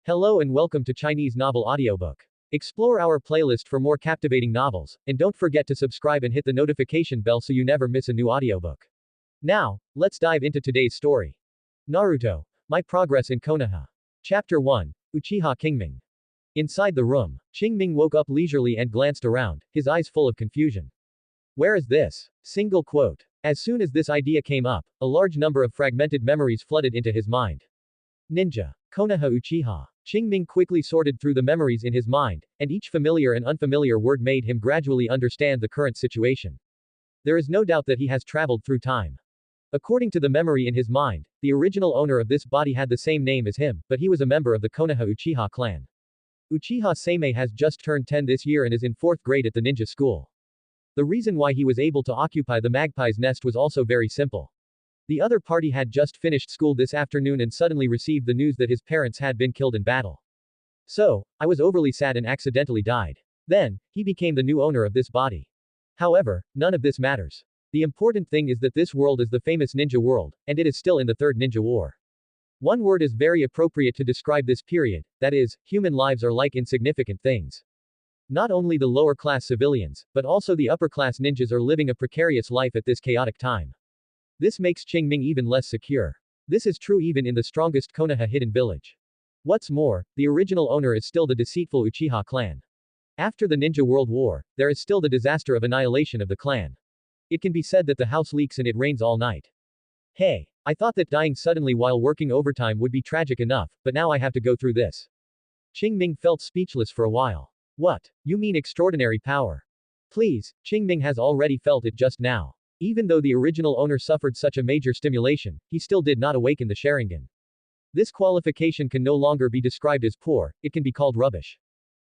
Hello and welcome to Chinese Novel Audiobook. Explore our playlist for more captivating novels, and don't forget to subscribe and hit the notification bell so you never miss a new audiobook. Now, let's dive into today's story. Naruto, My Progress in Konoha. Chapter 1, Uchiha Qing Ming. Inside the room, Qing Ming woke up leisurely and glanced around, his eyes full of confusion. Where is this? Single quote. As soon as this idea came up, a large number of fragmented memories flooded into his mind. Ninja. Konoha Uchiha. Qing Ming quickly sorted through the memories in his mind, and each familiar and unfamiliar word made him gradually understand the current situation. There is no doubt that he has traveled through time. According to the memory in his mind, the original owner of this body had the same name as him, but he was a member of the Konoha Uchiha clan. Uchiha Seimei has just turned 10 this year and is in 4th grade at the ninja school. The reason why he was able to occupy the magpie's nest was also very simple. The other party had just finished school this afternoon and suddenly received the news that his parents had been killed in battle. So, I was overly sad and accidentally died. Then, he became the new owner of this body. However, none of this matters. The important thing is that this world is the famous ninja world, and it is still in the Third Ninja War. One word is very appropriate to describe this period, that is, human lives are like insignificant things. Not only the lower class civilians, but also the upper class ninjas are living a precarious life at this chaotic time. This makes Qing Ming even less secure. This is true even in the strongest Konoha hidden village. What's more, the original owner is still the deceitful Uchiha clan. After the Ninja World War, there is still the disaster of annihilation of the clan. It can be said that the house leaks and it rains all night. Hey, I thought that dying suddenly while working overtime would be tragic enough, but now I have to go through this. Qing Ming felt speechless for a while. What? You mean extraordinary power? Please, Qing Ming has already felt it just now. Even though the original owner suffered such a major stimulation, he still did not awaken the Sharingan. This qualification can no longer be described as poor, it can be called rubbish.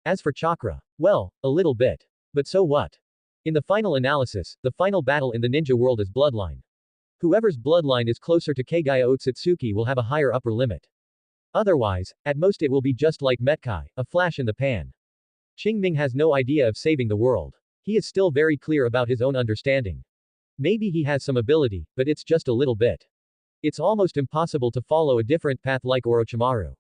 As for chakra, well, a little bit. But so what? In the final analysis, the final battle in the ninja world is bloodline. Whoever's bloodline is closer to Kagaya Otsutsuki will have a higher upper limit. Otherwise, at most it will be just like Metkai, a flash in the pan. Qing Ming has no idea of saving the world. He is still very clear about his own understanding. Maybe he has some ability, but it's just a little bit. It's almost impossible to follow a different path like Orochimaru.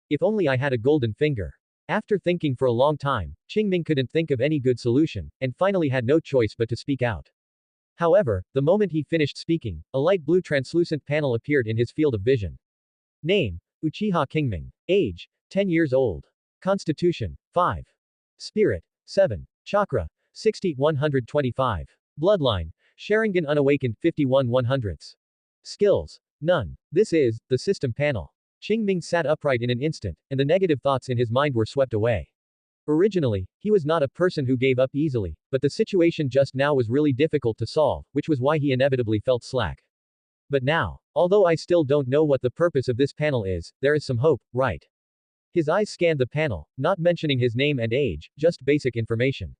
If only I had a golden finger. After thinking for a long time, Qing Ming couldn't think of any good solution, and finally had no choice but to speak out. However, the moment he finished speaking, a light blue translucent panel appeared in his field of vision. Name: Uchiha Qing Ming. Age: 10 years old. Constitution: 5. Spirit: 7. Chakra: 60-125. Bloodline: Sharingan unawakened 51/100ths. Skills: none. This is the system panel. Qing Ming sat upright in an instant, and the negative thoughts in his mind were swept away. Originally, he was not a person who gave up easily, but the situation just now was really difficult to solve, which was why he inevitably felt slack. But now, although I still don't know what the purpose of this panel is, there is some hope, right? His eyes scanned the panel, not mentioning his name and age, just basic information.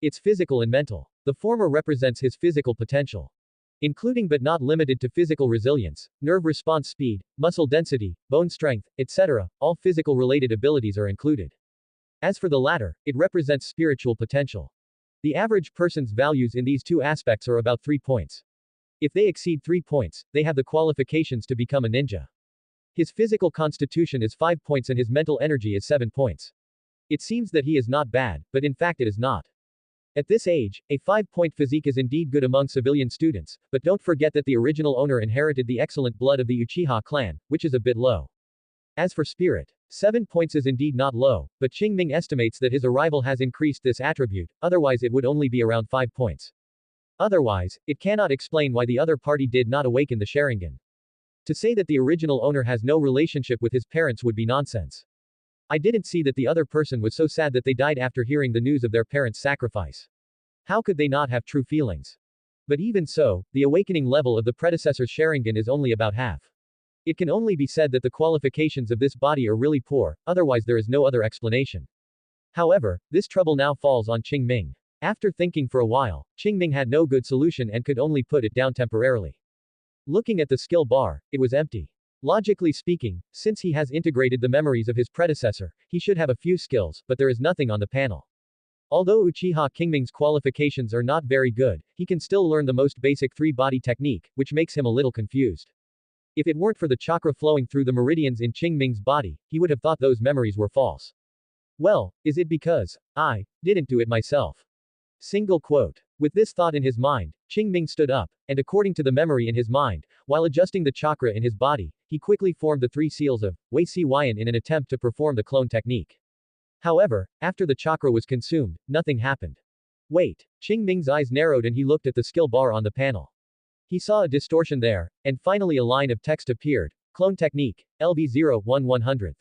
It's physical and mental. The former represents his physical potential, including but not limited to physical resilience, nerve response speed, muscle density, bone strength, etc. All physical related abilities are included. As for the latter, it represents spiritual potential. The average person's values in these two aspects are about 3 points. If they exceed 3 points, they have the qualifications to become a ninja. His physical constitution is 5 points and his mental energy is 7 points. It seems that he is not bad, but in fact it is not. At this age, a 5-point physique is indeed good among civilian students, but don't forget that the original owner inherited the excellent blood of the Uchiha clan, which is a bit low. As for spirit, 7 points is indeed not low, but Qing Ming estimates that his arrival has increased this attribute, otherwise it would only be around 5 points. Otherwise, it cannot explain why the other party did not awaken the Sharingan. To say that the original owner has no relationship with his parents would be nonsense. I didn't see that the other person was so sad that they died after hearing the news of their parents' sacrifice. How could they not have true feelings? But even so, the awakening level of the predecessor's Sharingan is only about half. It can only be said that the qualifications of this body are really poor, otherwise there is no other explanation. However, this trouble now falls on Qing Ming. After thinking for a while, Qing Ming had no good solution and could only put it down temporarily. Looking at the skill bar, it was empty. Logically speaking, since he has integrated the memories of his predecessor, he should have a few skills, but there is nothing on the panel. Although Uchiha Qing Ming's qualifications are not very good, he can still learn the most basic 3-body technique, which makes him a little confused. If it weren't for the chakra flowing through the meridians in Qing Ming's body, he would have thought those memories were false. Well, is it because I didn't do it myself? Single quote. With this thought in his mind, Qing Ming stood up, and according to the memory in his mind, while adjusting the chakra in his body, he quickly formed the three seals of Wei Si Huayan in an attempt to perform the clone technique. However, after the chakra was consumed, nothing happened. Wait. Qing Ming's eyes narrowed and he looked at the skill bar on the panel. He saw a distortion there, and finally a line of text appeared. Clone technique, LV01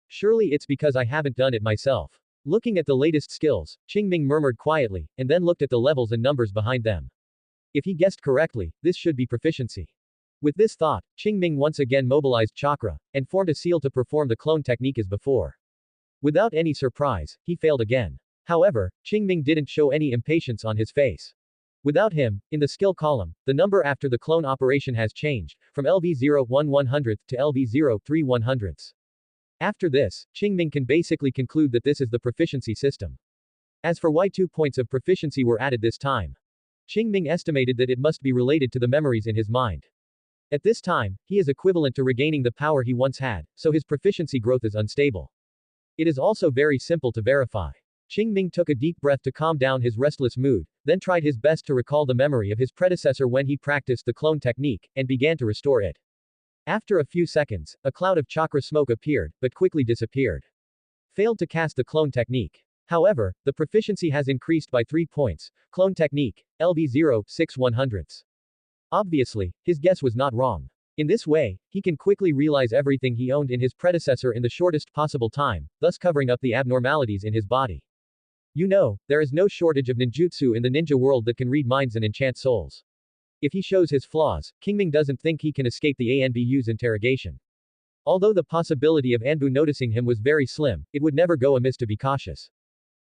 Surely it's because I haven't done it myself. Looking at the latest skills, Qing Ming murmured quietly, and then looked at the levels and numbers behind them. If he guessed correctly, this should be proficiency. With this thought, Qing Ming once again mobilized chakra, and formed a seal to perform the clone technique as before. Without any surprise, he failed again. However, Qing Ming didn't show any impatience on his face. Without him, in the skill column, the number after the clone operation has changed, from LV01 to LV03 After this, Qing Ming can basically conclude that this is the proficiency system. As for why 2 points of proficiency were added this time, Qing Ming estimated that it must be related to the memories in his mind. At this time, he is equivalent to regaining the power he once had, so his proficiency growth is unstable. It is also very simple to verify. Qing Ming took a deep breath to calm down his restless mood, then tried his best to recall the memory of his predecessor when he practiced the clone technique, and began to restore it. After a few seconds, a cloud of chakra smoke appeared, but quickly disappeared. Failed to cast the clone technique. However, the proficiency has increased by 3 points. Clone technique, LV06 Obviously, his guess was not wrong. In this way, he can quickly realize everything he owned in his predecessor in the shortest possible time, thus covering up the abnormalities in his body. You know, there is no shortage of ninjutsu in the ninja world that can read minds and enchant souls. If he shows his flaws, Qing Ming doesn't think he can escape the Anbu's interrogation. Although the possibility of Anbu noticing him was very slim, it would never go amiss to be cautious.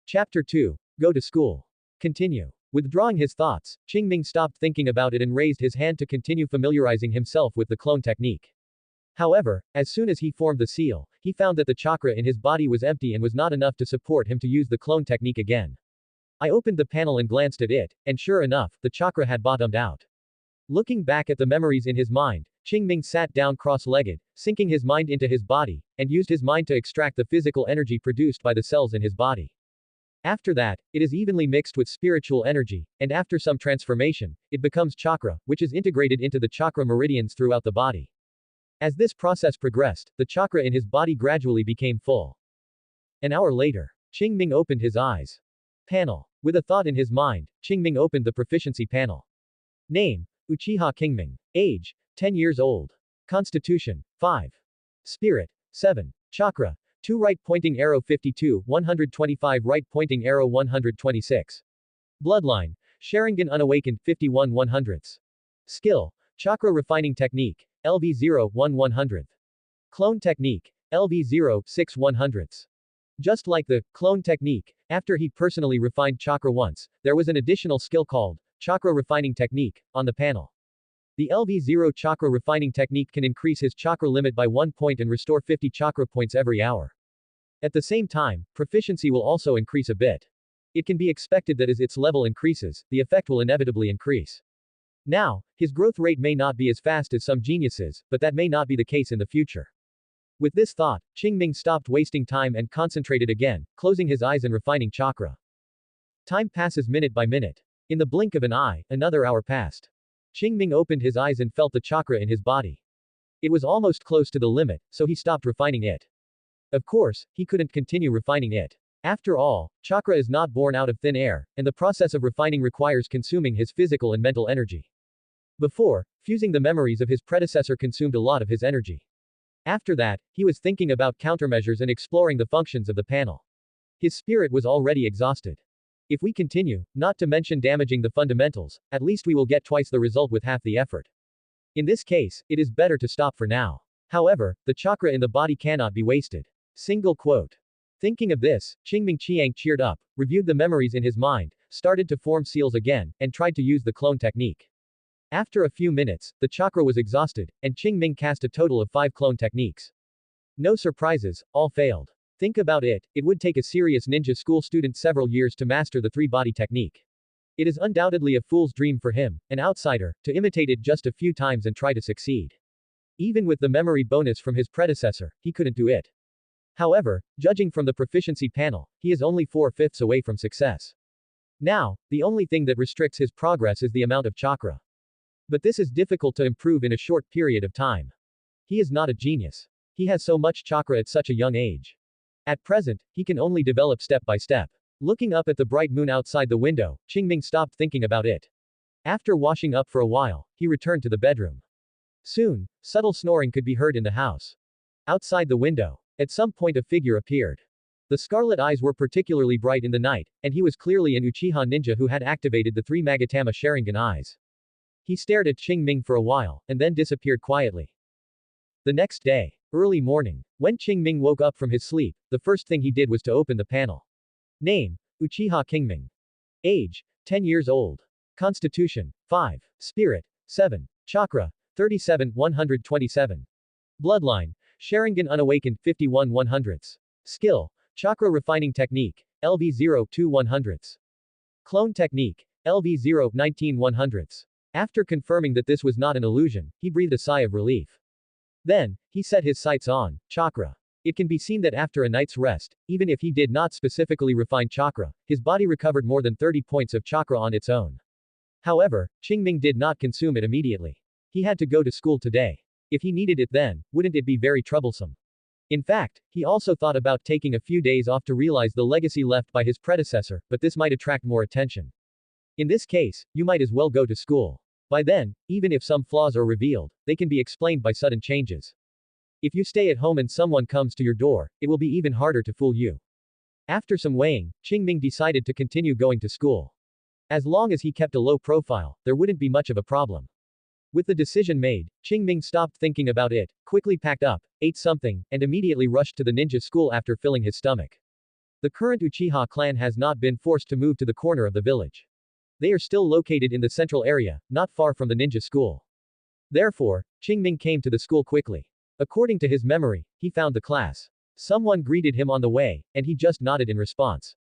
Chapter 2. Go to school. Continue. Withdrawing his thoughts, Qing Ming stopped thinking about it and raised his hand to continue familiarizing himself with the clone technique. However, as soon as he formed the seal, he found that the chakra in his body was empty and was not enough to support him to use the clone technique again. I opened the panel and glanced at it, and sure enough, the chakra had bottomed out. Looking back at the memories in his mind, Qing Ming sat down cross-legged, sinking his mind into his body, and used his mind to extract the physical energy produced by the cells in his body. After that, it is evenly mixed with spiritual energy, and after some transformation, it becomes chakra, which is integrated into the chakra meridians throughout the body. As this process progressed, the chakra in his body gradually became full. An hour later, Qing Ming opened his eyes. Panel. With a thought in his mind, Qing Ming opened the proficiency panel. Name, Uchiha Qing Ming. Age, 10 years old. Constitution, 5. Spirit, 7. Chakra, 2 right pointing arrow 52, 125 right pointing arrow 126. Bloodline, Sharingan unawakened 51 100ths. Skill, Chakra refining technique, LV01 Clone technique, LV06 100ths. Just like the clone technique, after he personally refined chakra once, there was an additional skill called chakra refining technique on the panel. The LV0 chakra refining technique can increase his chakra limit by 1 point and restore 50 chakra points every hour. At the same time, proficiency will also increase a bit. It can be expected that as its level increases, the effect will inevitably increase. Now, his growth rate may not be as fast as some geniuses, but that may not be the case in the future. With this thought, Qing Ming stopped wasting time and concentrated again, closing his eyes and refining chakra. Time passes minute by minute. In the blink of an eye, another hour passed. Qing Ming opened his eyes and felt the chakra in his body. It was almost close to the limit, so he stopped refining it. Of course, he couldn't continue refining it. After all, chakra is not born out of thin air, and the process of refining requires consuming his physical and mental energy. Before, fusing the memories of his predecessor consumed a lot of his energy. After that, he was thinking about countermeasures and exploring the functions of the panel. His spirit was already exhausted. If we continue, not to mention damaging the fundamentals, at least we will get twice the result with half the effort. In this case, it is better to stop for now. However, the chakra in the body cannot be wasted. Single quote. Thinking of this, Qing Ming Qiang cheered up, reviewed the memories in his mind, started to form seals again, and tried to use the clone technique. After a few minutes, the chakra was exhausted, and Qing Ming cast a total of 5 clone techniques. No surprises, all failed. Think about it, it would take a serious ninja school student several years to master the 3-body technique. It is undoubtedly a fool's dream for him, an outsider, to imitate it just a few times and try to succeed. Even with the memory bonus from his predecessor, he couldn't do it. However, judging from the proficiency panel, he is only 4/5 away from success. Now, the only thing that restricts his progress is the amount of chakra. But this is difficult to improve in a short period of time. He is not a genius. He has so much chakra at such a young age. At present, he can only develop step by step. Looking up at the bright moon outside the window, Qing Ming stopped thinking about it. After washing up for a while, he returned to the bedroom. Soon, subtle snoring could be heard in the house. Outside the window, at some point a figure appeared. The scarlet eyes were particularly bright in the night, and he was clearly an Uchiha ninja who had activated the 3 Magatama Sharingan eyes. He stared at Qing Ming for a while, and then disappeared quietly. The next day, early morning, when Qing Ming woke up from his sleep, the first thing he did was to open the panel. Name: Uchiha Qing Ming. Age: 10 years old. Constitution: 5. Spirit: 7. Chakra: 37/127. Bloodline: Sharingan Unawakened 51/100. Skill: Chakra Refining Technique, LV0 2/100. Clone Technique, LV0 19/100. After confirming that this was not an illusion, he breathed a sigh of relief. Then, he set his sights on chakra. It can be seen that after a night's rest, even if he did not specifically refine chakra, his body recovered more than 30 points of chakra on its own. However, Qing Ming did not consume it immediately. He had to go to school today. If he needed it then, wouldn't it be very troublesome? In fact, he also thought about taking a few days off to realize the legacy left by his predecessor, but this might attract more attention. In this case, you might as well go to school. By then, even if some flaws are revealed, they can be explained by sudden changes. If you stay at home and someone comes to your door, it will be even harder to fool you. After some weighing, Qing Ming decided to continue going to school. As long as he kept a low profile, there wouldn't be much of a problem. With the decision made, Qing Ming stopped thinking about it, quickly packed up, ate something, and immediately rushed to the ninja school after filling his stomach. The current Uchiha clan has not been forced to move to the corner of the village. They are still located in the central area, not far from the ninja school. Therefore, Qing Ming came to the school quickly. According to his memory, he found the class. Someone greeted him on the way, and he just nodded in response.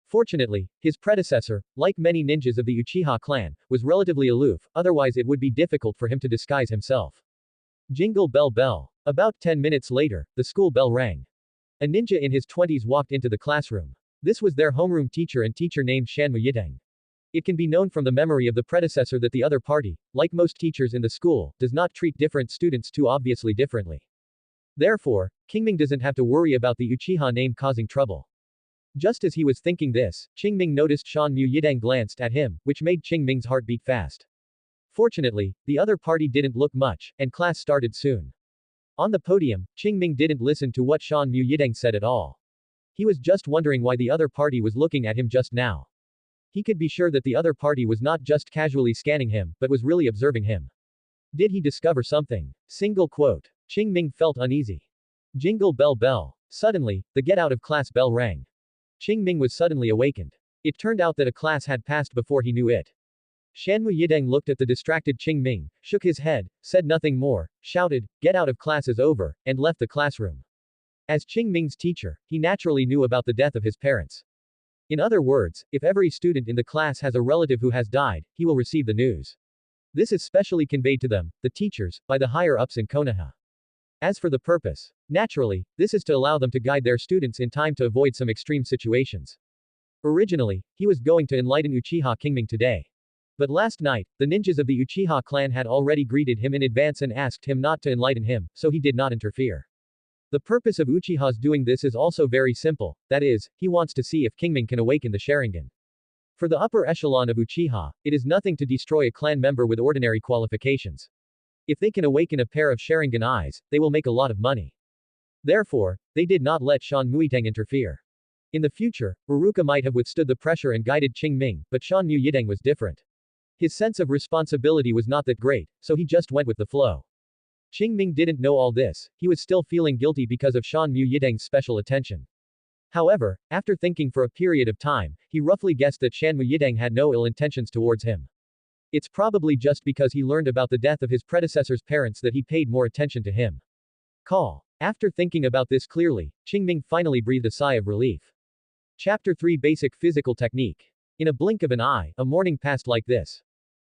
Fortunately, his predecessor, like many ninjas of the Uchiha clan, was relatively aloof, otherwise it would be difficult for him to disguise himself. Jingle bell bell. About 10 minutes later, the school bell rang. A ninja in his 20s walked into the classroom. This was their homeroom teacher and teacher named Shanmu Yiteng. It can be known from the memory of the predecessor that the other party, like most teachers in the school, does not treat different students too obviously differently. Therefore, Qing Ming doesn't have to worry about the Uchiha name causing trouble. Just as he was thinking this, Qing Ming noticed Shanmu Yiteng glanced at him, which made Qing Ming's heart beat fast. Fortunately, the other party didn't look much, and class started soon. On the podium, Qing Ming didn't listen to what Shanmu Yiteng said at all. He was just wondering why the other party was looking at him just now. He could be sure that the other party was not just casually scanning him, but was really observing him. Did he discover something? Single quote. Qing Ming felt uneasy. Jingle bell bell. Suddenly, the get out of class bell rang. Qing Ming was suddenly awakened. It turned out that a class had passed before he knew it. Shanmu Yiteng looked at the distracted Qing Ming, shook his head, said nothing more, shouted, "Get out of class is over," and left the classroom. As Qing Ming's teacher, he naturally knew about the death of his parents. In other words, if every student in the class has a relative who has died, he will receive the news. This is specially conveyed to them, the teachers, by the higher-ups in Konoha. As for the purpose, naturally, this is to allow them to guide their students in time to avoid some extreme situations. Originally, he was going to enlighten Uchiha Qing Ming today. But last night, the ninjas of the Uchiha clan had already greeted him in advance and asked him not to enlighten him, so he did not interfere. The purpose of Uchiha's doing this is also very simple, that is, he wants to see if Qing Ming can awaken the Sharingan. For the upper echelon of Uchiha, it is nothing to destroy a clan member with ordinary qualifications. If they can awaken a pair of Sharingan eyes, they will make a lot of money. Therefore, they did not let Shanmu Yiteng interfere. In the future, Uruka might have withstood the pressure and guided Qing Ming, but Shanmu Yiteng was different. His sense of responsibility was not that great, so he just went with the flow. Qing Ming didn't know all this, he was still feeling guilty because of Shanmu Yiteng's special attention. However, after thinking for a period of time, he roughly guessed that Shanmu Yiteng had no ill intentions towards him. It's probably just because he learned about the death of his predecessor's parents that he paid more attention to him. Call. After thinking about this clearly, Qing Ming finally breathed a sigh of relief. Chapter 3 Basic Physical Technique. In a blink of an eye, a morning passed like this.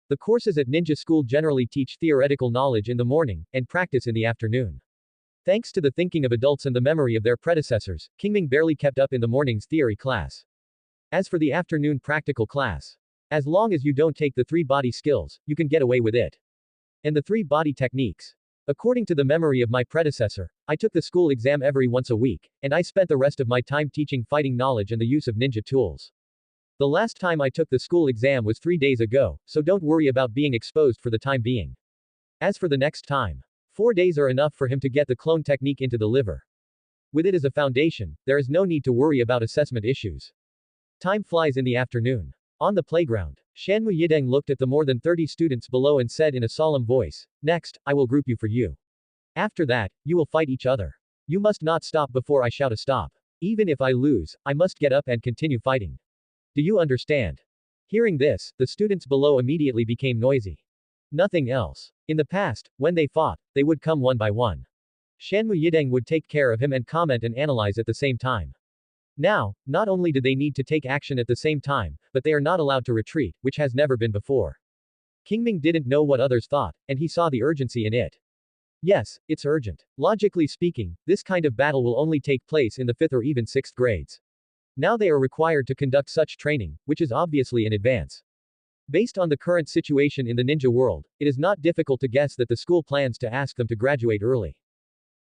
The courses at ninja school generally teach theoretical knowledge in the morning, and practice in the afternoon. Thanks to the thinking of adults and the memory of their predecessors, Qing Ming barely kept up in the morning's theory class. As for the afternoon practical class, as long as you don't take the 3 body skills, you can get away with it. And the 3 body techniques. According to the memory of my predecessor, I took the school exam every once a week, and I spent the rest of my time teaching fighting knowledge and the use of ninja tools. The last time I took the school exam was 3 days ago, so don't worry about being exposed for the time being. As for the next time, 4 days are enough for him to get the clone technique into the liver. With it as a foundation, there is no need to worry about assessment issues. Time flies in the afternoon. On the playground, Shanmu Yideng looked at the more than 30 students below and said in a solemn voice, "Next, I will group you for you. After that, you will fight each other. You must not stop before I shout a stop. Even if I lose, I must get up and continue fighting. Do you understand?" Hearing this, the students below immediately became noisy. Nothing else. In the past, when they fought, they would come one by one. Shanmu Yideng would take care of him and comment and analyze at the same time. Now, not only do they need to take action at the same time, but they are not allowed to retreat, which has never been before. Qing Ming didn't know what others thought, and he saw the urgency in it. Yes, it's urgent. Logically speaking, this kind of battle will only take place in the 5th or even 6th grades. Now they are required to conduct such training, which is obviously in advance. Based on the current situation in the ninja world, it is not difficult to guess that the school plans to ask them to graduate early.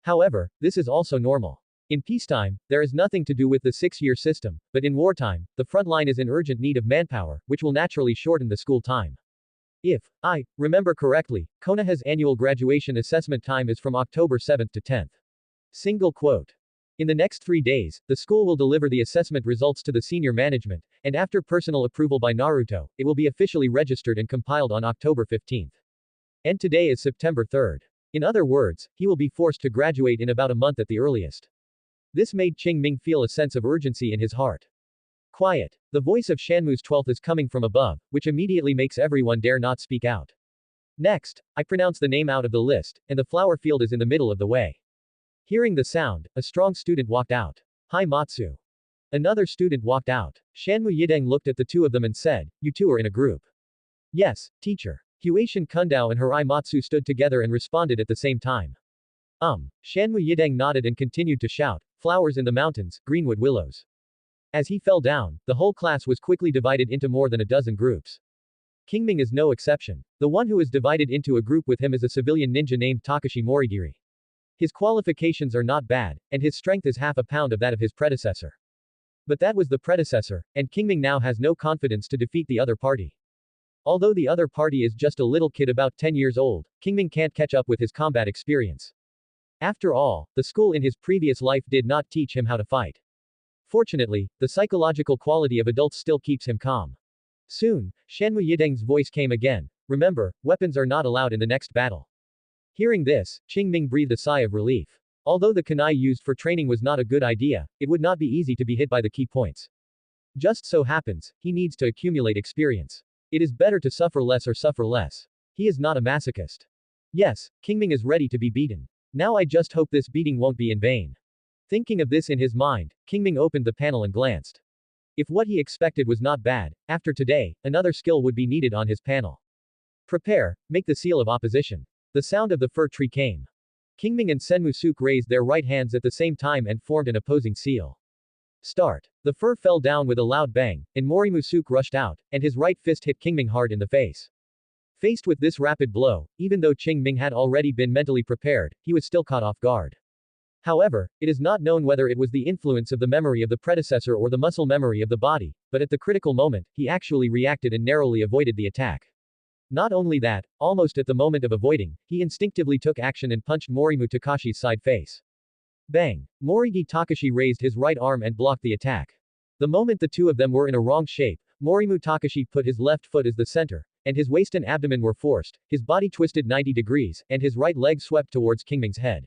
However, this is also normal. In peacetime, there is nothing to do with the 6-year system, but in wartime, the front line is in urgent need of manpower, which will naturally shorten the school time. If I remember correctly, Konoha's annual graduation assessment time is from October 7th to 10th. Single quote. In the next 3 days, the school will deliver the assessment results to the senior management, and after personal approval by Naruto, it will be officially registered and compiled on October 15th. And today is September 3rd. In other words, he will be forced to graduate in about a month at the earliest. This made Qing Ming feel a sense of urgency in his heart. Quiet. The voice of Shanmu's 12th is coming from above, which immediately makes everyone dare not speak out. Next, I pronounce the name out of the list, and the flower field is in the middle of the way. Hearing the sound, a strong student walked out. Hi Matsu. Another student walked out. Shanmu Yideng looked at the 2 of them and said, "You 2 are in a group." "Yes, teacher." Huatian Kundao and Hirai Matsu stood together and responded at the same time. Shanmu Yideng nodded and continued to shout, "Flowers in the mountains, greenwood willows." As he fell down, the whole class was quickly divided into more than a dozen groups. Qing Ming is no exception. The one who is divided into a group with him is a civilian ninja named Takashi Morigiri. His qualifications are not bad, and his strength is half a pound of that of his predecessor. But that was the predecessor, and Qing Ming now has no confidence to defeat the other party. Although the other party is just a little kid about 10 years old, Qing Ming can't catch up with his combat experience. After all, the school in his previous life did not teach him how to fight. Fortunately, the psychological quality of adults still keeps him calm. Soon, Shanmu Yideng's voice came again. "Remember, weapons are not allowed in the next battle." Hearing this, Qing Ming breathed a sigh of relief. Although the kunai used for training was not a good idea, it would not be easy to be hit by the key points. Just so happens, he needs to accumulate experience. It is better to suffer less or suffer less. He is not a masochist. Yes, Qing Ming is ready to be beaten. Now I just hope this beating won't be in vain. Thinking of this in his mind, Qing Ming opened the panel and glanced. If what he expected was not bad, after today, another skill would be needed on his panel. Prepare, make the seal of opposition. The sound of the fir tree came. Qing Ming and Senmu Suk raised their right hands at the same time and formed an opposing seal. Start. The fir fell down with a loud bang, and Morimu Suk rushed out, and his right fist hit Qing Ming hard in the face. Faced with this rapid blow, even though Qing Ming had already been mentally prepared, he was still caught off guard. However, it is not known whether it was the influence of the memory of the predecessor or the muscle memory of the body, but at the critical moment, he actually reacted and narrowly avoided the attack. Not only that, almost at the moment of avoiding, he instinctively took action and punched Morimu Takashi's side face. Bang! Morigi Takashi raised his right arm and blocked the attack. The moment the 2 of them were in a wrong shape, Morimu Takashi put his left foot as the center, and his waist and abdomen were forced, his body twisted 90 degrees, and his right leg swept towards Qing Ming's head.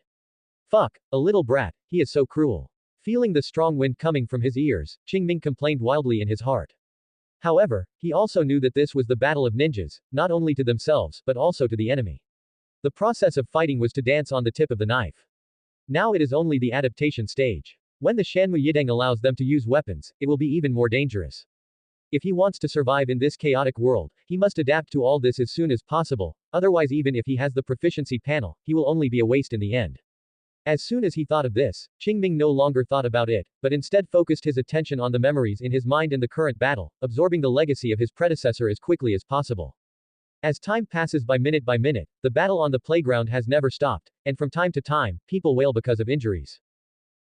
Fuck, a little brat, he is so cruel. Feeling the strong wind coming from his ears, Qing Ming complained wildly in his heart. However, he also knew that this was the battle of ninjas, not only to themselves, but also to the enemy. The process of fighting was to dance on the tip of the knife. Now it is only the adaptation stage. When the Shanmu Yideng allows them to use weapons, it will be even more dangerous. If he wants to survive in this chaotic world, he must adapt to all this as soon as possible, otherwise even if he has the proficiency panel, he will only be a waste in the end. As soon as he thought of this, Qing Ming no longer thought about it, but instead focused his attention on the memories in his mind and the current battle, absorbing the legacy of his predecessor as quickly as possible. As time passes by minute, the battle on the playground has never stopped, and from time to time, people wail because of injuries.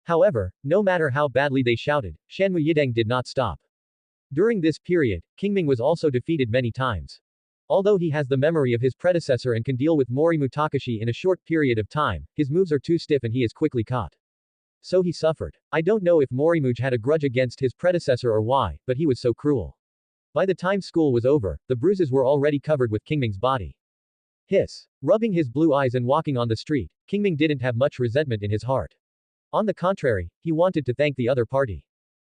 However, no matter how badly they shouted, Shanmu Yideng did not stop. During this period, Qing Ming was also defeated many times. Although he has the memory of his predecessor and can deal with Morimu Takashi in a short period of time, his moves are too stiff and he is quickly caught. So he suffered. I don't know if Morimuj had a grudge against his predecessor or why, but he was so cruel. By the time school was over, the bruises were already covered with Qing Ming's body. Hiss. Rubbing his blue eyes and walking on the street, Qing Ming didn't have much resentment in his heart. On the contrary, he wanted to thank the other party.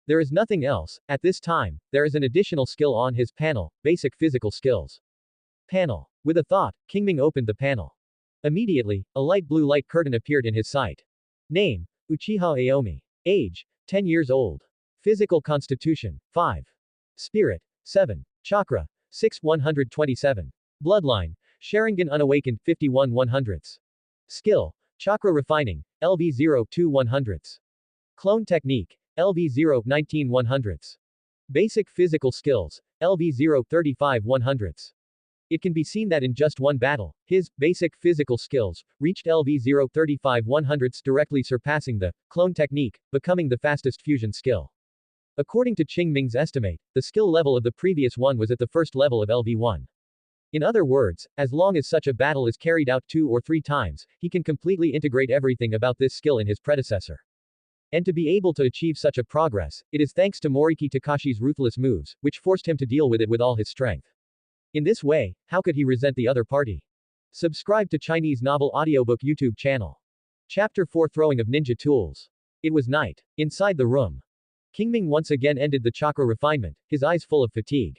There is nothing else. At this time, there is an additional skill on his panel, basic physical skills. Panel. With a thought, Qing Ming opened the panel. Immediately, a light blue light curtain appeared in his sight. Name: Uchiha Aomi. Age: 10 years old. Physical constitution: 5. Spirit: 7. Chakra: 6 127. Bloodline: Sharingan Unawakened 51 100ths. Skill: Chakra Refining, LV 0 2 100ths. Clone Technique, LV 0 19 100ths. Basic Physical Skills, LV 0 35 100ths. It can be seen that in just one battle, his basic physical skills reached LV 0 35 100ths, directly surpassing the clone technique, becoming the fastest fusion skill. According to Qing Ming's estimate, the skill level of the previous one was at the first level of LV1. In other words, as long as such a battle is carried out 2 or 3 times, he can completely integrate everything about this skill in his predecessor. And to be able to achieve such a progress, it is thanks to Moriki Takashi's ruthless moves, which forced him to deal with it with all his strength. In this way, how could he resent the other party? Subscribe to Chinese Novel Audiobook YouTube channel. Chapter 4: Throwing of Ninja Tools. It was night. Inside the room, Qing Ming once again ended the chakra refinement, his eyes full of fatigue.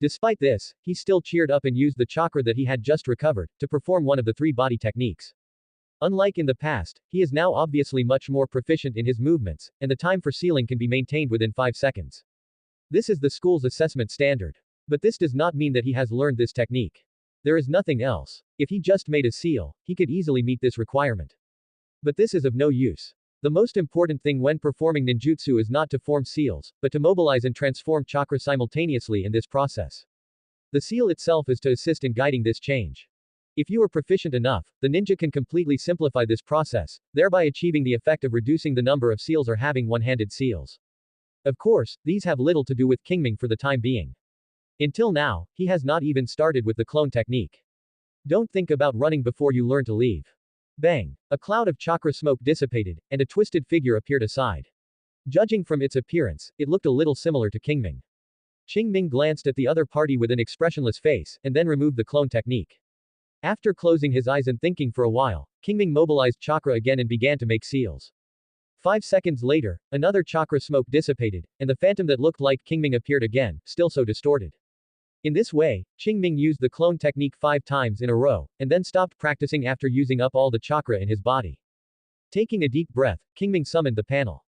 Despite this, he still cheered up and used the chakra that he had just recovered, to perform one of the 3 body techniques. Unlike in the past, he is now obviously much more proficient in his movements, and the time for sealing can be maintained within 5 seconds. This is the school's assessment standard. But this does not mean that he has learned this technique. There is nothing else. If he just made a seal, he could easily meet this requirement. But this is of no use. The most important thing when performing ninjutsu is not to form seals, but to mobilize and transform chakra simultaneously in this process. The seal itself is to assist in guiding this change. If you are proficient enough, the ninja can completely simplify this process, thereby achieving the effect of reducing the number of seals or having one-handed seals. Of course, these have little to do with Qing Ming for the time being. Until now, he has not even started with the clone technique. Don't think about running before you learn to leave. Bang! A cloud of chakra smoke dissipated, and a twisted figure appeared aside. Judging from its appearance, it looked a little similar to Qing Ming. Qing Ming glanced at the other party with an expressionless face, and then removed the clone technique. After closing his eyes and thinking for a while, Qing Ming mobilized chakra again and began to make seals. 5 seconds later, another chakra smoke dissipated, and the phantom that looked like Qing Ming appeared again, still so distorted. In this way, Qing Ming used the clone technique 5 times in a row, and then stopped practicing after using up all the chakra in his body. Taking a deep breath, Qing Ming summoned the panel.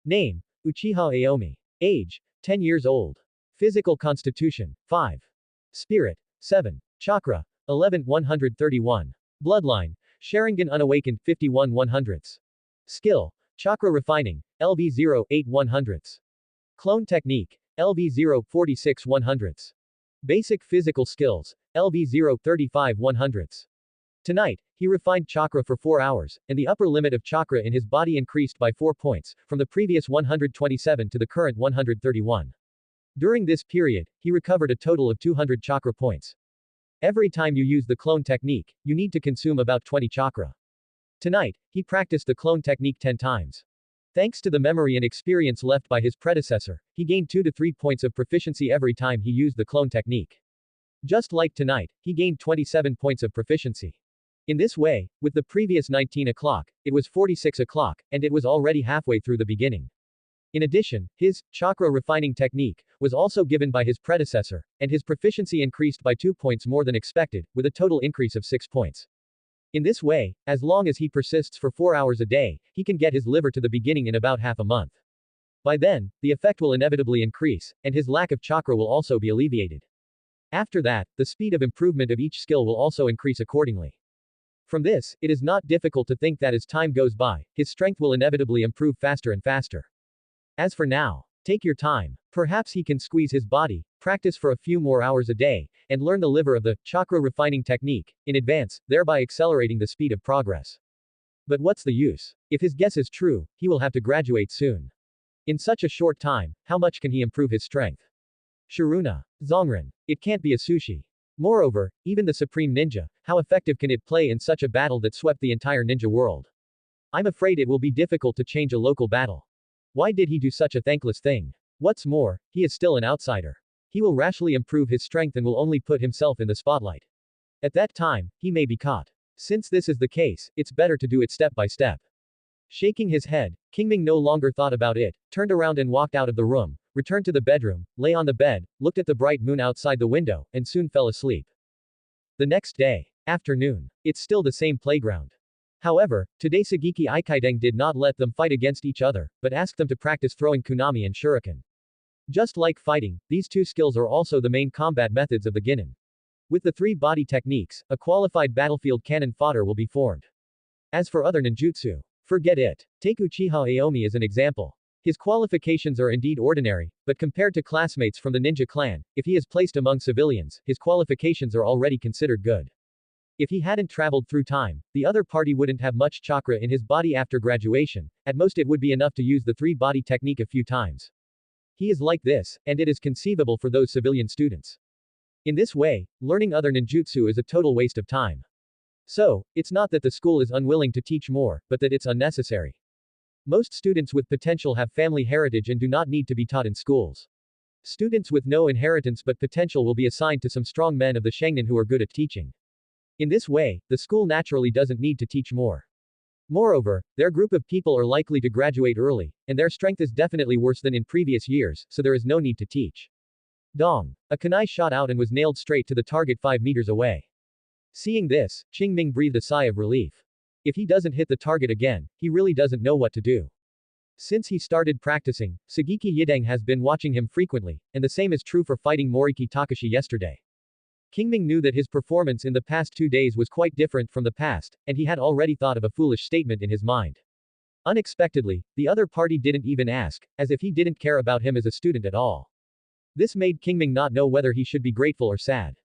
Name: Uchiha Aomi. Age: 10 years old. Physical constitution: 5. Spirit: 7. Chakra: 11 131. Bloodline: Sharingan Unawakened 51 100ths. Skill: Chakra Refining, LV 0 8 100ths. Clone Technique, LV 0 46 100ths. Basic Physical Skills, LV 0 35 100ths. Tonight, he refined chakra for 4 hours, and the upper limit of chakra in his body increased by 4 points, from the previous 127 to the current 131. During this period, he recovered a total of 200 chakra points. Every time you use the clone technique, you need to consume about 20 chakra. Tonight, he practiced the clone technique 10 times. Thanks to the memory and experience left by his predecessor, he gained 2 to 3 points of proficiency every time he used the clone technique. Just like tonight, he gained 27 points of proficiency. In this way, with the previous 19 o'clock, it was 46 o'clock, and it was already halfway through the beginning. In addition, his chakra refining technique was also given by his predecessor, and his proficiency increased by 2 points more than expected, with a total increase of 6 points. In this way, as long as he persists for 4 hours a day, he can get his liver to the beginning in about half a month. By then, the effect will inevitably increase, and his lack of chakra will also be alleviated. After that, the speed of improvement of each skill will also increase accordingly. From this, it is not difficult to think that as time goes by, his strength will inevitably improve faster and faster. As for now, take your time. Perhaps he can squeeze his body, practice for a few more hours a day, and learn the liver of the chakra refining technique in advance, thereby accelerating the speed of progress. But what's the use? If his guess is true, he will have to graduate soon. In such a short time, how much can he improve his strength? Shiruna. Zongren. It can't be a sushi. Moreover, even the supreme ninja, how effective can it play in such a battle that swept the entire ninja world? I'm afraid it will be difficult to change a local battle. Why did he do such a thankless thing? What's more, he is still an outsider. He will rashly improve his strength and will only put himself in the spotlight. At that time, he may be caught. Since this is the case, it's better to do it step by step. Shaking his head, Qing Ming no longer thought about it, turned around and walked out of the room, returned to the bedroom, lay on the bed, looked at the bright moon outside the window, and soon fell asleep. The next day, afternoon. It's still the same playground. However, today Sagiki Ikaideng did not let them fight against each other, but asked them to practice throwing kunami and shuriken. Just like fighting, these two skills are also the main combat methods of the Ginnin. With the three body techniques, a qualified battlefield cannon fodder will be formed. As for other ninjutsu, forget it. Take Uchiha Aomi as an example. His qualifications are indeed ordinary, but compared to classmates from the ninja clan, if he is placed among civilians, his qualifications are already considered good. If he hadn't traveled through time, the other party wouldn't have much chakra in his body after graduation, at most it would be enough to use the three body technique a few times. He is like this, and it is conceivable for those civilian students. In this way, learning other ninjutsu is a total waste of time. So, it's not that the school is unwilling to teach more, but that it's unnecessary. Most students with potential have family heritage and do not need to be taught in schools. Students with no inheritance but potential will be assigned to some strong men of the Shangnan who are good at teaching. In this way, the school naturally doesn't need to teach more. Moreover, their group of people are likely to graduate early, and their strength is definitely worse than in previous years, so there is no need to teach. Dong. A kunai shot out and was nailed straight to the target 5 meters away. Seeing this, Qing Ming breathed a sigh of relief. If he doesn't hit the target again, he really doesn't know what to do. Since he started practicing, Sagiki Yideng has been watching him frequently, and the same is true for fighting Moriki Takashi yesterday. Qing Ming knew that his performance in the past 2 days was quite different from the past, and he had already thought of a foolish statement in his mind. Unexpectedly, the other party didn't even ask, as if he didn't care about him as a student at all. This made Qing Ming not know whether he should be grateful or sad.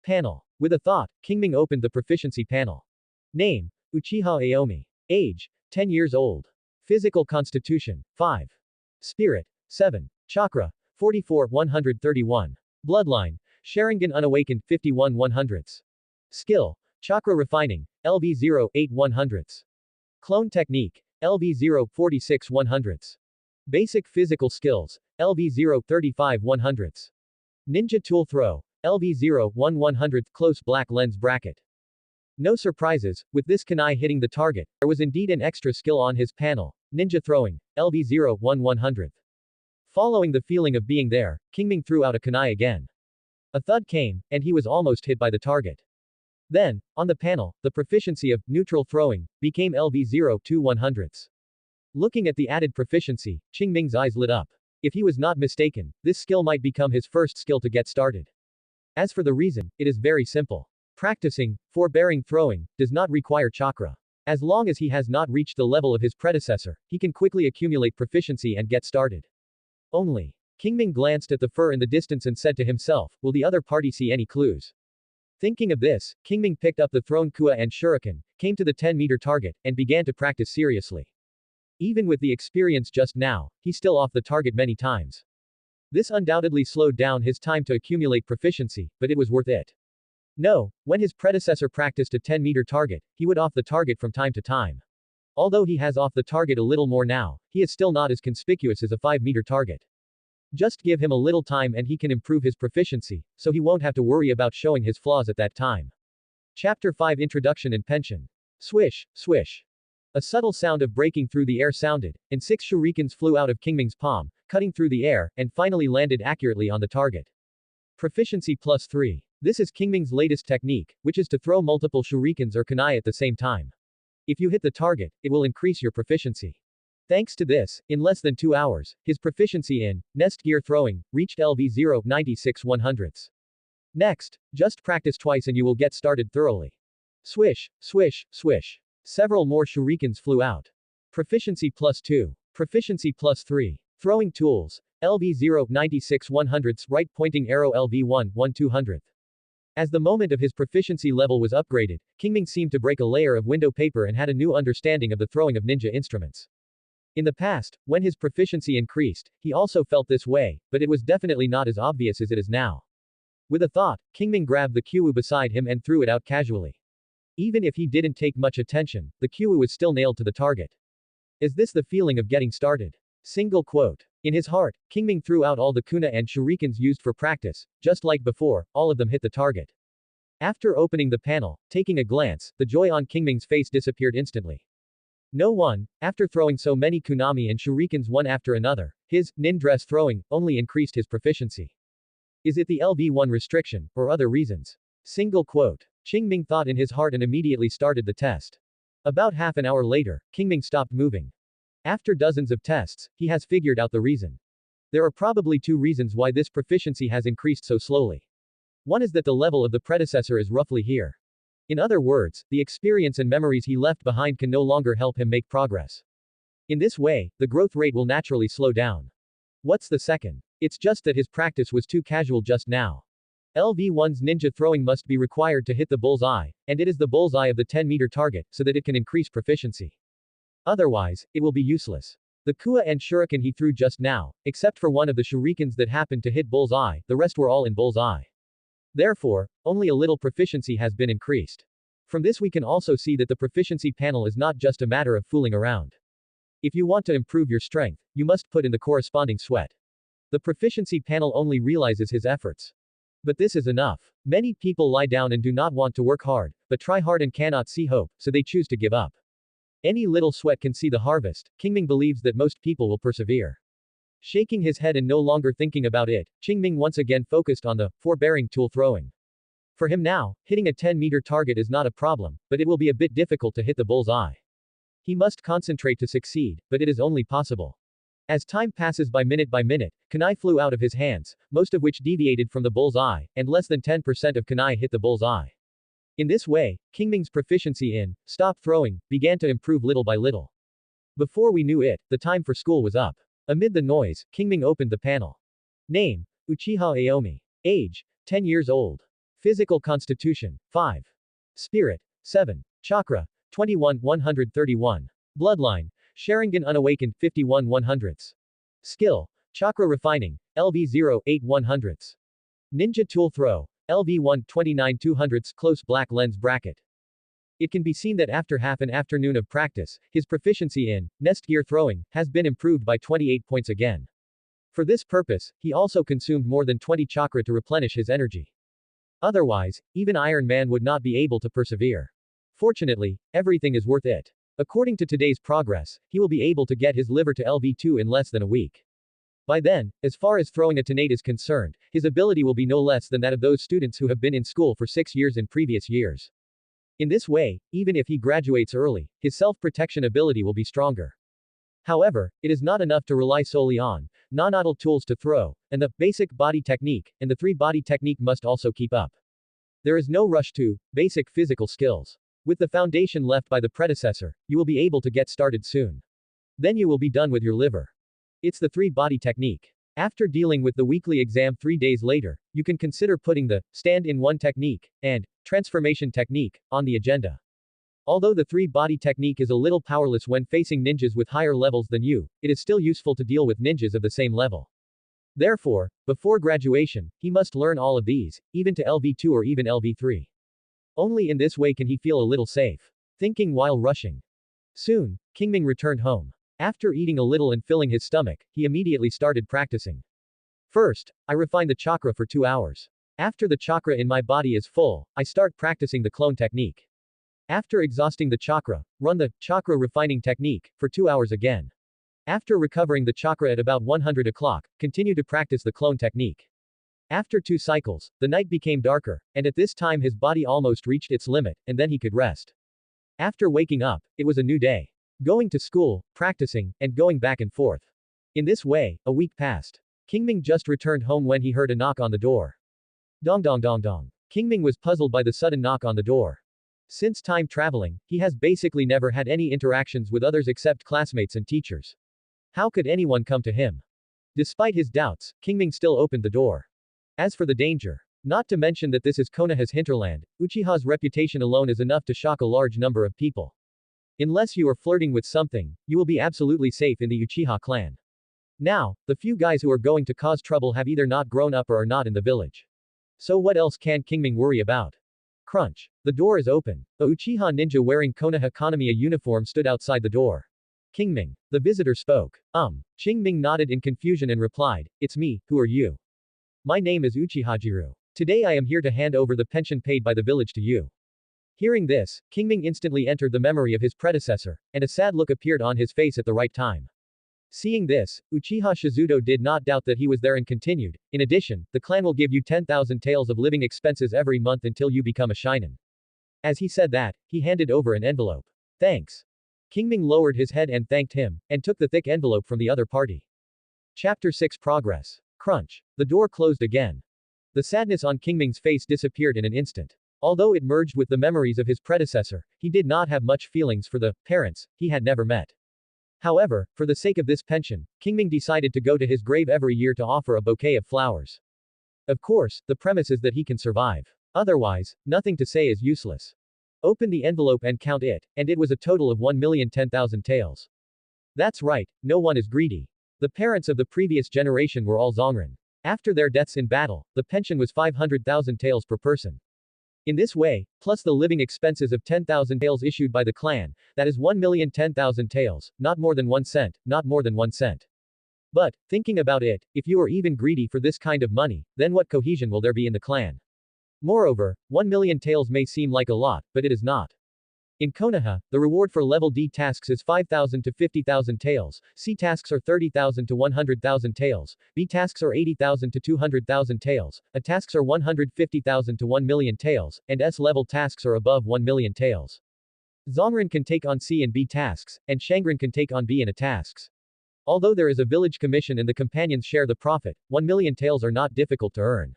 Panel. With a thought, Qing Ming opened the proficiency panel. Name: Uchiha Aomi. Age: 10 years old. Physical constitution: 5. Spirit: 7. Chakra: 44,131. Bloodline: Sharingan unawakened 51 100ths. Skill: Chakra refining, LV0 8 100ths. Clone technique, LV0 46 100ths. Basic physical skills, LV0 35 100ths. Ninja tool throw, LV0 1 100th close black lens bracket. No surprises, with this kunai hitting the target, there was indeed an extra skill on his panel, ninja throwing, LV0 1 100th. Following the feeling of being there, Qing Ming threw out a kunai again. A thud came, and he was almost hit by the target. Then, on the panel, the proficiency of neutral throwing became LV0 2 100ths. Looking at the added proficiency, Qing Ming's eyes lit up. If he was not mistaken, this skill might become his first skill to get started. As for the reason, it is very simple. Practicing, forbearing throwing, does not require chakra. As long as he has not reached the level of his predecessor, he can quickly accumulate proficiency and get started. Only. Qing Ming glanced at the fur in the distance and said to himself, will the other party see any clues? Thinking of this, Qing Ming picked up the thrown kua and shuriken, came to the 10-meter target, and began to practice seriously. Even with the experience just now, he still off the target many times. This undoubtedly slowed down his time to accumulate proficiency, but it was worth it. No, when his predecessor practiced a 10-meter target, he would off the target from time to time. Although he has off the target a little more now, he is still not as conspicuous as a 5-meter target. Just give him a little time and he can improve his proficiency, so he won't have to worry about showing his flaws at that time. Chapter 5 Introduction and Pension. Swish, swish. A subtle sound of breaking through the air sounded, and 6 shurikens flew out of Qing Ming's palm, cutting through the air, and finally landed accurately on the target. Proficiency plus 3. This is Qing Ming's latest technique, which is to throw multiple shurikens or kunai at the same time. If you hit the target, it will increase your proficiency. Thanks to this, in less than 2 hours, his proficiency in nest gear throwing reached LV 0.96/100. Next, just practice twice and you will get started thoroughly. Swish, swish, swish. Several more shurikens flew out. Proficiency +2. Proficiency +3. Throwing tools. LV 0.96/100, right pointing arrow LV 1/200. As the moment of his proficiency level was upgraded, Qing Ming seemed to break a layer of window paper and had a new understanding of the throwing of ninja instruments. In the past, when his proficiency increased, he also felt this way, but it was definitely not as obvious as it is now. With a thought, Qing Ming grabbed the kyuu beside him and threw it out casually. Even if he didn't take much attention, the kyuu was still nailed to the target. Is this the feeling of getting started? Single quote. In his heart, Qing Ming threw out all the kuna and shurikens used for practice, just like before, all of them hit the target. After opening the panel, taking a glance, the joy on Qing Ming's face disappeared instantly. No one, after throwing so many kunami and shurikens one after another, his nin dress throwing only increased his proficiency. Is it the LV1 restriction, or other reasons? Single quote. Qing Ming thought in his heart and immediately started the test. About half an hour later, Qing Ming stopped moving. After dozens of tests, he has figured out the reason. There are probably two reasons why this proficiency has increased so slowly. One is that the level of the predecessor is roughly here. In other words, the experience and memories he left behind can no longer help him make progress. In this way, the growth rate will naturally slow down. What's the second? It's just that his practice was too casual just now. LV1's ninja throwing must be required to hit the bullseye, and it is the bullseye of the 10-meter target, so that it can increase proficiency. Otherwise, it will be useless. The kua and shuriken he threw just now, except for one of the shurikens that happened to hit bullseye, the rest were all in bullseye. Therefore, only a little proficiency has been increased. From this we can also see that the proficiency panel is not just a matter of fooling around. If you want to improve your strength, you must put in the corresponding sweat. The proficiency panel only realizes his efforts. But this is enough. Many people lie down and do not want to work hard, but try hard and cannot see hope, so they choose to give up. Any little sweat can see the harvest. Qing Ming believes that most people will persevere. Shaking his head and no longer thinking about it, Qing Ming once again focused on the forbearing tool throwing. For him now, hitting a 10-meter target is not a problem, but it will be a bit difficult to hit the bullseye. He must concentrate to succeed, but it is only possible. As time passes by minute, kunai flew out of his hands, most of which deviated from the bullseye, and less than 10% of kunai hit the bullseye. In this way, Qing Ming's proficiency in stop throwing began to improve little by little. Before we knew it, the time for school was up. Amid the noise, Qing Ming opened the panel. Name: Uchiha Aomi. Age: 10 years old. Physical constitution: 5. Spirit: 7. Chakra: 21/131. Bloodline: Sharingan unawakened 51/100. Skill: Chakra refining, LV 0.8/100. Ninja tool throw, LV 1/29/200, close black lens bracket. It can be seen that after half an afternoon of practice, his proficiency in nest gear throwing has been improved by 28 points again. For this purpose, he also consumed more than 20 chakra to replenish his energy. Otherwise, even Iron Man would not be able to persevere. Fortunately, everything is worth it. According to today's progress, he will be able to get his liver to LV2 in less than a week. By then, as far as throwing a tenate is concerned, his ability will be no less than that of those students who have been in school for 6 years in previous years. In this way, even if he graduates early, his self-protection ability will be stronger. However, it is not enough to rely solely on non-idle tools to throw, and the basic body technique, and the 3-body technique must also keep up. There is no rush to basic physical skills. With the foundation left by the predecessor, you will be able to get started soon. Then you will be done with your liver. It's the 3-body technique. After dealing with the weekly exam 3 days later, you can consider putting the stand-in-one technique and transformation technique on the agenda. Although the 3-body technique is a little powerless when facing ninjas with higher levels than you, it is still useful to deal with ninjas of the same level. Therefore, before graduation, he must learn all of these, even to LV2 or even LV3. Only in this way can he feel a little safe. Thinking while rushing. Soon, Qing Ming returned home. After eating a little and filling his stomach, he immediately started practicing. First, I refine the chakra for 2 hours. After the chakra in my body is full, I start practicing the clone technique. After exhausting the chakra, run the chakra refining technique for 2 hours again. After recovering the chakra at about 100 o'clock, continue to practice the clone technique. After 2 cycles, the night became darker, and at this time his body almost reached its limit, and then he could rest. After waking up, it was a new day. Going to school, practicing, and going back and forth. In this way, a week passed. Qing Ming just returned home when he heard a knock on the door. Dong dong dong dong. Qing Ming was puzzled by the sudden knock on the door. Since time traveling, he has basically never had any interactions with others except classmates and teachers. How could anyone come to him? Despite his doubts, Qing Ming still opened the door. As for the danger, not to mention that this is Konoha's hinterland, Uchiha's reputation alone is enough to shock a large number of people. Unless you are flirting with something, you will be absolutely safe in the Uchiha clan. Now, the few guys who are going to cause trouble have either not grown up or are not in the village. So what else can Qing Ming worry about? Crunch. The door is open. A Uchiha ninja wearing Konoha Kanamiya uniform stood outside the door. Qing Ming. The visitor spoke. Qing Ming nodded in confusion and replied, "It's me, who are you?" "My name is Uchihajiru. Today I am here to hand over the pension paid by the village to you." Hearing this, Qing Ming instantly entered the memory of his predecessor, and a sad look appeared on his face at the right time. Seeing this, Uchiha Shizuto did not doubt that he was there and continued, "In addition, the clan will give you 10,000 taels of living expenses every month until you become a shinen." As he said that, he handed over an envelope. "Thanks." Qing Ming lowered his head and thanked him, and took the thick envelope from the other party. Chapter 6 Progress. Crunch. The door closed again. The sadness on Qing Ming's face disappeared in an instant. Although it merged with the memories of his predecessor, he did not have much feelings for the parents he had never met. However, for the sake of this pension, Qing Ming decided to go to his grave every year to offer a bouquet of flowers. Of course, the premise is that he can survive. Otherwise, nothing to say is useless. Open the envelope and count it, and it was a total of 1,010,000 taels. That's right, no one is greedy. The parents of the previous generation were all Zongren. After their deaths in battle, the pension was 500,000 taels per person. In this way, plus the living expenses of 10,000 taels issued by the clan, that is 1,010,000 taels, not more than 1 cent, not more than 1 cent. But, thinking about it, if you are even greedy for this kind of money, then what cohesion will there be in the clan? Moreover, 1 million taels may seem like a lot, but it is not. In Konoha, the reward for level D tasks is 5,000 to 50,000 taels, C tasks are 30,000 to 100,000 taels, B tasks are 80,000 to 200,000 taels, A tasks are 150,000 to 1 million taels, and S level tasks are above 1 million taels. Zongren can take on C and B tasks, and Shangren can take on B and A tasks. Although there is a village commission and the companions share the profit, 1 million taels are not difficult to earn.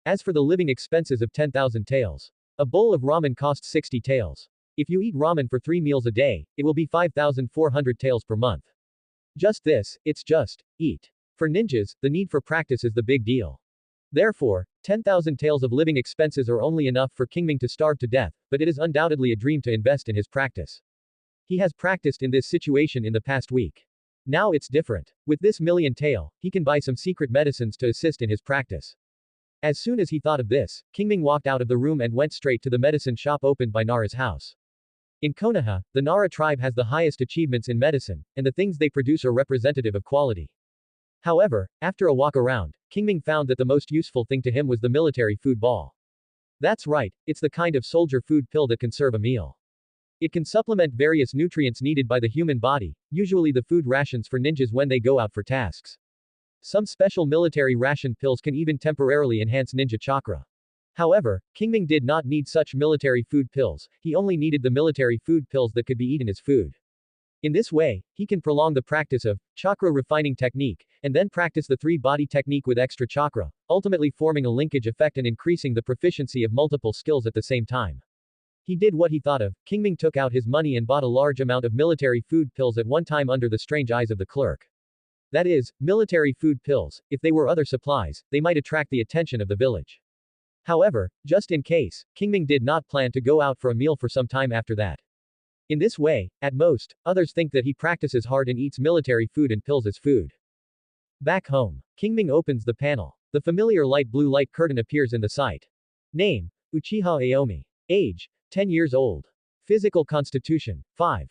As for the living expenses of 10,000 taels, a bowl of ramen costs 60 taels. If you eat ramen for 3 meals a day, it will be 5,400 taels per month. Just this, it's just, eat. For ninjas, the need for practice is the big deal. Therefore, 10,000 taels of living expenses are only enough for Qing Ming to starve to death, but it is undoubtedly a dream to invest in his practice. He has practiced in this situation in the past week. Now it's different. With this million tael, he can buy some secret medicines to assist in his practice. As soon as he thought of this, Qing Ming walked out of the room and went straight to the medicine shop opened by Nara's house. In Konoha, the Nara tribe has the highest achievements in medicine, and the things they produce are representative of quality. However, after a walk around, Qing Ming found that the most useful thing to him was the military food ball. That's right, it's the kind of soldier food pill that can serve a meal. It can supplement various nutrients needed by the human body, usually the food rations for ninjas when they go out for tasks. Some special military ration pills can even temporarily enhance ninja chakra. However, Qing Ming did not need such military food pills, he only needed the military food pills that could be eaten as food. In this way, he can prolong the practice of chakra refining technique, and then practice the 3-body technique with extra chakra, ultimately forming a linkage effect and increasing the proficiency of multiple skills at the same time. He did what he thought of. Qing Ming took out his money and bought a large amount of military food pills at one time under the strange eyes of the clerk. That is, military food pills, if they were other supplies, they might attract the attention of the village. However, just in case, Qing Ming did not plan to go out for a meal for some time after that. In this way, at most, others think that he practices hard and eats military food and pills as food. Back home, Qing Ming opens the panel. The familiar light blue light curtain appears in the sight. Name, Uchiha Aomi. Age, 10 years old. Physical constitution, 5.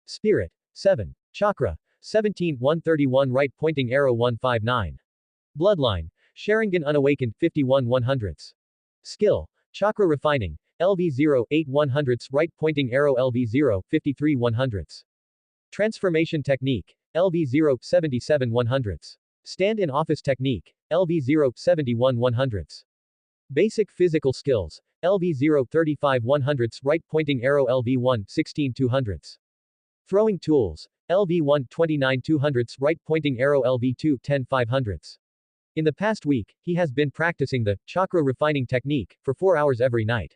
Spirit, 7. Chakra, 17 131 right pointing arrow 159. Bloodline, Sharingan unawakened 51 100ths. Skill, Chakra refining, LV0 8 100ths right pointing arrow LV0 53 100ths. Transformation technique, LV0 77 100ths. Stand in office technique, LV0 71 100ths. Basic physical skills, LV0 35 100ths right pointing arrow LV1 16 200ths. Throwing tools. LV1 29 200s right pointing arrow LV2 10 500s. In the past week, he has been practicing the chakra refining technique for 4 hours every night.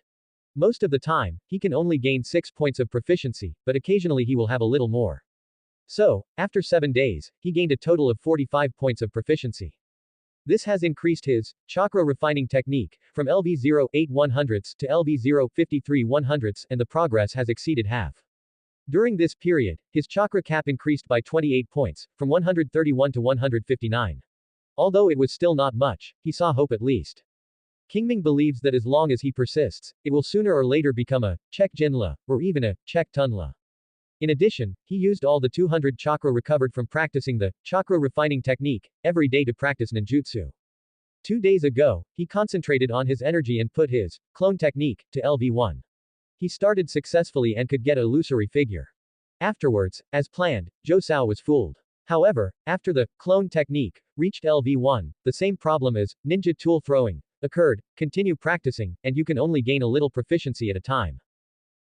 Most of the time, he can only gain 6 points of proficiency, but occasionally he will have a little more. So, after 7 days, he gained a total of 45 points of proficiency. This has increased his chakra refining technique from LV0 8 100ths to LV0 53 100ths, and the progress has exceeded half. During this period, his chakra cap increased by 28 points, from 131 to 159. Although it was still not much, he saw hope at least. Qing Ming believes that as long as he persists, it will sooner or later become a Chek Jinla, or even a Chek Tunla. In addition, he used all the 200 chakra recovered from practicing the chakra refining technique every day to practice ninjutsu. 2 days ago, he concentrated on his energy and put his clone technique to LV1. He started successfully and could get a illusory figure. Afterwards, as planned, Zhou Sao was fooled. However, after the clone technique reached LV1, the same problem as ninja tool throwing occurred. Continue practicing, and you can only gain a little proficiency at a time.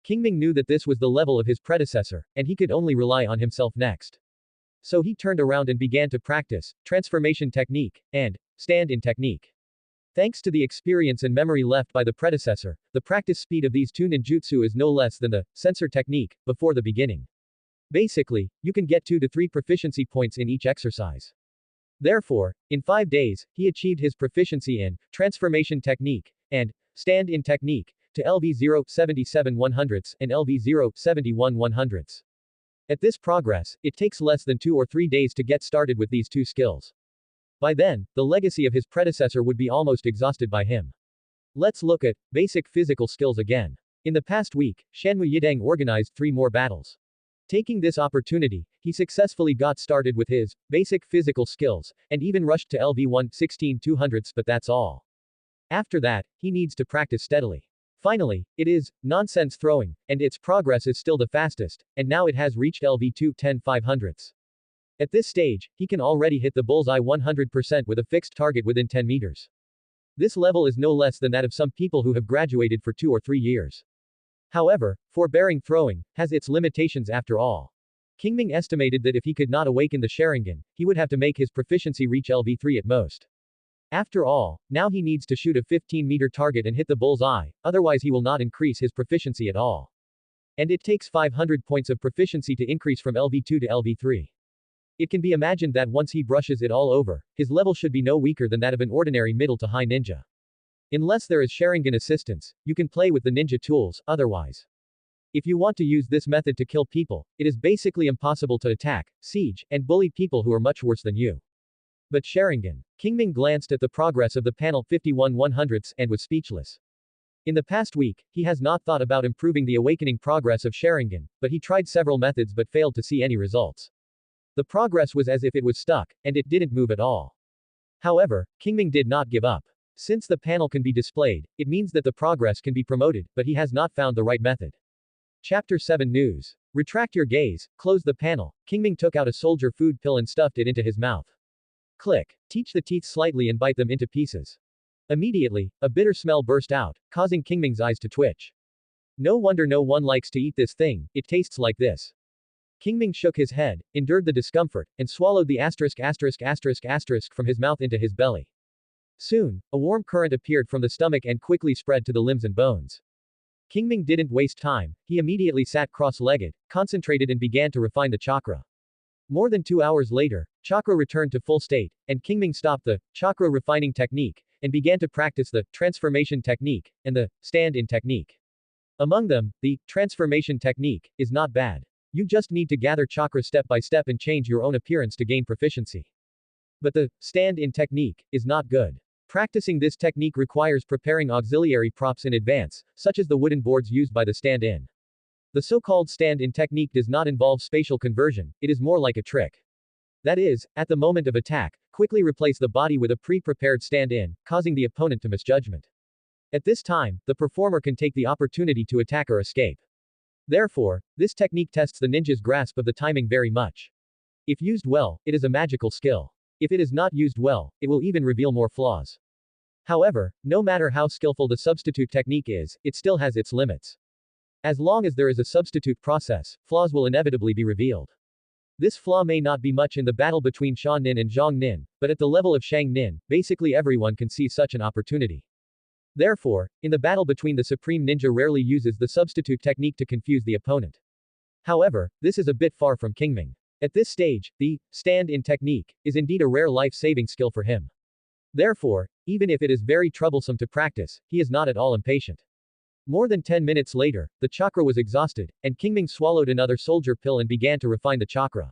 Qing Ming knew that this was the level of his predecessor, and he could only rely on himself next. So he turned around and began to practice transformation technique and stand-in technique. Thanks to the experience and memory left by the predecessor, the practice speed of these two ninjutsu is no less than the sensor technique before the beginning. Basically, you can get 2 to 3 proficiency points in each exercise. Therefore, in 5 days, he achieved his proficiency in transformation technique and stand-in technique to LV0 77 100ths and LV0 71 100ths. At this progress, it takes less than 2 or 3 days to get started with these two skills. By then, the legacy of his predecessor would be almost exhausted by him. Let's look at basic physical skills again. In the past week, Shanmu Yidang organized 3 more battles. Taking this opportunity, he successfully got started with his basic physical skills, and even rushed to LV1 16 200ths, but that's all. After that, he needs to practice steadily. Finally, it is nonsense throwing, and its progress is still the fastest, and now it has reached LV2 10 500ths. At this stage, he can already hit the bullseye 100% with a fixed target within 10 meters. This level is no less than that of some people who have graduated for 2 or 3 years. However, forbearing throwing has its limitations after all. Qing Ming estimated that if he could not awaken the Sharingan, he would have to make his proficiency reach LV3 at most. After all, now he needs to shoot a 15-meter target and hit the bullseye, otherwise he will not increase his proficiency at all. And it takes 500 points of proficiency to increase from LV2 to LV3. It can be imagined that once he brushes it all over, his level should be no weaker than that of an ordinary middle to high ninja. Unless there is Sharingan assistance, you can play with the ninja tools, otherwise. If you want to use this method to kill people, it is basically impossible to attack, siege, and bully people who are much worse than you. But Sharingan. Qing Ming glanced at the progress of the panel 51 100ths and was speechless. In the past week, he has not thought about improving the awakening progress of Sharingan, but he tried several methods but failed to see any results. The progress was as if it was stuck, and it didn't move at all. However, Qing Ming did not give up. Since the panel can be displayed, it means that the progress can be promoted, but he has not found the right method. Chapter 7 News. Retract your gaze, close the panel. Qing Ming took out a soldier food pill and stuffed it into his mouth. Click. Teach the teeth slightly and bite them into pieces. Immediately, a bitter smell burst out, causing Qing Ming's eyes to twitch. No wonder no one likes to eat this thing, it tastes like this. Qing Ming shook his head, endured the discomfort, and swallowed the **** from his mouth into his belly. Soon, a warm current appeared from the stomach and quickly spread to the limbs and bones. Qing Ming didn't waste time, he immediately sat cross-legged, concentrated and began to refine the chakra. More than 2 hours later, chakra returned to full state, and Qing Ming stopped the chakra refining technique, and began to practice the transformation technique, and the stand-in technique. Among them, the transformation technique is not bad. You just need to gather chakra step by step and change your own appearance to gain proficiency. But the stand-in technique is not good. Practicing this technique requires preparing auxiliary props in advance, such as the wooden boards used by the stand-in. The so-called stand-in technique does not involve spatial conversion, it is more like a trick. That is, at the moment of attack, quickly replace the body with a pre-prepared stand-in, causing the opponent to misjudgment. At this time, the performer can take the opportunity to attack or escape. Therefore, this technique tests the ninja's grasp of the timing very much. If used well, it is a magical skill. If it is not used well, it will even reveal more flaws. However, no matter how skillful the substitute technique is, it still has its limits. As long as there is a substitute process, flaws will inevitably be revealed. This flaw may not be much in the battle between Xia Nin and Zhang Nin, but at the level of Shang Nin, basically everyone can see such an opportunity. Therefore, in the battle between the Supreme Ninja rarely uses the substitute technique to confuse the opponent. However, this is a bit far from Qing Ming. At this stage, the stand-in technique is indeed a rare life-saving skill for him. Therefore, even if it is very troublesome to practice, he is not at all impatient. More than 10 minutes later, the chakra was exhausted, and Qing Ming swallowed another soldier pill and began to refine the chakra.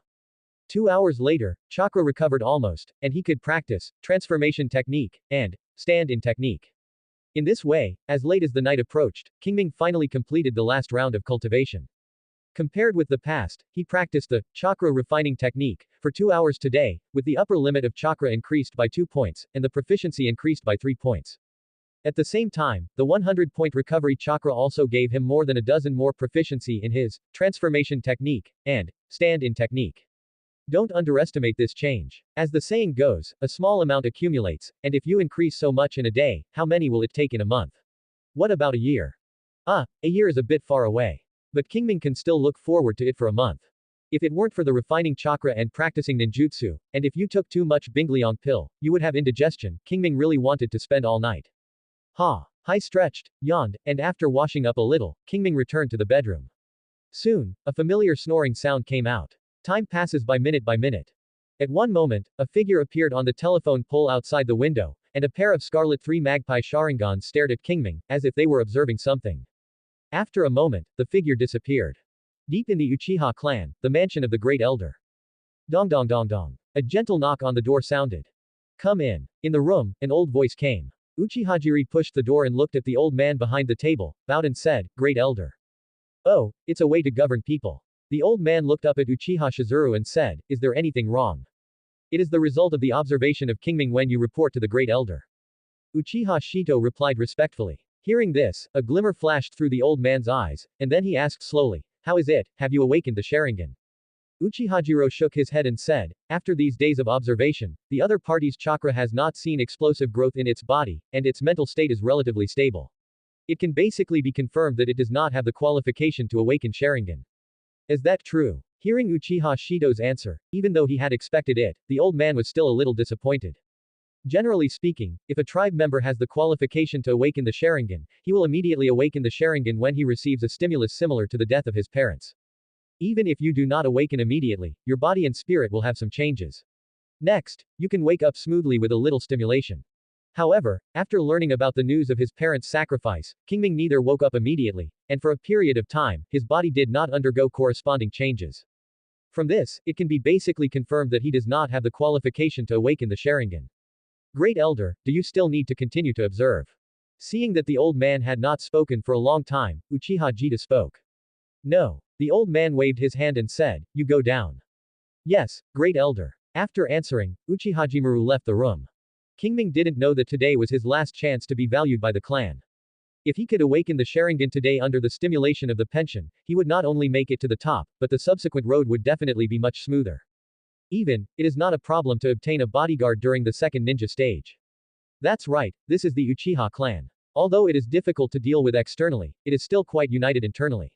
2 hours later, chakra recovered almost, and he could practice transformation technique and stand-in technique. In this way, as late as the night approached, Qing Ming finally completed the last round of cultivation. Compared with the past, he practiced the chakra refining technique for 2 hours today, with the upper limit of chakra increased by 2 points, and the proficiency increased by 3 points. At the same time, the 100-point recovery chakra also gave him more than a dozen more proficiency in his transformation technique and stand-in technique. Don't underestimate this change. As the saying goes, a small amount accumulates, and if you increase so much in a day, how many will it take in a month? What about a year? A year is a bit far away. But Qing Ming can still look forward to it for a month. If it weren't for the refining chakra and practicing ninjutsu, and if you took too much Bingliang pill, you would have indigestion. Qing Ming really wanted to spend all night. He stretched, yawned, and after washing up a little, Qing Ming returned to the bedroom. Soon, a familiar snoring sound came out. Time passes by minute by minute. At one moment, a figure appeared on the telephone pole outside the window, and a pair of scarlet 3 magpie Sharingans stared at Qing Ming, as if they were observing something. After a moment, the figure disappeared. Deep in the Uchiha clan, the mansion of the Great Elder. Dong dong dong dong. A gentle knock on the door sounded. Come in. In the room, an old voice came. Uchihajiri pushed the door and looked at the old man behind the table, bowed and said, Great Elder. Oh, it's a way to govern people. The old man looked up at Uchiha Shizuru and said, Is there anything wrong? It is the result of the observation of Qing Ming when you report to the Great Elder. Uchiha Shito replied respectfully. Hearing this, a glimmer flashed through the old man's eyes, and then he asked slowly, How is it, have you awakened the Sharingan? Uchihajiro shook his head and said, After these days of observation, the other party's chakra has not seen explosive growth in its body, and its mental state is relatively stable. It can basically be confirmed that it does not have the qualification to awaken Sharingan. Is that true? Hearing Uchiha Shito's answer, even though he had expected it, the old man was still a little disappointed. Generally speaking, if a tribe member has the qualification to awaken the Sharingan, he will immediately awaken the Sharingan when he receives a stimulus similar to the death of his parents. Even if you do not awaken immediately, your body and spirit will have some changes. Next, you can wake up smoothly with a little stimulation. However, after learning about the news of his parents' sacrifice, Qing Ming neither woke up immediately, and for a period of time, his body did not undergo corresponding changes. From this, it can be basically confirmed that he does not have the qualification to awaken the Sharingan. Great Elder, do you still need to continue to observe? Seeing that the old man had not spoken for a long time, Uchiha Jita spoke. No. The old man waved his hand and said, You go down. Yes, Great Elder. After answering, Uchihajimaru left the room. Qing Ming didn't know that today was his last chance to be valued by the clan. If he could awaken the Sharingan today under the stimulation of the pension, he would not only make it to the top, but the subsequent road would definitely be much smoother. Even, it is not a problem to obtain a bodyguard during the second ninja stage. That's right, this is the Uchiha clan. Although it is difficult to deal with externally, it is still quite united internally.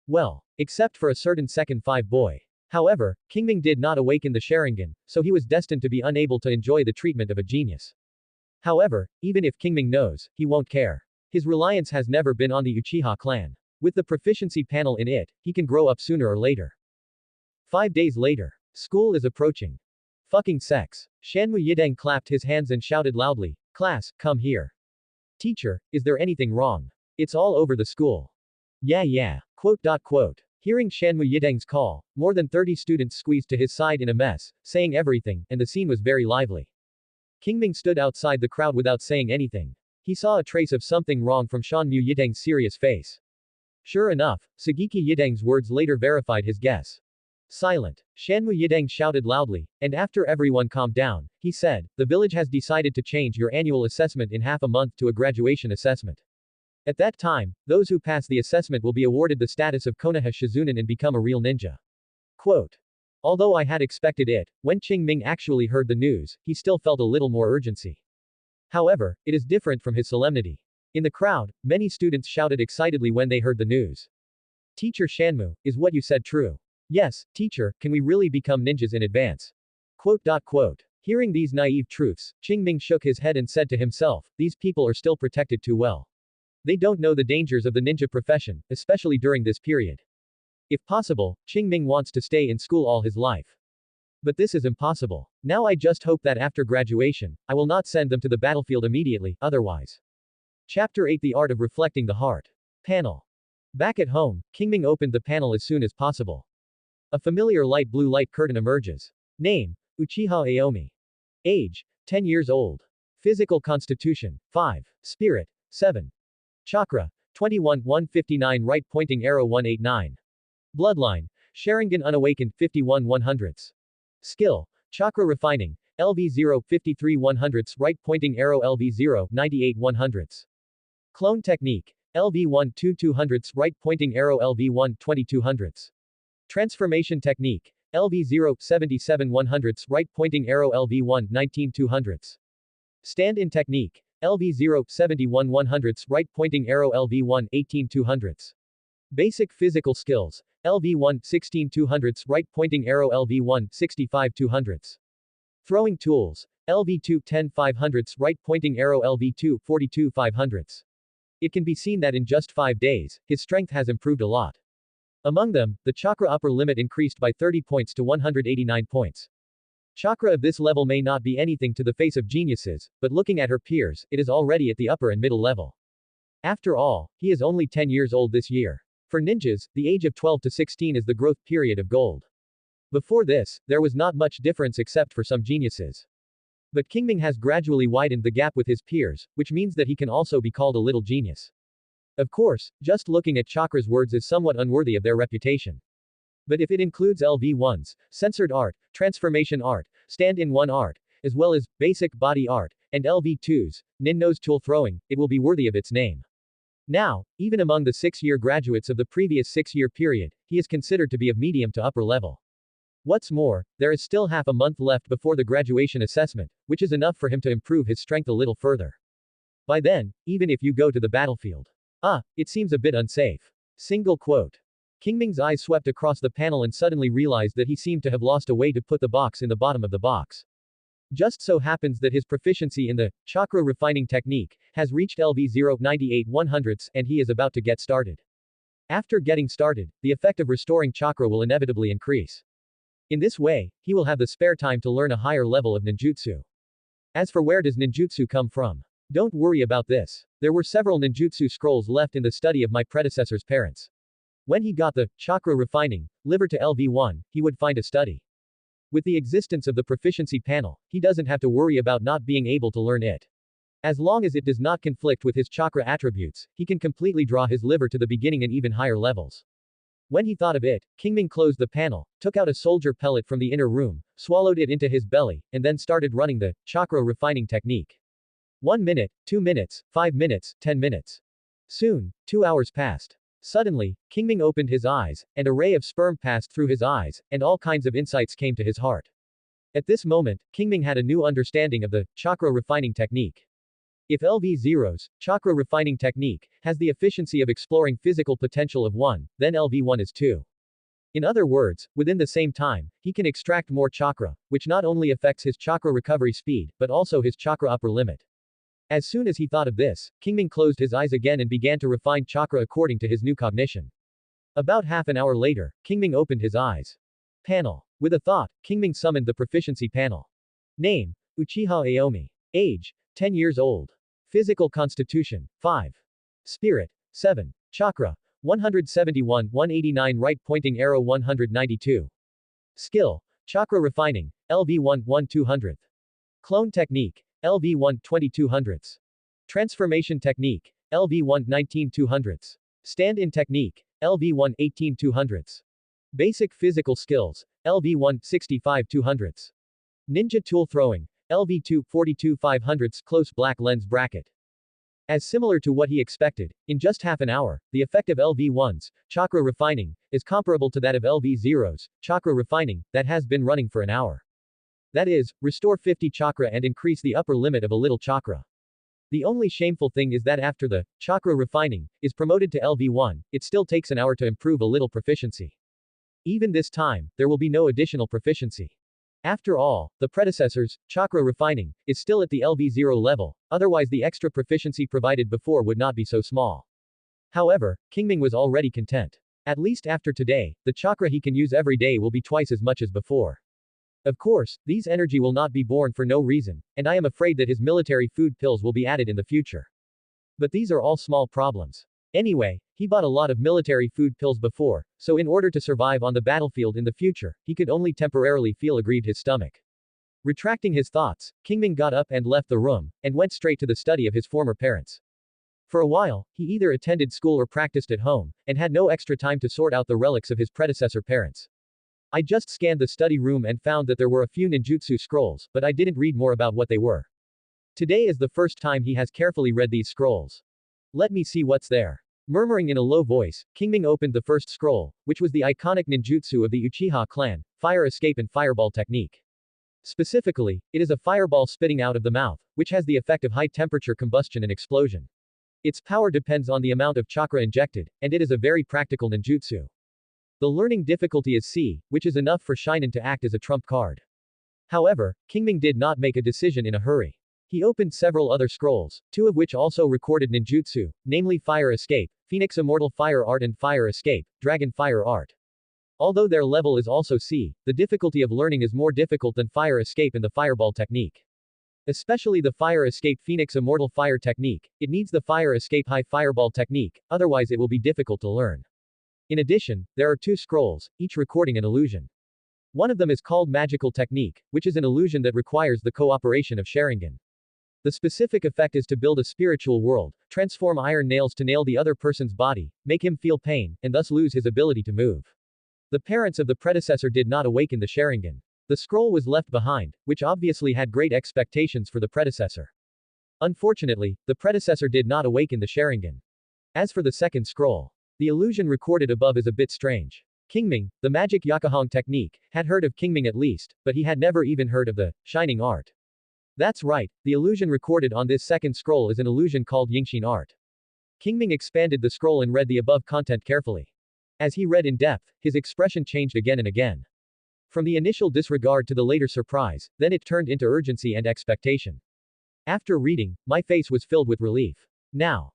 Well, except for a certain second 5 boy. However, Qing Ming did not awaken the Sharingan, so he was destined to be unable to enjoy the treatment of a genius. However, even if Qing Ming knows, he won't care. His reliance has never been on the Uchiha clan. With the proficiency panel in it, he can grow up sooner or later. 5 days later. School is approaching. Fucking sex. Shanmu Yideng clapped his hands and shouted loudly, Class, come here. Teacher, is there anything wrong? It's all over the school. Yeah. Quote. Hearing Shanmu Yideng's call, more than 30 students squeezed to his side in a mess, saying everything, and the scene was very lively. Qing Ming stood outside the crowd without saying anything. He saw a trace of something wrong from Shanmu Yideng's serious face. Sure enough, Sagiki Yideng's words later verified his guess. Silent. Shanmu Yideng shouted loudly, and after everyone calmed down, he said, The village has decided to change your annual assessment in half a month to a graduation assessment. At that time, those who pass the assessment will be awarded the status of Konoha Shizunin and become a real ninja. Quote. Although I had expected it, when Qing Ming actually heard the news, he still felt a little more urgency. However, it is different from his solemnity. In the crowd, many students shouted excitedly when they heard the news. Teacher Shanmu, is what you said true? Yes, teacher, can we really become ninjas in advance? Quote. Hearing these naive truths, Qing Ming shook his head and said to himself, these people are still protected too well. They don't know the dangers of the ninja profession, especially during this period. If possible, Qing Ming wants to stay in school all his life. But this is impossible. Now I just hope that after graduation, I will not send them to the battlefield immediately, otherwise. Chapter 8 The Art of Reflecting the Heart. Panel. Back at home, Qing Ming opened the panel as soon as possible. A familiar light blue light curtain emerges. Name, Uchiha Aomi. Age, 10 years old. Physical constitution, 5. Spirit, 7. Chakra, 21 159 right pointing arrow 189. Bloodline, Sharingan unawakened 51 100ths. Skill, Chakra refining, LV0 53 100ths right pointing arrow LV0 98 100ths. Clone technique, LV1 2 200ths right pointing arrow LV1 22 100ths. Transformation technique, LV0 77 100ths right pointing arrow LV1 19 200ths. Stand-in technique, LV0 71 100ths right pointing arrow LV1 18 200ths. Basic physical skills, LV1 16 200ths right pointing arrow LV1 65 200ths. Throwing tools, LV2 10 500ths right pointing arrow LV2 42 500ths. It can be seen that in just 5 days, his strength has improved a lot. Among them, the chakra upper limit increased by 30 points to 189 points. Chakra of this level may not be anything to the face of geniuses, but looking at her peers, it is already at the upper and middle level. After all, he is only 10 years old this year. For ninjas, the age of 12 to 16 is the growth period of gold. Before this, there was not much difference except for some geniuses. But Qing Ming has gradually widened the gap with his peers, which means that he can also be called a little genius. Of course, just looking at Chakra's words is somewhat unworthy of their reputation. But if it includes LV1s, censored art, transformation art, stand-in one art, as well as basic body art, and LV2s, nin nose tool throwing, it will be worthy of its name. Now, even among the 6-year graduates of the previous 6-year period, he is considered to be of medium to upper level. What's more, there is still half a month left before the graduation assessment, which is enough for him to improve his strength a little further. By then, even if you go to the battlefield. It seems a bit unsafe. Single quote. Qing Ming's eyes swept across the panel and suddenly realized that he seemed to have lost a way to put the box in the bottom of the box. Just so happens that his proficiency in the chakra refining technique has reached LV0 98 100ths and he is about to get started. After getting started, the effect of restoring chakra will inevitably increase. In this way, he will have the spare time to learn a higher level of ninjutsu. As for where does ninjutsu come from? Don't worry about this. There were several ninjutsu scrolls left in the study of my predecessor's parents. When he got the chakra refining liver to LV1, he would find a study. With the existence of the proficiency panel, he doesn't have to worry about not being able to learn it. As long as it does not conflict with his chakra attributes, he can completely draw his liver to the beginning and even higher levels. When he thought of it, Qing Ming closed the panel, took out a soldier pellet from the inner room, swallowed it into his belly, and then started running the chakra refining technique. 1 minute, 2 minutes, 5 minutes, 10 minutes. Soon, 2 hours passed. Suddenly, Qing Ming opened his eyes, and a ray of sperm passed through his eyes, and all kinds of insights came to his heart. At this moment, Qing Ming had a new understanding of the chakra refining technique. If LV0's chakra refining technique has the efficiency of exploring physical potential of 1, then LV1 is 2. In other words, within the same time, he can extract more chakra, which not only affects his chakra recovery speed, but also his chakra upper limit. As soon as he thought of this, Qing Ming closed his eyes again and began to refine chakra according to his new cognition. About half an hour later, Qing Ming opened his eyes. Panel. With a thought, Qing Ming summoned the proficiency panel. Name, Uchiha Aomi. Age, 10 years old. Physical constitution, 5. Spirit, 7. Chakra, 171 189 right pointing arrow 192. Skill, chakra refining, LV1 1 200th. Clone technique, LV1 22 hundredths. Transformation technique, LV1 19 200ths. Stand-in technique, LV1 18 200ths. Basic physical skills, LV1 65 200ths. Ninja tool throwing, LV2 42 500ths close black lens bracket. As similar to what he expected, in just half an hour, the effect of LV1's chakra refining is comparable to that of LV0's chakra refining that has been running for an hour. That is, restore 50 chakra and increase the upper limit of a little chakra. The only shameful thing is that after the chakra refining is promoted to LV1, it still takes an hour to improve a little proficiency. Even this time, there will be no additional proficiency. After all, the predecessor's chakra refining is still at the LV0 level, otherwise the extra proficiency provided before would not be so small. However, Qing Ming was already content. At least after today, the chakra he can use every day will be twice as much as before. Of course, these energy will not be born for no reason, and I am afraid that his military food pills will be added in the future. But these are all small problems. Anyway, he bought a lot of military food pills before, so in order to survive on the battlefield in the future, he could only temporarily feel aggrieved his stomach. Retracting his thoughts, Qing Ming got up and left the room, and went straight to the study of his former parents. For a while, he either attended school or practiced at home, and had no extra time to sort out the relics of his predecessor parents. I just scanned the study room and found that there were a few ninjutsu scrolls, but I didn't read more about what they were. Today is the first time he has carefully read these scrolls. Let me see what's there. Murmuring in a low voice, Qing Ming opened the first scroll, which was the iconic ninjutsu of the Uchiha clan, fire escape and fireball technique. Specifically, it is a fireball spitting out of the mouth, which has the effect of high temperature combustion and explosion. Its power depends on the amount of chakra injected, and it is a very practical ninjutsu. The learning difficulty is C, which is enough for Shinen to act as a trump card. However, Qing Ming did not make a decision in a hurry. He opened several other scrolls, two of which also recorded ninjutsu, namely Fire Escape, Phoenix Immortal Fire Art and Fire Escape, Dragon Fire Art. Although their level is also C, the difficulty of learning is more difficult than Fire Escape and the Fireball technique. Especially the Fire Escape Phoenix Immortal Fire technique, it needs the Fire Escape High Fireball technique, otherwise it will be difficult to learn. In addition, there are two scrolls, each recording an illusion. One of them is called Magical Technique, which is an illusion that requires the cooperation of Sharingan. The specific effect is to build a spiritual world, transform iron nails to nail the other person's body, make him feel pain, and thus lose his ability to move. The parents of the predecessor did not awaken the Sharingan. The scroll was left behind, which obviously had great expectations for the predecessor. Unfortunately, the predecessor did not awaken the Sharingan. As for the second scroll, the illusion recorded above is a bit strange. Qing Ming, the magic Yakahong technique, had heard of Qing Ming at least, but he had never even heard of the shining art. That's right, the illusion recorded on this second scroll is an illusion called Yingxin art. Qing Ming expanded the scroll and read the above content carefully. As he read in depth, his expression changed again and again. From the initial disregard to the later surprise, then it turned into urgency and expectation. After reading, my face was filled with relief. Now,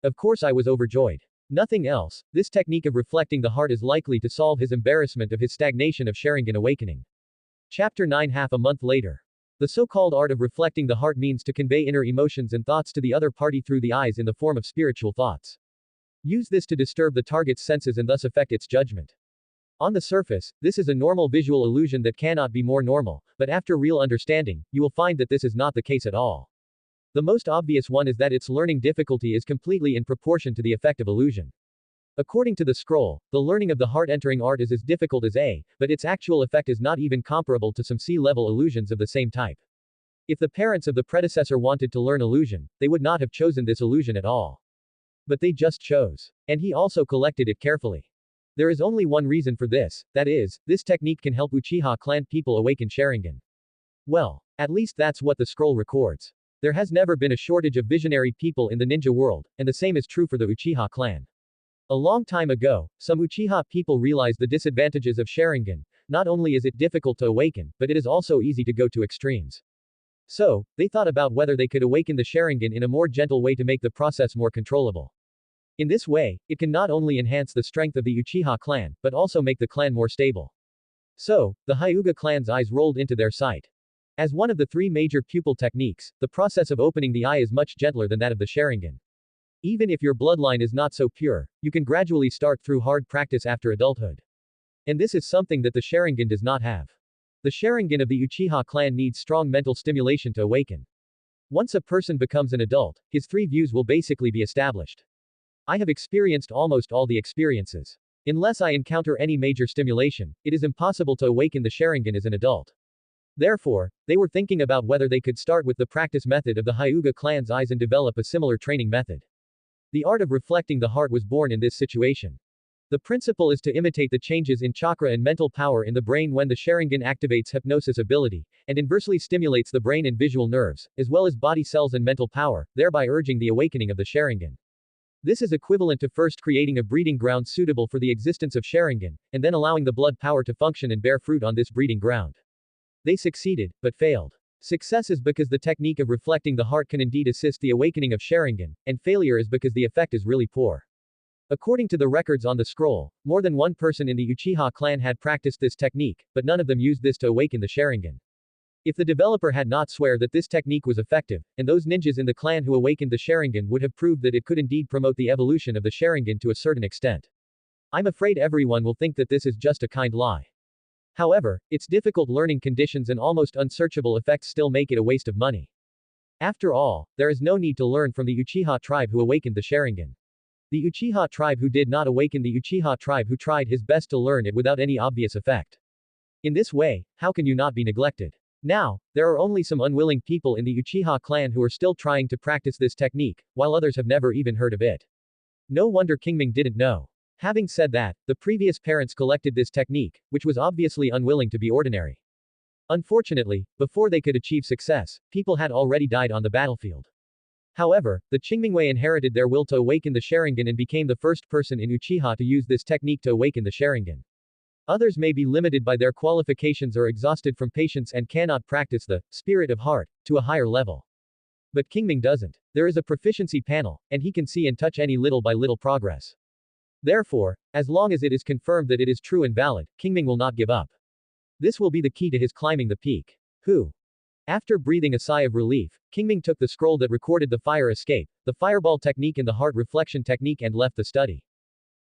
of course I was overjoyed. Nothing else, this technique of reflecting the heart is likely to solve his embarrassment of his stagnation of Sharingan awakening. Chapter 9. Half a month later. The so-called art of reflecting the heart means to convey inner emotions and thoughts to the other party through the eyes in the form of spiritual thoughts. Use this to disturb the target's senses and thus affect its judgment. On the surface, this is a normal visual illusion that cannot be more normal, but after real understanding, you will find that this is not the case at all. The most obvious one is that its learning difficulty is completely in proportion to the effect of illusion. According to the scroll, the learning of the heart entering art is as difficult as A, but its actual effect is not even comparable to some C-level illusions of the same type. If the parents of the predecessor wanted to learn illusion, they would not have chosen this illusion at all. But they just chose. And he also collected it carefully. There is only one reason for this, that is, this technique can help Uchiha clan people awaken Sharingan. Well, at least that's what the scroll records. There has never been a shortage of visionary people in the ninja world, and the same is true for the Uchiha clan. A long time ago, some Uchiha people realized the disadvantages of Sharingan. Not only is it difficult to awaken, but it is also easy to go to extremes. So, they thought about whether they could awaken the Sharingan in a more gentle way to make the process more controllable. In this way, it can not only enhance the strength of the Uchiha clan, but also make the clan more stable. So, the Hyuga clan's eyes rolled into their sight. As one of the three major pupil techniques, the process of opening the eye is much gentler than that of the Sharingan. Even if your bloodline is not so pure, you can gradually start through hard practice after adulthood. And this is something that the Sharingan does not have. The Sharingan of the Uchiha clan needs strong mental stimulation to awaken. Once a person becomes an adult, his three views will basically be established. I have experienced almost all the experiences. Unless I encounter any major stimulation, it is impossible to awaken the Sharingan as an adult. Therefore, they were thinking about whether they could start with the practice method of the Hyuga clan's eyes and develop a similar training method. The art of reflecting the heart was born in this situation. The principle is to imitate the changes in chakra and mental power in the brain when the Sharingan activates hypnosis ability, and inversely stimulates the brain and visual nerves, as well as body cells and mental power, thereby urging the awakening of the Sharingan. This is equivalent to first creating a breeding ground suitable for the existence of Sharingan, and then allowing the blood power to function and bear fruit on this breeding ground. They succeeded, but failed. Success is because the technique of reflecting the heart can indeed assist the awakening of Sharingan, and failure is because the effect is really poor. According to the records on the scroll, more than one person in the Uchiha clan had practiced this technique, but none of them used this to awaken the Sharingan. If the developer had not swear that this technique was effective, and those ninjas in the clan who awakened the Sharingan would have proved that it could indeed promote the evolution of the Sharingan to a certain extent. I'm afraid everyone will think that this is just a kind lie. However, its difficult learning conditions and almost unsearchable effects still make it a waste of money. After all, there is no need to learn from the Uchiha tribe who awakened the Sharingan. The Uchiha tribe who did not awaken the Uchiha tribe who tried his best to learn it without any obvious effect. In this way, how can you not be neglected? Now, there are only some unwilling people in the Uchiha clan who are still trying to practice this technique, while others have never even heard of it. No wonder Qing Ming didn't know. Having said that, the previous parents collected this technique, which was obviously unwilling to be ordinary. Unfortunately, before they could achieve success, people had already died on the battlefield. However, the Qingmingwei inherited their will to awaken the Sharingan and became the first person in Uchiha to use this technique to awaken the Sharingan. Others may be limited by their qualifications or exhausted from patience and cannot practice the spirit of heart to a higher level. But Qing Ming doesn't. There is a proficiency panel, and he can see and touch any little by little progress. Therefore, as long as it is confirmed that it is true and valid, Qing Ming will not give up. This will be the key to his climbing the peak. After breathing a sigh of relief, Qing Ming took the scroll that recorded the fire escape, the fireball technique and the heart reflection technique and left the study.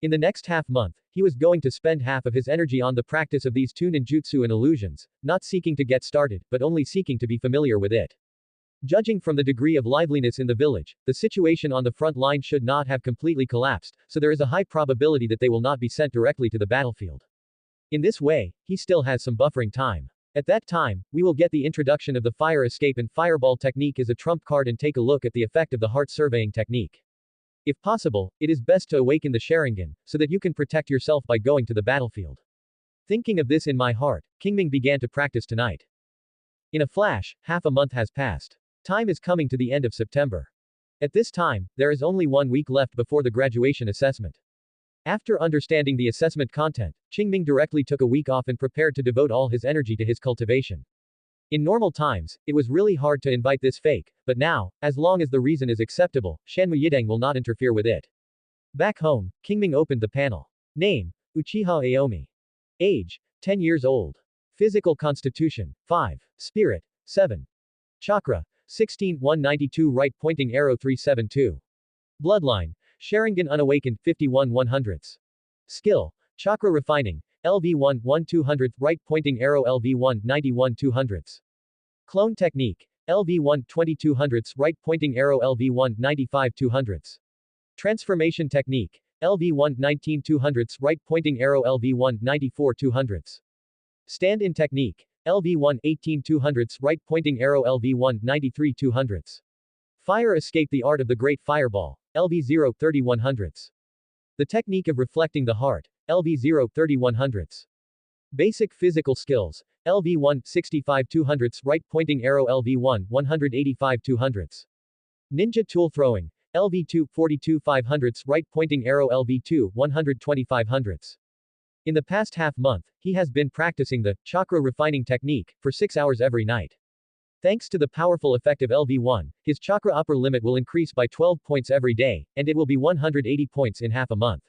In the next half-month, he was going to spend half of his energy on the practice of these two ninjutsu and illusions, not seeking to get started, but only seeking to be familiar with it. Judging from the degree of liveliness in the village, the situation on the front line should not have completely collapsed, so there is a high probability that they will not be sent directly to the battlefield. In this way, he still has some buffering time. At that time, we will get the introduction of the fire escape and fireball technique as a trump card and take a look at the effect of the heart surveying technique. If possible, it is best to awaken the Sharingan, so that you can protect yourself by going to the battlefield. Thinking of this in my heart, Qing Ming began to practice tonight. In a flash, half a month has passed. Time is coming to the end of September. At this time, there is only 1 week left before the graduation assessment. After understanding the assessment content, Qing Ming directly took a week off and prepared to devote all his energy to his cultivation. In normal times, it was really hard to invite this fake, but now, as long as the reason is acceptable, Shanmu Yideng will not interfere with it. Back home, Qing Ming opened the panel. Name: Uchiha Aomi. Age: 10 years old. Physical constitution: 5. Spirit: 7. Chakra: 16 192 right pointing arrow 372. Bloodline: Sharingan unawakened 51 100ths. Skill: Chakra refining, LV1 1 200th right pointing arrow LV1 91 200ths. Clone technique, LV1 22 200ths right pointing arrow LV1 95 200ths. Transformation technique, LV1 19 200ths right pointing arrow LV1 94 200ths. Stand-in technique, LV1 18 200ths right pointing arrow LV1 93 200ths. Fire escape the art of the great fireball, LV0 30 100ths. The technique of reflecting the heart, LV0 30 100ths. Basic physical skills, LV1 65 200ths right pointing arrow LV1 185 200ths. Ninja tool throwing, LV2 42 500ths right pointing arrow LV2 125 100ths. In the past half-month, he has been practicing the chakra refining technique for 6 hours every night. Thanks to the powerful effect of LV1, his chakra upper limit will increase by 12 points every day, and it will be 180 points in half a month.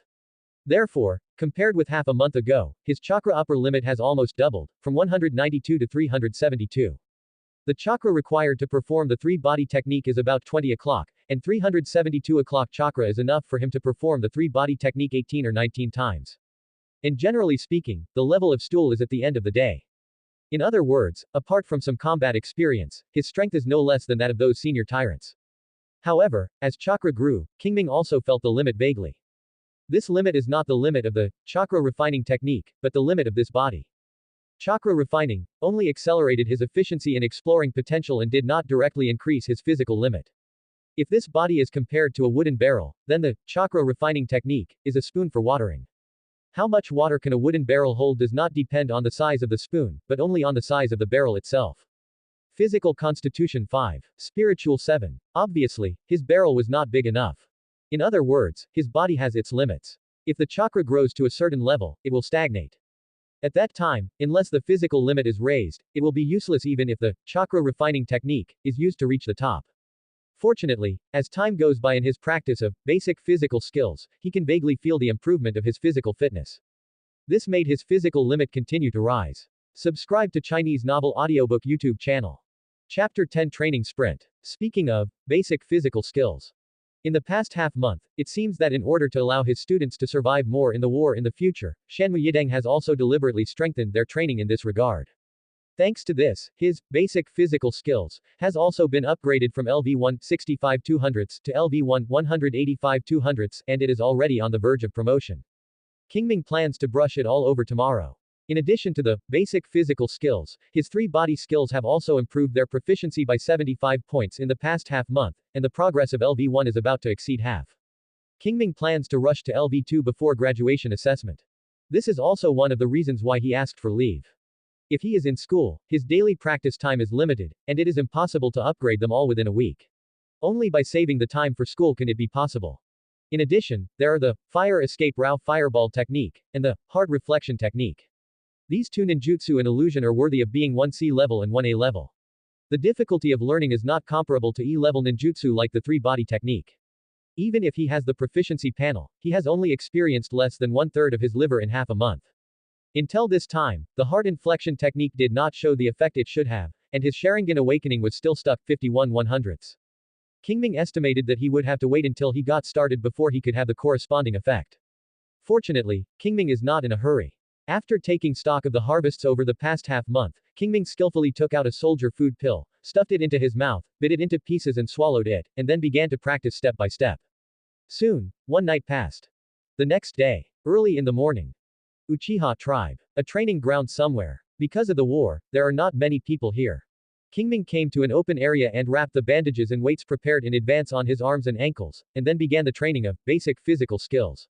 Therefore, compared with half a month ago, his chakra upper limit has almost doubled, from 192 to 372. The chakra required to perform the three-body technique is about 20 o'clock, and 372 o'clock chakra is enough for him to perform the three-body technique 18 or 19 times. And generally speaking, the level of stool is at the end of the day. In other words, apart from some combat experience, his strength is no less than that of those senior tyrants. However, as chakra grew, Qing Ming also felt the limit vaguely. This limit is not the limit of the chakra refining technique, but the limit of this body. Chakra refining only accelerated his efficiency in exploring potential and did not directly increase his physical limit. If this body is compared to a wooden barrel, then the chakra refining technique is a spoon for watering. How much water can a wooden barrel hold does not depend on the size of the spoon, but only on the size of the barrel itself. Physical Constitution 5. Spiritual 7. Obviously, his barrel was not big enough. In other words, his body has its limits. If the chakra grows to a certain level, it will stagnate. At that time, unless the physical limit is raised, it will be useless even if the chakra refining technique is used to reach the top. Fortunately, as time goes by in his practice of basic physical skills, he can vaguely feel the improvement of his physical fitness. This made his physical limit continue to rise. Subscribe to Chinese Novel Audiobook YouTube channel. Chapter 10 Training Sprint. Speaking of basic physical skills. In the past half-month, it seems that in order to allow his students to survive more in the war in the future, Shanmu Yideng has also deliberately strengthened their training in this regard. Thanks to this, his basic physical skills has also been upgraded from LV1 65-200s to LV1 185-200s, and it is already on the verge of promotion. Qing Ming plans to brush it all over tomorrow. In addition to the basic physical skills, his 3 body skills have also improved their proficiency by 75 points in the past half-month, and the progress of LV1 is about to exceed half. Qing Ming plans to rush to LV2 before graduation assessment. This is also one of the reasons why he asked for leave. If he is in school, his daily practice time is limited, and it is impossible to upgrade them all within a week. Only by saving the time for school can it be possible. In addition, there are the Fire Escape Rao Fireball technique, and the Hard Reflection technique. These 2 ninjutsu and illusion are worthy of being 1C level and 1A level. The difficulty of learning is not comparable to E-level ninjutsu like the 3-body technique. Even if he has the proficiency panel, he has only experienced less than 1/3 of his liver in half a month. Until this time, the hard inflection technique did not show the effect it should have, and his Sharingan awakening was still stuck 51/100ths. Qing Ming estimated that he would have to wait until he got started before he could have the corresponding effect. Fortunately, Qing Ming is not in a hurry. After taking stock of the harvests over the past half-month, Qing Ming skillfully took out a soldier food pill, stuffed it into his mouth, bit it into pieces and swallowed it, and then began to practice step by step. Soon, one night passed. The next day, early in the morning, Uchiha tribe. A training ground somewhere. Because of the war, there are not many people here. Qing Ming came to an open area and wrapped the bandages and weights prepared in advance on his arms and ankles, and then began the training of basic physical skills.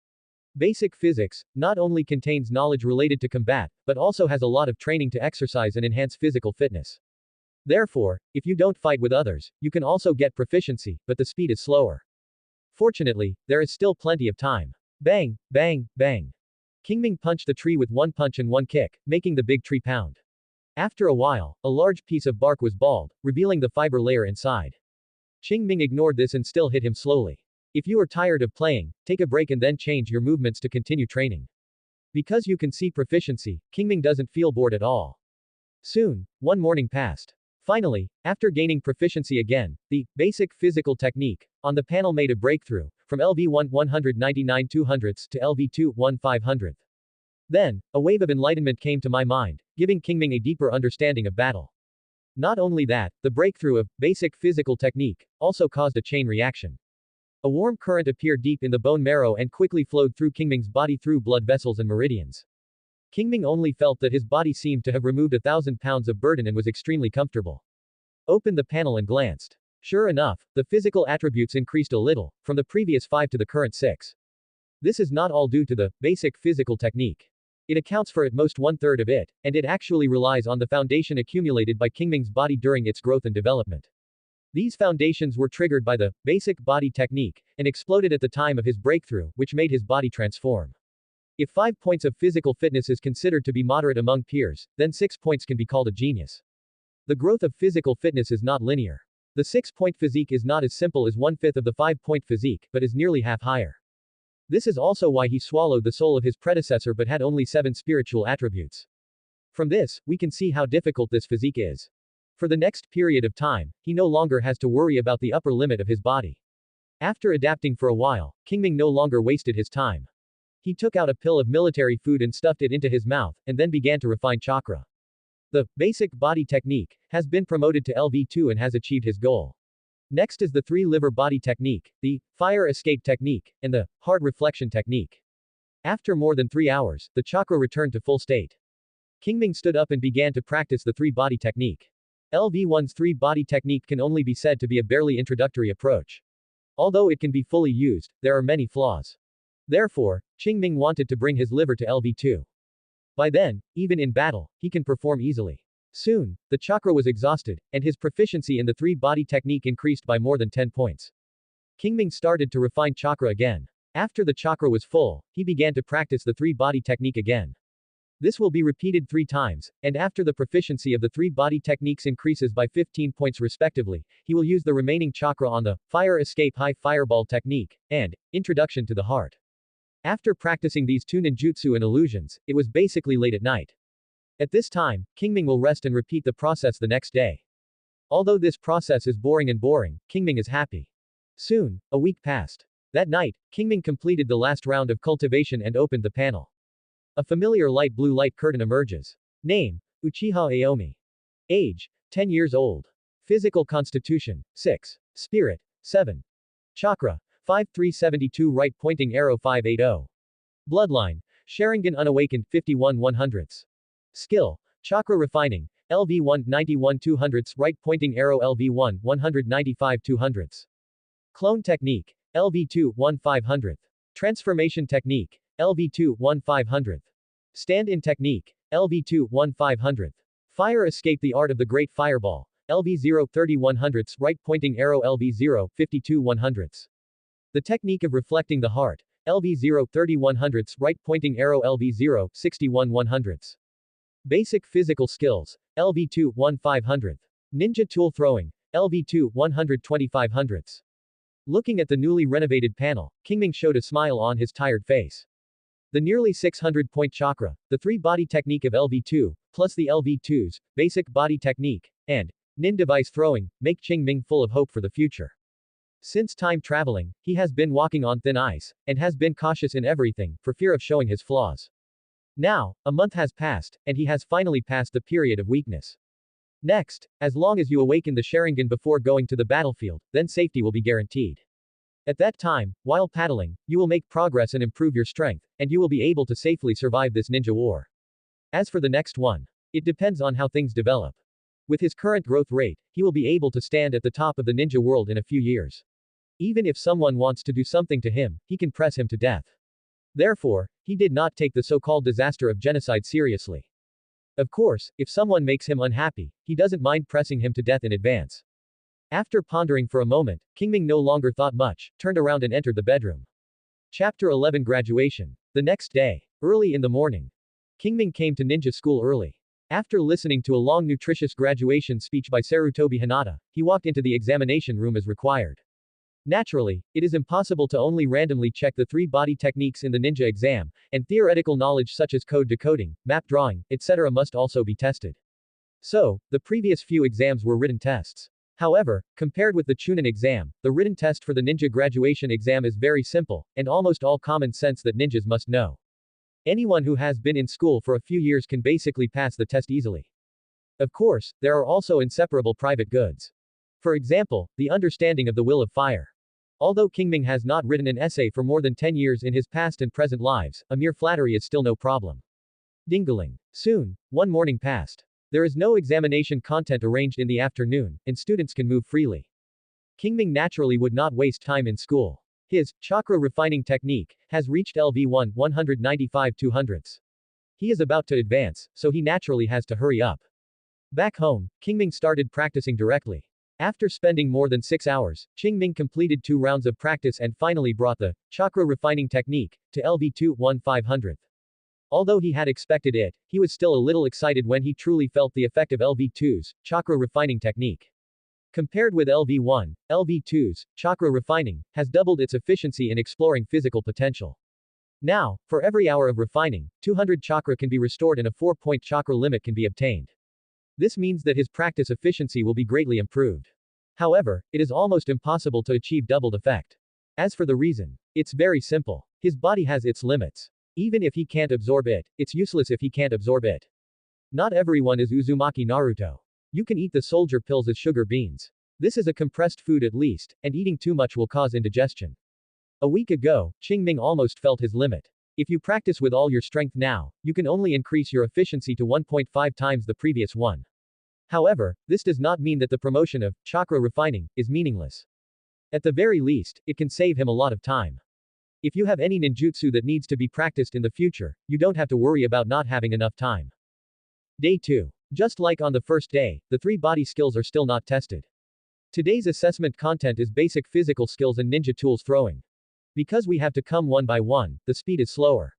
Basic physics not only contains knowledge related to combat, but also has a lot of training to exercise and enhance physical fitness. Therefore, if you don't fight with others, you can also get proficiency, but the speed is slower. Fortunately, there is still plenty of time. Bang, bang, bang. Qing Ming punched the tree with 1 punch and 1 kick, making the big tree pound. After a while, a large piece of bark was bald, revealing the fiber layer inside. Qing Ming ignored this and still hit him slowly. If you are tired of playing, take a break and then change your movements to continue training. Because you can see proficiency, Qing Ming doesn't feel bored at all. Soon, one morning passed. Finally, after gaining proficiency again, the basic physical technique on the panel made a breakthrough, from LV1 199-200ths to LV2 1/500th. Then, a wave of enlightenment came to my mind, giving Qing Ming a deeper understanding of battle. Not only that, the breakthrough of basic physical technique also caused a chain reaction. A warm current appeared deep in the bone marrow and quickly flowed through Qing Ming's body through blood vessels and meridians. Qing Ming only felt that his body seemed to have removed 1,000 pounds of burden and was extremely comfortable. Opened the panel and glanced. Sure enough, the physical attributes increased a little, from the previous 5 to the current 6. This is not all due to the basic physical technique. It accounts for at most 1/3 of it, and it actually relies on the foundation accumulated by Qing Ming's body during its growth and development. These foundations were triggered by the basic body technique, and exploded at the time of his breakthrough, which made his body transform. If 5 points of physical fitness is considered to be moderate among peers, then 6 points can be called a genius. The growth of physical fitness is not linear. The 6-point physique is not as simple as 1/5 of the 5-point physique, but is nearly half higher. This is also why he swallowed the soul of his predecessor but had only 7 spiritual attributes. From this, we can see how difficult this physique is. For the next period of time, he no longer has to worry about the upper limit of his body. After adapting for a while, Qing Ming no longer wasted his time. He took out a pill of military food and stuffed it into his mouth, and then began to refine chakra. The basic body technique has been promoted to LV2 and has achieved his goal. Next is the 3-liver body technique, the fire escape technique, and the hard reflection technique. After more than 3 hours, the chakra returned to full state. Qing Ming stood up and began to practice the 3-body technique. LV1's 3-body technique can only be said to be a barely introductory approach. Although it can be fully used, there are many flaws. Therefore, Qing Ming wanted to bring his liver to LV2. By then, even in battle, he can perform easily. Soon, the chakra was exhausted, and his proficiency in the three-body technique increased by more than 10 points. Qing Ming started to refine chakra again. After the chakra was full, he began to practice the three-body technique again. This will be repeated 3 times, and after the proficiency of the three-body techniques increases by 15 points respectively, he will use the remaining chakra on the Fire Escape High Fireball technique, and Introduction to the Heart. After practicing these 2 ninjutsu and illusions, it was basically late at night. At this time, Qing Ming will rest and repeat the process the next day. Although this process is boring, Qing Ming is happy. Soon, a week passed. That night, Qing Ming completed the last round of cultivation and opened the panel. A familiar light blue light curtain emerges. Name: Uchiha Aomi. Age: 10 years old. Physical constitution: 6. Spirit: 7. Chakra: 5372 right pointing arrow 580. Bloodline: Sharingan unawakened 51 100ths. Skill: Chakra refining, LV1 91 200ths right pointing arrow LV1 195 200ths. Clone technique, LV2 1 500th. Transformation technique, LV2 1 500th. Stand-in technique, LV2 1 500th. Fire escape the art of the great fireball, LV0 30 100ths right pointing arrow LV0 52 100ths. The technique of reflecting the heart, LV0 30 100ths right pointing arrow LV0 61 100ths. Basic physical skills, LV2 1 500th. Ninja tool throwing, LV2 125 100ths. Looking at the newly renovated panel, Qing Ming showed a smile on his tired face. The nearly 600-point chakra, the three-body technique of LV2, plus the LV2's basic body technique, and nin device throwing, make Qing Ming full of hope for the future. Since time traveling, he has been walking on thin ice, and has been cautious in everything, for fear of showing his flaws. Now, a month has passed, and he has finally passed the period of weakness. Next, as long as you awaken the Sharingan before going to the battlefield, then safety will be guaranteed. At that time, while paddling, you will make progress and improve your strength, and you will be able to safely survive this ninja war. As for the next one, it depends on how things develop. With his current growth rate, he will be able to stand at the top of the ninja world in a few years. Even if someone wants to do something to him, he can press him to death. Therefore, he did not take the so-called disaster of genocide seriously. Of course, if someone makes him unhappy, he doesn't mind pressing him to death in advance. After pondering for a moment, Qing Ming no longer thought much, turned around and entered the bedroom. Chapter 11 Graduation. The next day, early in the morning, Qing Ming came to ninja school early. After listening to a long nutritious graduation speech by Sarutobi Hinata, he walked into the examination room as required. Naturally, it is impossible to only randomly check the three body techniques in the ninja exam, and theoretical knowledge such as code decoding, map drawing, etc. must also be tested. So, the previous few exams were written tests. However, compared with the Chunin exam, the written test for the ninja graduation exam is very simple, and almost all common sense that ninjas must know. Anyone who has been in school for a few years can basically pass the test easily. Of course, there are also inseparable private goods. For example, the understanding of the will of fire. Although Qing Ming has not written an essay for more than 10 years in his past and present lives, a mere flattery is still no problem. Dingling. Soon, one morning passed. There is no examination content arranged in the afternoon, and students can move freely. Qing Ming naturally would not waste time in school. His chakra refining technique has reached LV1 195 200ths. He is about to advance, so he naturally has to hurry up. Back home, Qing Ming started practicing directly. After spending more than 6 hours, Qing Ming completed 2 rounds of practice and finally brought the chakra refining technique to LV2 1 500th. Although he had expected it, he was still a little excited when he truly felt the effect of LV2's chakra refining technique. Compared with LV1, LV2's chakra refining has doubled its efficiency in exploring physical potential. Now, for every hour of refining, 200 chakra can be restored and a 4-point chakra limit can be obtained. This means that his practice efficiency will be greatly improved. However, it is almost impossible to achieve doubled effect. As for the reason, it's very simple. His body has its limits. Even if he can't absorb it, it's useless if he can't absorb it. Not everyone is Uzumaki Naruto. You can eat the soldier pills as sugar beans. This is a compressed food at least, and eating too much will cause indigestion. A week ago, Qing Ming almost felt his limit. If you practice with all your strength now, you can only increase your efficiency to 1.5 times the previous one. However, this does not mean that the promotion of chakra refining is meaningless. At the very least, it can save him a lot of time. If you have any ninjutsu that needs to be practiced in the future, you don't have to worry about not having enough time. Day 2. Just like on the first day, the 3 body skills are still not tested. Today's assessment content is basic physical skills and ninja tools throwing. Because we have to come one by one, the speed is slower.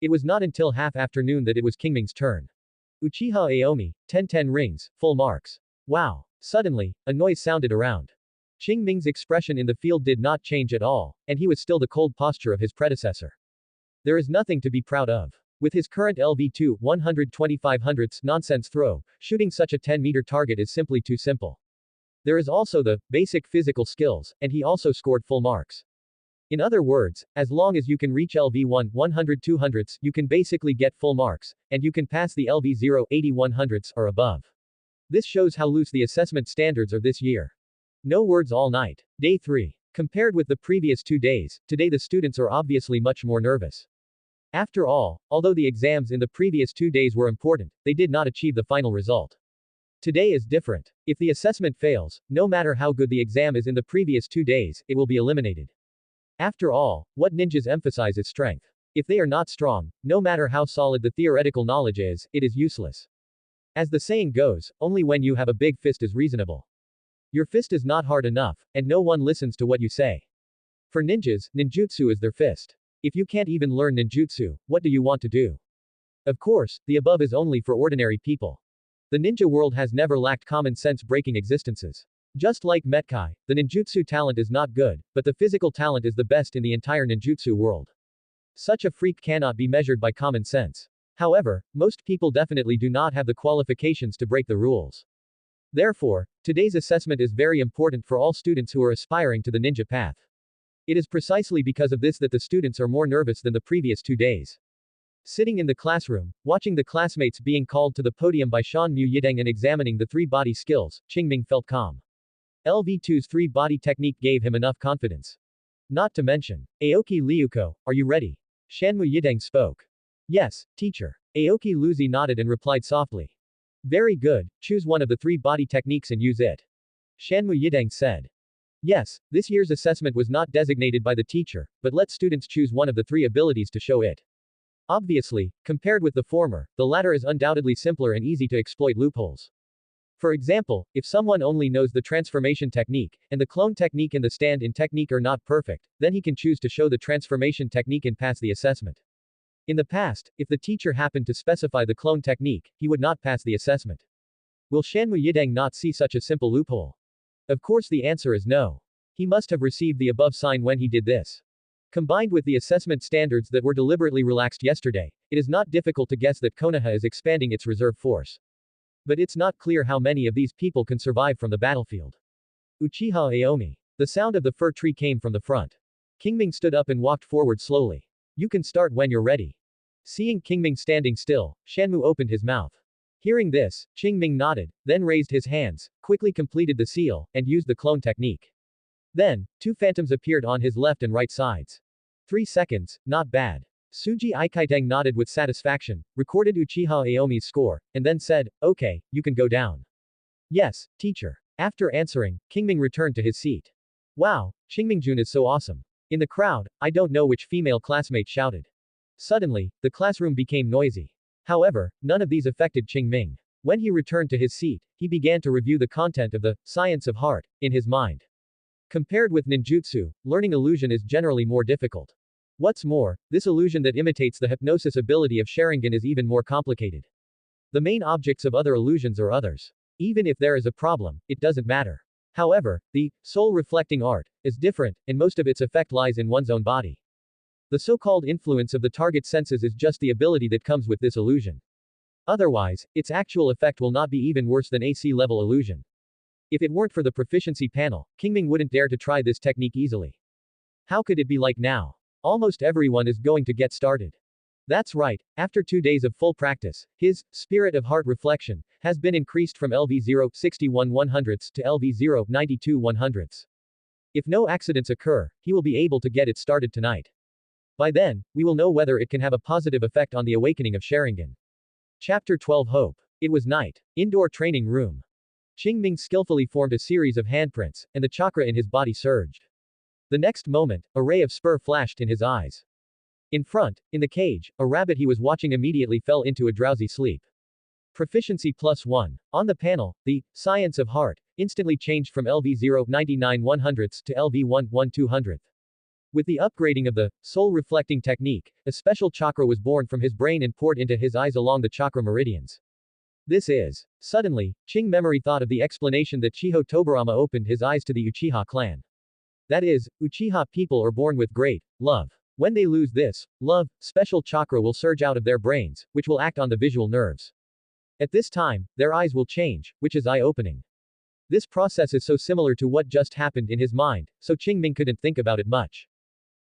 It was not until half-afternoon that it was Qing Ming's turn. Uchiha Aomi, 10-10 rings, full marks. Wow. Suddenly, a noise sounded around. Qing Ming's expression in the field did not change at all, and he was still the cold posture of his predecessor. There is nothing to be proud of. With his current LV2 125 nonsense throw, shooting such a 10-meter target is simply too simple. There is also the basic physical skills, and he also scored full marks. In other words, as long as you can reach LV1 100-200s, you can basically get full marks, and you can pass the LV0 80-100s or above. This shows how loose the assessment standards are this year. No words all night. Day 3. Compared with the previous 2 days, today the students are obviously much more nervous. After all, although the exams in the previous 2 days were important, they did not achieve the final result. Today is different. If the assessment fails, no matter how good the exam is in the previous 2 days, it will be eliminated. After all, what ninjas emphasize is strength. If they are not strong, no matter how solid the theoretical knowledge is, it is useless. As the saying goes, only when you have a big fist is reasonable. Your fist is not hard enough, and no one listens to what you say. For ninjas, ninjutsu is their fist. If you can't even learn ninjutsu, what do you want to do? Of course, the above is only for ordinary people. The ninja world has never lacked common sense breaking existences. Just like Metkai, the ninjutsu talent is not good, but the physical talent is the best in the entire ninjutsu world. Such a freak cannot be measured by common sense. However, most people definitely do not have the qualifications to break the rules. Therefore, today's assessment is very important for all students who are aspiring to the ninja path. It is precisely because of this that the students are more nervous than the previous 2 days. Sitting in the classroom, watching the classmates being called to the podium by Shan Mu Yideng and examining the 3 body skills, Qing Ming felt calm. LV2's 3 body technique gave him enough confidence. Not to mention, Aoki Liuko, are you ready? Shanmu Yideng spoke. Yes, teacher. Aoki Luzi nodded and replied softly. Very good, choose one of the 3 body techniques and use it. Shanmu Yideng said. Yes, this year's assessment was not designated by the teacher, but let students choose one of the 3 abilities to show it. Obviously, compared with the former, the latter is undoubtedly simpler and easy to exploit loopholes. For example, if someone only knows the transformation technique, and the clone technique and the stand-in technique are not perfect, then he can choose to show the transformation technique and pass the assessment. In the past, if the teacher happened to specify the clone technique, he would not pass the assessment. Will Shanmu Yideng not see such a simple loophole? Of course the answer is no. He must have received the above sign when he did this. Combined with the assessment standards that were deliberately relaxed yesterday, it is not difficult to guess that Konoha is expanding its reserve force. But it's not clear how many of these people can survive from the battlefield. Uchiha Aomi. The sound of the fir tree came from the front. Qing Ming stood up and walked forward slowly. You can start when you're ready. Seeing Qing Ming standing still, Shanmu opened his mouth. Hearing this, Qing Ming nodded, then raised his hands, quickly completed the seal, and used the clone technique. Then, 2 phantoms appeared on his left and right sides. 3 seconds, not bad. Suji Ikaiteng nodded with satisfaction, recorded Uchiha Aomi's score, and then said, okay, you can go down. Yes, teacher. After answering, Qing Ming returned to his seat. Wow, Qingmingjun is so awesome. In the crowd, I don't know which female classmate shouted. Suddenly, the classroom became noisy. However, none of these affected Qing Ming. When he returned to his seat, he began to review the content of the Science of Heart in his mind. Compared with ninjutsu, learning illusion is generally more difficult. What's more, this illusion that imitates the hypnosis ability of Sharingan is even more complicated. The main objects of other illusions are others. Even if there is a problem, it doesn't matter. However, the soul-reflecting art is different, and most of its effect lies in one's own body. The so-called influence of the target senses is just the ability that comes with this illusion. Otherwise, its actual effect will not be even worse than AC-level illusion. If it weren't for the proficiency panel, Qing Ming wouldn't dare to try this technique easily. How could it be like now? Almost everyone is going to get started. That's right, after 2 days of full practice, his spirit of heart reflection has been increased from LV0 61/100ths to LV0 92/100ths. If no accidents occur, he will be able to get it started tonight. By then, we will know whether it can have a positive effect on the awakening of Sharingan. Chapter 12 Hope. It was night. Indoor training room. Qing Ming skillfully formed a series of handprints, and the chakra in his body surged. The next moment, a ray of spur flashed in his eyes. In front, in the cage, a rabbit he was watching immediately fell into a drowsy sleep. Proficiency +1. On the panel, the Science of Heart instantly changed from LV0 99 100ths to LV1 1 200th. With the upgrading of the soul reflecting technique, a special chakra was born from his brain and poured into his eyes along the chakra meridians. This is. Suddenly, Qing memory thought of the explanation that Chiho Tobarama opened his eyes to the Uchiha clan. That is, Uchiha people are born with great love. When they lose this love, special chakra will surge out of their brains, which will act on the visual nerves. At this time, their eyes will change, which is eye-opening. This process is so similar to what just happened in his mind, so Qing Ming couldn't think about it much.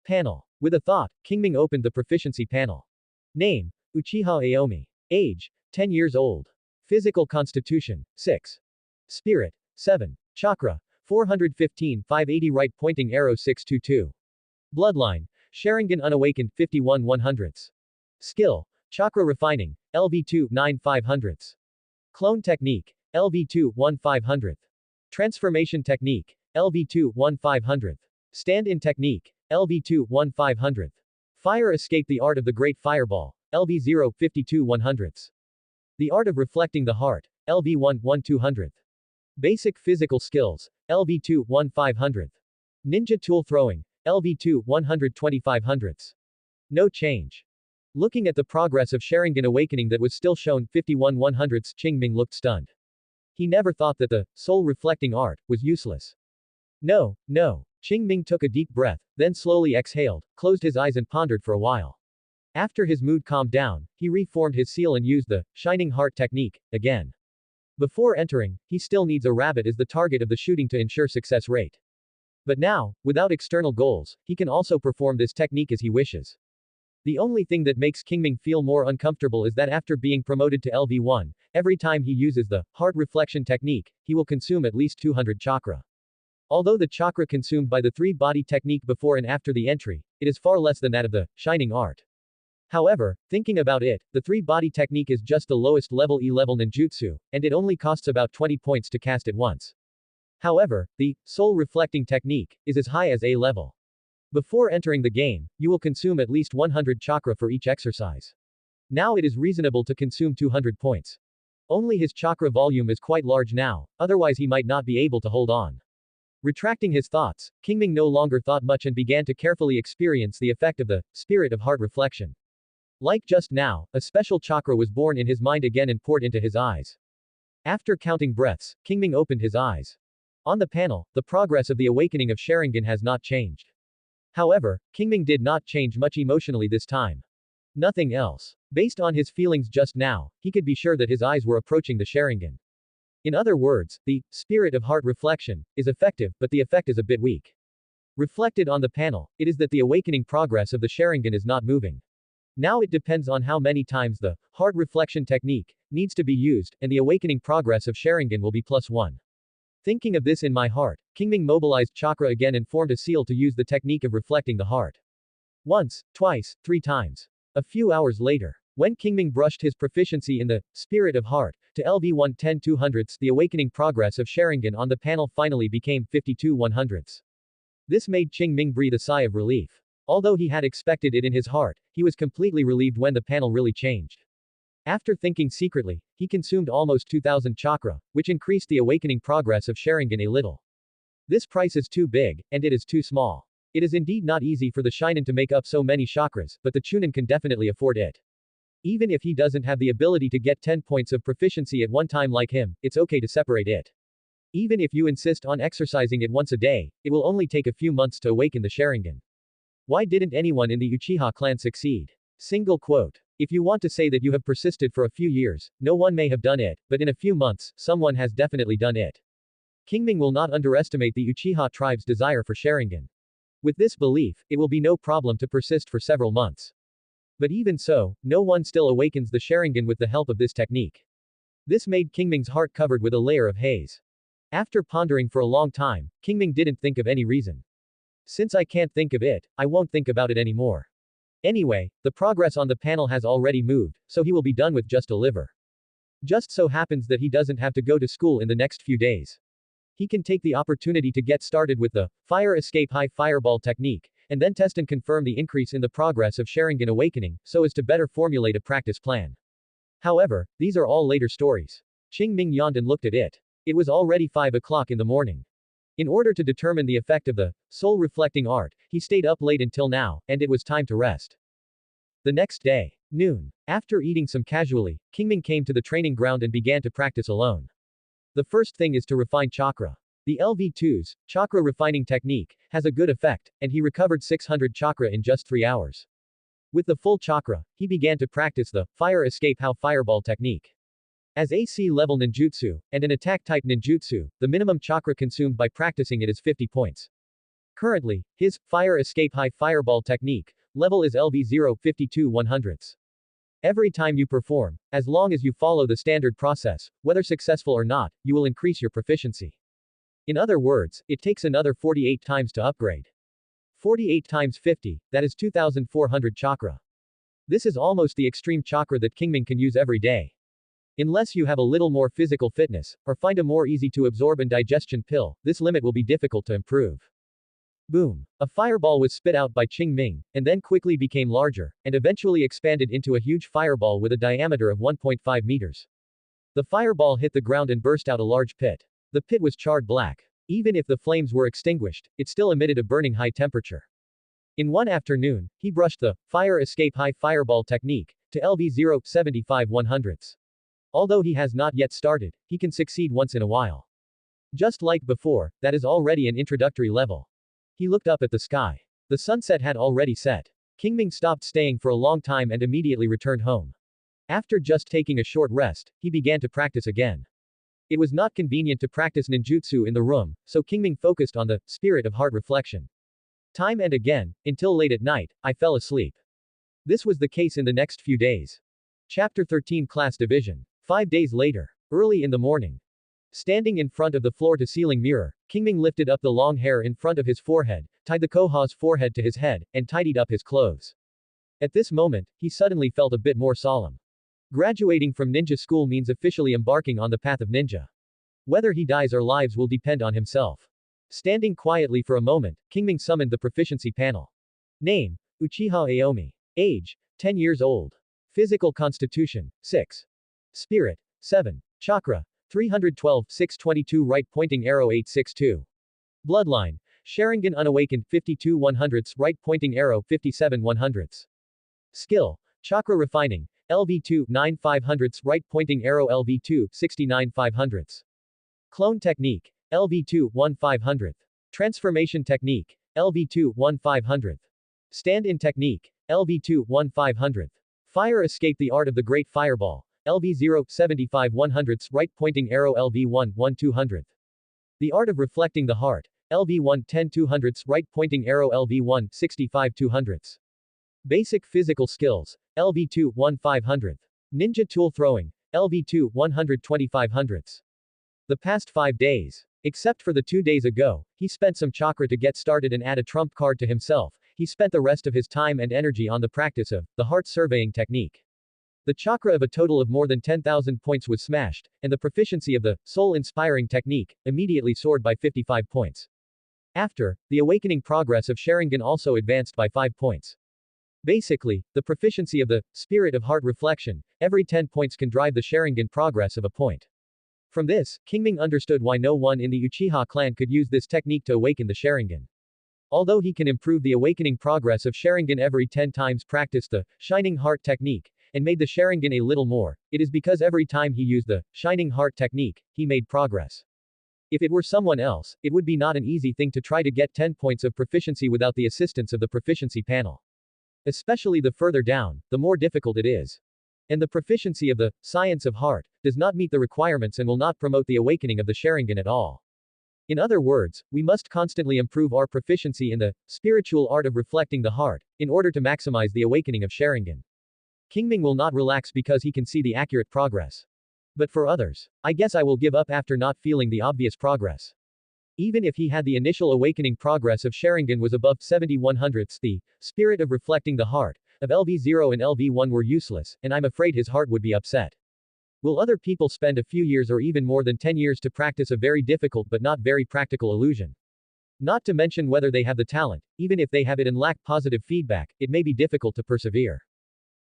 Panel. With a thought, Qing Ming opened the proficiency panel. Name: Uchiha Aomi. Age: 10 years old. Physical constitution: 6. Spirit: 7. Chakra: 415 580 right pointing arrow 622. Bloodline: Sharingan unawakened 51 100ths. Skill: Chakra refining, LV2 9 500ths. Clone technique, LV2 1 500th. Transformation technique, LV2 1 500th. Stand-in technique, LV2 1 500th. Fire escape the art of the great fireball, LV0 52 100ths. The art of reflecting the heart, LV1 1 200th. Basic physical skills, LV2 1 500th. Ninja tool throwing, LV2 125 hundredths. No change. Looking at the progress of Sharingan awakening that was still shown 51 100ths, Qing Ming looked stunned. He never thought that the soul reflecting art was useless. No, no. Qing Ming took a deep breath, then slowly exhaled, closed his eyes and pondered for a while. After his mood calmed down, he reformed his seal and used the shining heart technique again. Before entering, he still needs a rabbit as the target of the shooting to ensure success rate. But now, without external goals, he can also perform this technique as he wishes. The only thing that makes Qing Ming feel more uncomfortable is that after being promoted to LV1, every time he uses the heart reflection technique, he will consume at least 200 chakra. Although the chakra consumed by the three-body technique before and after the entry, it is far less than that of the shining art. However, thinking about it, the three-body technique is just the lowest level E-level ninjutsu, and it only costs about 20 points to cast it once. However, the soul reflecting technique is as high as A level. Before entering the game, you will consume at least 100 chakra for each exercise. Now it is reasonable to consume 200 points. Only his chakra volume is quite large now, otherwise he might not be able to hold on. Retracting his thoughts, Qing Ming no longer thought much and began to carefully experience the effect of the spirit of heart reflection. Like just now, a special chakra was born in his mind again and poured into his eyes. After counting breaths, Qing Ming opened his eyes. On the panel, the progress of the awakening of Sharingan has not changed. However, Qing Ming did not change much emotionally this time. Nothing else. Based on his feelings just now, he could be sure that his eyes were approaching the Sharingan. In other words, the spirit of heart reflection is effective, but the effect is a bit weak. Reflected on the panel, it is that the awakening progress of the Sharingan is not moving. Now it depends on how many times the heart reflection technique needs to be used, and the awakening progress of Sharingan will be +1. Thinking of this in my heart, Qing Ming mobilized chakra again and formed a seal to use the technique of reflecting the heart. Once, twice, 3 times. A few hours later, when Qing Ming brushed his proficiency in the spirit of heart to LV1 10 200ths, the awakening progress of Sharingan on the panel finally became 52 100ths. This made Qing Ming breathe a sigh of relief. Although he had expected it in his heart, he was completely relieved when the panel really changed. After thinking secretly, he consumed almost 2000 chakra, which increased the awakening progress of Sharingan a little. This price is too big, and it is too small. It is indeed not easy for the Shinin to make up so many chakras, but the Chunin can definitely afford it. Even if he doesn't have the ability to get 10 points of proficiency at one time like him, it's okay to separate it. Even if you insist on exercising it once a day, it will only take a few months to awaken the Sharingan. Why didn't anyone in the Uchiha clan succeed? Single quote. If you want to say that you have persisted for a few years, no one may have done it, but in a few months, someone has definitely done it. Qing Ming will not underestimate the Uchiha tribe's desire for Sharingan. With this belief, it will be no problem to persist for several months. But even so, no one still awakens the Sharingan with the help of this technique. This made Qing Ming's heart covered with a layer of haze. After pondering for a long time, Qing Ming didn't think of any reason. Since I can't think of it, I won't think about it anymore. Anyway, the progress on the panel has already moved, so he will be done with just a liver. Just so happens that he doesn't have to go to school in the next few days. he can take the opportunity to get started with the fire escape high fireball technique, and then test and confirm the increase in the progress of Sharingan awakening, so as to better formulate a practice plan. However, these are all later stories. Qing Ming yawned and looked at it. It was already 5 o'clock in the morning. In order to determine the effect of the soul reflecting art, he stayed up late until now, and it was time to rest. The next day, noon. After eating some casually, Qing Ming came to the training ground and began to practice alone. The first thing is to refine chakra. The LV2's chakra refining technique has a good effect, and he recovered 600 chakra in just 3 hours. With the full chakra, he began to practice the fire escape how fireball technique. As AC level ninjutsu, and an attack type ninjutsu, the minimum chakra consumed by practicing it is 50 points. Currently, his fire escape high fireball technique level is LV0 52 100ths. Every time you perform, as long as you follow the standard process, whether successful or not, you will increase your proficiency. In other words, it takes another 48 times to upgrade. 48 times 50, that is 2400 chakra. This is almost the extreme chakra that Qing Ming can use every day. Unless you have a little more physical fitness, or find a more easy to absorb and digestion pill, this limit will be difficult to improve. Boom. A fireball was spit out by Qing Ming, and then quickly became larger, and eventually expanded into a huge fireball with a diameter of 1.5 meters. The fireball hit the ground and burst out a large pit. The pit was charred black. Even if the flames were extinguished, it still emitted a burning high temperature. In one afternoon, he brushed the fire escape high fireball technique to LV0 75 100ths. Although he has not yet started, he can succeed once in a while. Just like before, that is already an introductory level. He looked up at the sky. The sunset had already set. Qing Ming stopped staying for a long time and immediately returned home. After just taking a short rest, he began to practice again. It was not convenient to practice ninjutsu in the room, so Qing Ming focused on the spirit of heart reflection. Time and again, until late at night, I fell asleep. This was the case in the next few days. Chapter 13 Class Division. 5 days later. Early in the morning. Standing in front of the floor-to-ceiling mirror, Qing Ming lifted up the long hair in front of his forehead, tied the Koha's forehead to his head, and tidied up his clothes. At this moment, he suddenly felt a bit more solemn. Graduating from ninja school means officially embarking on the path of ninja. Whether he dies or lives will depend on himself. Standing quietly for a moment, Qing Ming summoned the proficiency panel. Name: Uchiha Aomi. Age: 10 years old. Physical constitution: 6. Spirit: 7. Chakra: 312 622 right pointing arrow 862. Bloodline: Sharingan unawakened 52 100ths right pointing arrow 57 100ths. Skill: Chakra refining, LV2 9 500ths right pointing arrow LV2 69 500ths. Clone technique, LV2 1 500th. Transformation technique, LV2 1 500th. Stand-in technique, LV2 1 500th. Fire escape the art of the great fireball, LV0 75 100ths right pointing arrow LV1 1 200th. The art of reflecting the heart, LV1 10 200ths right pointing arrow LV1 65 200ths. Basic physical skills, LV2 1 500th. Ninja tool throwing, LV2 125 100ths. The past 5 days. Except for the 2 days ago, he spent some chakra to get started and add a trump card to himself. He spent the rest of his time and energy on the practice of the heart surveying technique. The chakra of a total of more than 10,000 points was smashed, and the proficiency of the soul-inspiring technique immediately soared by 55 points. After, the awakening progress of Sharingan also advanced by 5 points. Basically, the proficiency of the spirit of heart reflection, every 10 points can drive the Sharingan progress of a point. From this, Qing Ming understood why no one in the Uchiha clan could use this technique to awaken the Sharingan. Although he can improve the awakening progress of Sharingan every 10 times practice the shining heart technique, and made the Sharingan a little more, it is because every time he used the shining heart technique, he made progress. If it were someone else, it would be not an easy thing to try to get 10 points of proficiency without the assistance of the proficiency panel. Especially the further down, the more difficult it is. And the proficiency of the science of heart does not meet the requirements and will not promote the awakening of the Sharingan at all. In other words, we must constantly improve our proficiency in the spiritual art of reflecting the heart, in order to maximize the awakening of Sharingan. Qing Ming will not relax because he can see the accurate progress. But for others, I guess I will give up after not feeling the obvious progress. Even if he had the initial awakening progress of Sharingan was above 70 100ths, the spirit of reflecting the heart of LV0 and LV1 were useless, and I'm afraid his heart would be upset. Will other people spend a few years or even more than 10 years to practice a very difficult but not very practical illusion? Not to mention whether they have the talent, even if they have it and lack positive feedback, it may be difficult to persevere.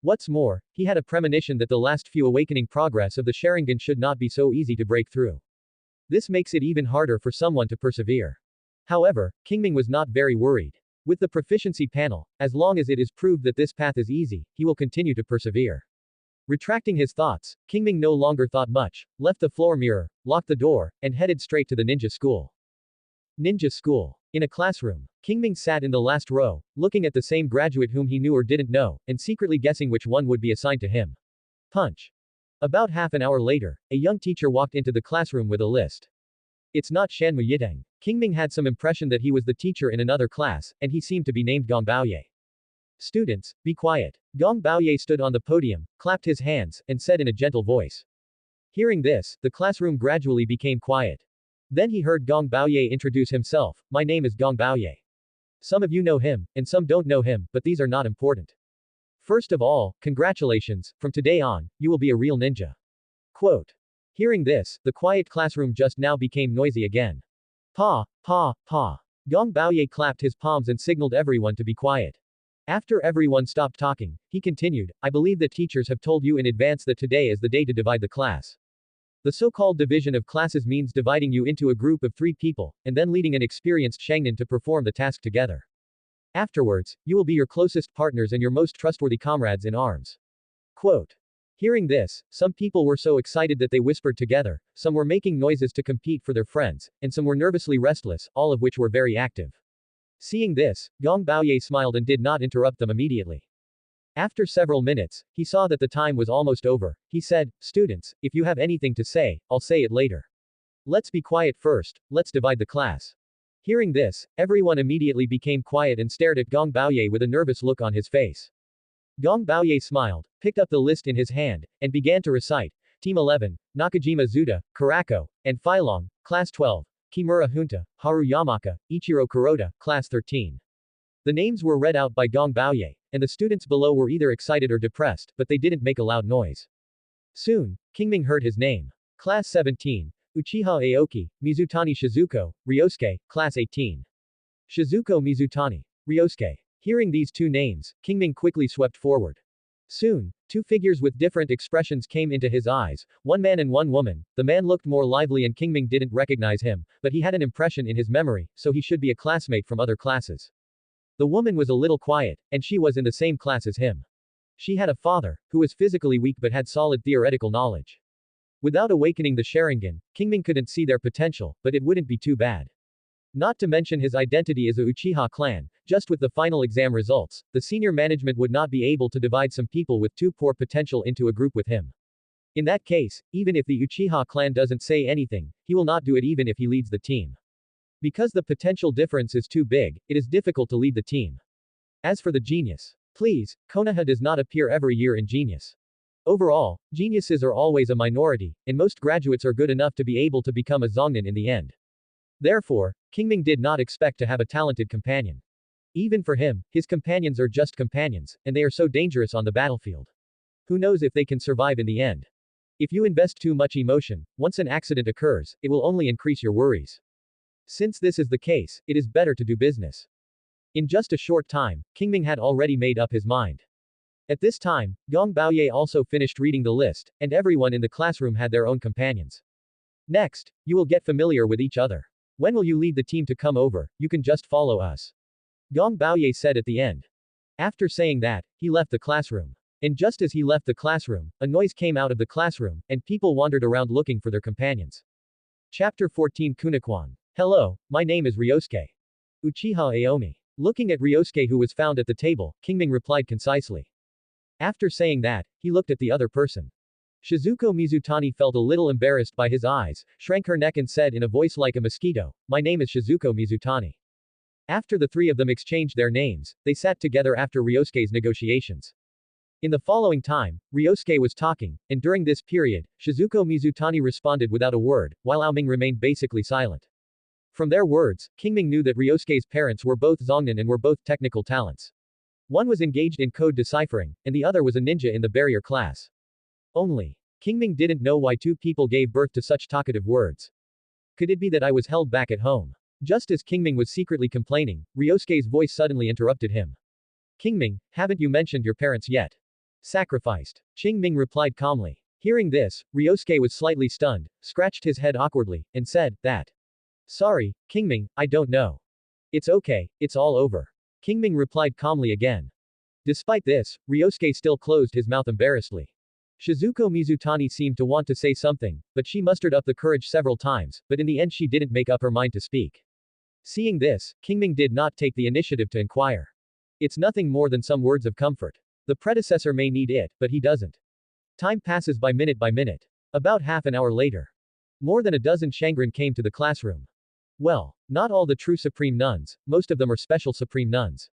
What's more, he had a premonition that the last few awakening progress of the Sharingan should not be so easy to break through. This makes it even harder for someone to persevere. However, Qing Ming was not very worried. With the proficiency panel, as long as it is proved that this path is easy, he will continue to persevere. Retracting his thoughts, Qing Ming no longer thought much, left the floor mirror, locked the door, and headed straight to the ninja school. Ninja school. In a classroom, Qing Ming sat in the last row, looking at the same graduate whom he knew or didn't know, and secretly guessing which one would be assigned to him. Punch. About half an hour later, a young teacher walked into the classroom with a list. It's not Shanmu Yiteng. Qing Ming had some impression that he was the teacher in another class, and he seemed to be named Gong Baoye. Students, be quiet. Gong Baoye stood on the podium, clapped his hands, and said in a gentle voice. Hearing this, the classroom gradually became quiet. Then he heard Gong Baoye introduce himself. My name is Gong Baoye. Some of you know him, and some don't know him, but these are not important. First of all, congratulations, from today on, you will be a real ninja. Quote. Hearing this, the quiet classroom just now became noisy again. Pa, pa, pa. Gong Baoye clapped his palms and signaled everyone to be quiet. After everyone stopped talking, he continued, I believe that teachers have told you in advance that today is the day to divide the class. The so-called division of classes means dividing you into a group of 3 people, and then leading an experienced Shangnan to perform the task together. Afterwards, you will be your closest partners and your most trustworthy comrades in arms. Quote. Hearing this, some people were so excited that they whispered together, some were making noises to compete for their friends, and some were nervously restless, all of which were very active. Seeing this, Gong Baoye smiled and did not interrupt them immediately. After several minutes, he saw that the time was almost over. He said, Students, if you have anything to say, I'll say it later. Let's be quiet first, let's divide the class. Hearing this, everyone immediately became quiet and stared at Gong Baoye with a nervous look on his face. Gong Baoye smiled, picked up the list in his hand, and began to recite, Team 11, Nakajima Zuda, Karako, and Filong, Class 12, Kimura Junta, Haru Yamaka, Ichiro Kuroda, Class 13. The names were read out by Gong Baoye, and the students below were either excited or depressed, but they didn't make a loud noise. Soon, Qing Ming heard his name. Class 17, Uchiha Aoki, Mizutani Shizuko, Ryosuke, Class 18. Shizuko Mizutani. Ryosuke. Hearing these 2 names, Qing Ming quickly swept forward. Soon, 2 figures with different expressions came into his eyes, one man and one woman. The man looked more lively and Qing Ming didn't recognize him, but he had an impression in his memory, so he should be a classmate from other classes. The woman was a little quiet, and she was in the same class as him. She had a father, who was physically weak but had solid theoretical knowledge. Without awakening the Sharingan, Qing Ming couldn't see their potential, but it wouldn't be too bad. Not to mention his identity as a Uchiha clan, just with the final exam results, the senior management would not be able to divide some people with too poor potential into a group with him. In that case, even if the Uchiha clan doesn't say anything, he will not do it even if he leads the team. Because the potential difference is too big, it is difficult to lead the team. As for the genius. Please, Konoha does not appear every year in genius. Overall, geniuses are always a minority, and most graduates are good enough to be able to become a Zongnan in the end. Therefore, Qing Ming did not expect to have a talented companion. Even for him, his companions are just companions, and they are so dangerous on the battlefield. Who knows if they can survive in the end? If you invest too much emotion, once an accident occurs, it will only increase your worries. Since this is the case, it is better to do business. In just a short time, Qing Ming had already made up his mind. At this time, Gong Baoye also finished reading the list, and everyone in the classroom had their own companions. Next, you will get familiar with each other. When will you lead the team to come over? You can just follow us. Gong Baoye said at the end. After saying that, he left the classroom. And just as he left the classroom, a noise came out of the classroom, and people wandered around looking for their companions. Chapter 14 Kunikwan. Hello, my name is Ryosuke. Uchiha Aomi. Looking at Ryosuke who was found at the table, Qing Ming replied concisely. After saying that, he looked at the other person. Shizuko Mizutani felt a little embarrassed by his eyes, shrank her neck and said in a voice like a mosquito, My name is Shizuko Mizutani. After the 3 of them exchanged their names, they sat together after Ryosuke's negotiations. In the following time, Ryosuke was talking, and during this period, Shizuko Mizutani responded without a word, while Aoming remained basically silent. From their words, Qing Ming knew that Ryosuke's parents were both Zongnan and were both technical talents. One was engaged in code deciphering, and the other was a ninja in the barrier class. Only. Qing Ming didn't know why two people gave birth to such talkative words. Could it be that I was held back at home? Just as Qing Ming was secretly complaining, Ryosuke's voice suddenly interrupted him. Qing Ming, haven't you mentioned your parents yet? Sacrificed. Qing Ming replied calmly. Hearing this, Ryosuke was slightly stunned, scratched his head awkwardly, and said, that. Sorry, Qing Ming, I don't know. It's okay, it's all over. Qing Ming replied calmly again. Despite this, Ryosuke still closed his mouth embarrassedly. Shizuko Mizutani seemed to want to say something, but she mustered up the courage several times, but in the end she didn't make up her mind to speak. Seeing this, Qing Ming did not take the initiative to inquire. It's nothing more than some words of comfort. The predecessor may need it, but he doesn't. Time passes by minute by minute. About half an hour later. More than a dozen Shangren came to the classroom. Well, not all the true supreme nuns, most of them are special supreme nuns.